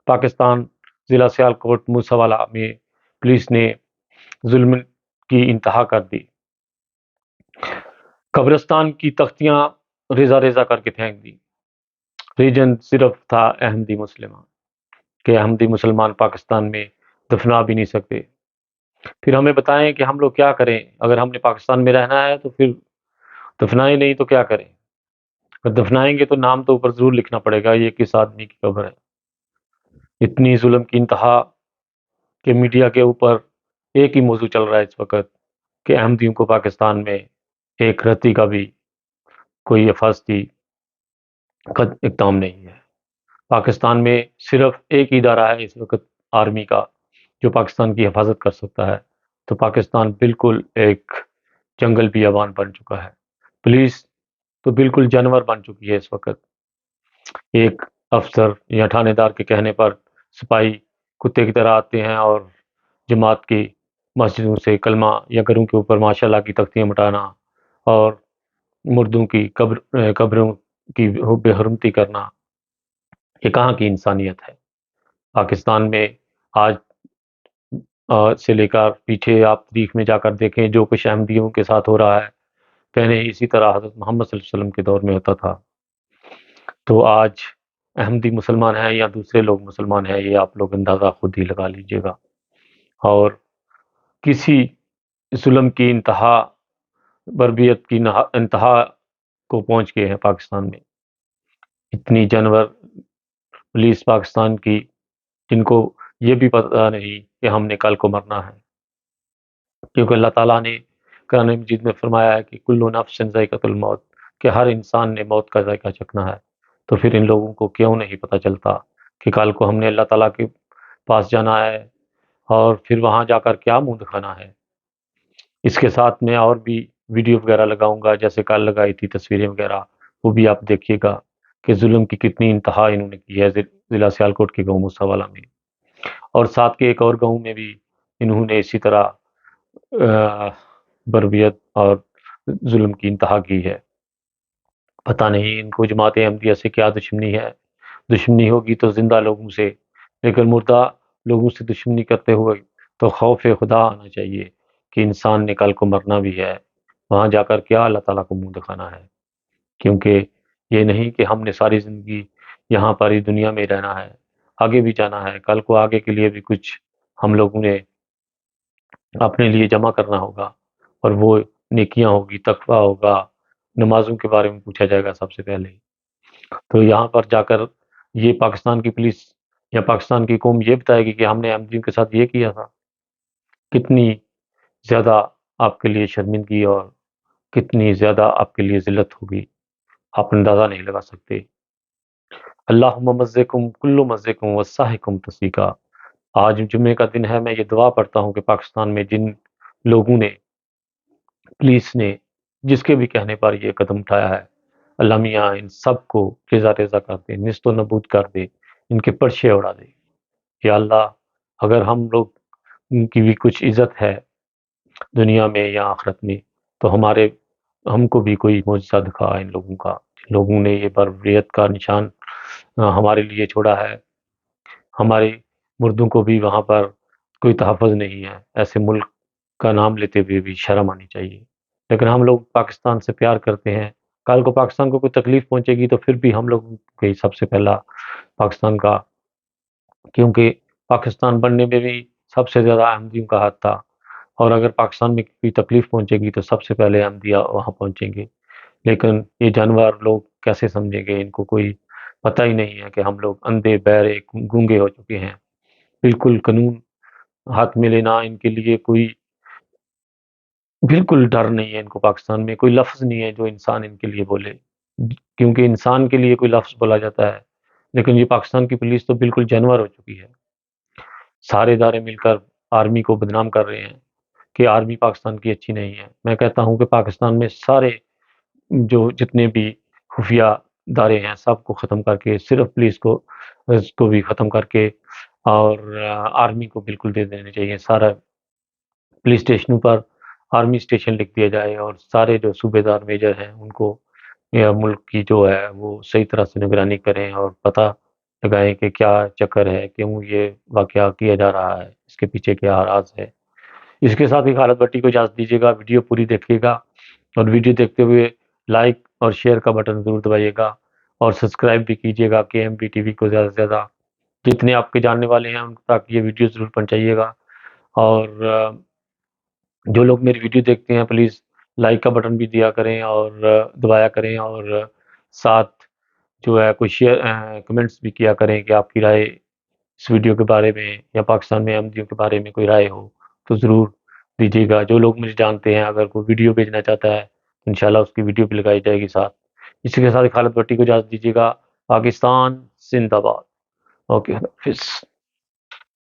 پاکستان ضلع سیالکوٹ موسیٰ والا میں پولیس نے ظلم کی انتہا کر دی، قبرستان کی تختیاں ریزہ ریزہ کر کے پھینک دی۔ ریجن صرف تھا احمدی مسلمان، کہ احمدی مسلمان پاکستان میں دفنا بھی نہیں سکتے۔ پھر ہمیں بتائیں کہ ہم لوگ کیا کریں، اگر ہم نے پاکستان میں رہنا ہے تو پھر دفنائیں نہیں تو کیا کریں؟ اگر دفنائیں گے تو نام تو اوپر ضرور لکھنا پڑے گا یہ کس آدمی کی قبر ہے۔ اتنی ظلم کی انتہا کہ میڈیا کے اوپر ایک ہی موضوع چل رہا ہے اس وقت کہ احمدیوں کو پاکستان میں ایک رتی کا بھی کوئی حفاظتی اقدام نہیں ہے۔ پاکستان میں صرف ایک ادارہ ہے اس وقت آرمی کا جو پاکستان کی حفاظت کر سکتا ہے، تو پاکستان بالکل ایک جنگل بیابان بن چکا ہے۔ پولیس تو بالکل جانور بن چکی ہے اس وقت۔ ایک افسر یا تھانے دار کے کہنے پر سپاہی کتے کی طرح آتے ہیں اور جماعت کی مسجدوں سے کلمہ یا گھروں کے اوپر ماشاء اللہ کی تختیاں مٹانا اور مردوں کی قبروں کی بے حرمتی کرنا، یہ کہاں کی انسانیت ہے؟ پاکستان میں آج سے لے کر پیچھے آپ تاریخ میں جا کر دیکھیں جو کچھ احمدیوں کے ساتھ ہو رہا ہے، پہلے اسی طرح حضرت محمد صلی اللہ علیہ وسلم کے دور میں ہوتا تھا۔ تو آج احمدی مسلمان ہیں یا دوسرے لوگ مسلمان ہیں، یہ آپ لوگ اندازہ خود ہی لگا لیجئے گا۔ اور کسی ظلم کی انتہا، بربریت کی انتہا کو پہنچ گئے ہیں پاکستان میں۔ اتنی جانور پولیس پاکستان کی، جن کو یہ بھی پتہ نہیں کہ ہم نے کل کو مرنا ہے، کیونکہ اللہ تعالیٰ نے قرآن مجید میں فرمایا ہے کہ کل نفس ذائقۃ الموت، کہ ہر انسان نے موت کا ذائقہ چکھنا ہے۔ تو پھر ان لوگوں کو کیوں نہیں پتہ چلتا کہ کل کو ہم نے اللہ تعالیٰ کے پاس جانا ہے اور پھر وہاں جا کر کیا منہ دکھانا ہے۔ اس کے ساتھ میں اور بھی ویڈیو وغیرہ لگاؤں گا، جیسے کل لگائی تھی تصویریں وغیرہ، وہ بھی آپ دیکھیے گا کہ ظلم کی کتنی انتہا انہوں نے کی ہے ضلع سیالکوٹ کے گاؤں موسیٰ میں، اور ساتھ کے ایک اور گاؤں میں بھی انہوں نے اسی طرح بربریت اور ظلم کی انتہا کی ہے۔ پتہ نہیں ان کو جماعت احمدیہ سے کیا دشمنی ہے، دشمنی ہوگی تو زندہ لوگوں سے، لیکن مردہ لوگوں سے دشمنی کرتے ہوئے تو خوف خدا آنا چاہیے کہ انسان نے کل کو مرنا بھی ہے، وہاں جا کر کیا اللہ تعالیٰ کو منہ دکھانا ہے، کیونکہ یہ نہیں کہ ہم نے ساری زندگی یہاں پر اس دنیا میں رہنا ہے، آگے بھی جانا ہے، کل کو آگے کے لیے بھی کچھ ہم لوگوں نے اپنے لیے جمع کرنا ہوگا، اور وہ نیکیاں ہوگی، تقویٰ ہوگا، نمازوں کے بارے میں پوچھا جائے گا سب سے پہلے۔ تو یہاں پر جا کر یہ پاکستان کی پولیس یا پاکستان کی قوم یہ بتائے گی کہ ہم نے احمدیوں کے ساتھ یہ کیا تھا، کتنی زیادہ آپ کے لیے شرمندگی اور کتنی زیادہ آپ کے لیے ذلت ہوگی، آپ اندازہ نہیں لگا سکتے۔ اللہم مزقکم کل مزقکم وسحکم تسیقا۔ آج جمعے کا دن ہے، میں یہ دعا پڑھتا ہوں کہ پاکستان میں جن لوگوں نے، پولیس نے، جس کے بھی کہنے پر یہ قدم اٹھایا ہے، اللہ میاں ان سب کو ریزہ ریزہ کر دے، نیست و نبود کر دے، ان کے پرچے اڑا دے۔ یا اللہ، اگر ہم لوگ ان کی بھی کچھ عزت ہے دنیا میں یا آخرت میں، تو ہم کو بھی کوئی معجزہ دکھا ان لوگوں کا، جن لوگوں نے یہ بربریت کا نشان ہمارے لیے چھوڑا ہے۔ ہمارے مردوں کو بھی وہاں پر کوئی تحفظ نہیں ہے، ایسے ملک کا نام لیتے ہوئے بھی شرم آنی چاہیے۔ لیکن ہم لوگ پاکستان سے پیار کرتے ہیں، کل کو پاکستان کو کوئی تکلیف پہنچے گی تو پھر بھی ہم لوگ کے سب سے پہلا پاکستان کا، کیونکہ پاکستان بننے میں بھی سب سے زیادہ احمدیوں کا ہاتھ تھا، اور اگر پاکستان میں کوئی تکلیف پہنچے گی تو سب سے پہلے احمدیہ وہاں پہنچیں گے۔ لیکن یہ جانور لوگ کیسے سمجھیں گے؟ ان کو کوئی پتہ ہی نہیں ہے کہ ہم لوگ اندھے بہرے گونگے ہو چکے ہیں، بالکل قانون ہاتھ میں لینا ان کے لیے کوئی بالکل ڈر نہیں ہے، ان کو پاکستان میں کوئی لفظ نہیں ہے جو انسان ان کے لیے بولے، کیونکہ انسان کے لیے کوئی لفظ بولا جاتا ہے، لیکن یہ پاکستان کی پولیس تو بالکل جانور ہو چکی ہے۔ سارے ادارے مل کر آرمی کو بدنام کر رہے ہیں کہ آرمی پاکستان کی اچھی نہیں ہے۔ میں کہتا ہوں کہ پاکستان میں سارے جو جتنے بھی خفیہ ادارے ہیں سب کو ختم کر کے، صرف پولیس کو اس کو بھی ختم کر کے، اور آرمی کو بالکل دے دینے چاہیے۔ سارا پولیس اسٹیشنوں پر آرمی اسٹیشن لکھ دیا جائے، اور سارے جو صوبے دار میجر ہیں ان کو یا ملک کی جو ہے وہ صحیح طرح سے نگرانی کریں اور پتہ لگائیں کہ کیا چکر ہے، کیوں یہ واقعہ کیا جا رہا ہے، اس کے پیچھے کیا راز ہے۔ اس کے ساتھ ہی خالد بٹی کو اجازت دیجیے گا، ویڈیو پوری دیکھیے گا، اور ویڈیو دیکھتے ہوئے لائک اور شیئر کا بٹن ضرور دبائیے گا، اور سبسکرائب بھی کیجیے گا کے ایم بی ٹی وی کو زیادہ سے زیادہ، جتنے آپ کے جاننے والے ہیں ان تک یہ ویڈیو ضرور پہنچائیے گا۔ اور جو لوگ میری ویڈیو دیکھتے ہیں پلیز لائک کا بٹن بھی دیا کریں اور دبایا کریں، اور ساتھ جو ہے کوئی شیئر کمنٹس بھی کیا کریں کہ آپ کی رائے اس ویڈیو کے بارے میں یا پاکستان میں احمدیوں کے بارے میں کوئی رائے ہو تو ضرور دیجیے گا۔ جو لوگ مجھے جانتے ہیں اگر کوئی ویڈیو بھیجنا چاہتا ہے تو انشاءاللہ اس کی ویڈیو بھی لگائی جائے گی ساتھ۔ اسی کے ساتھ خالد بٹی کو اجازت دیجیے گا۔ پاکستان زندہ باد۔ اوکے، اللہ حافظ۔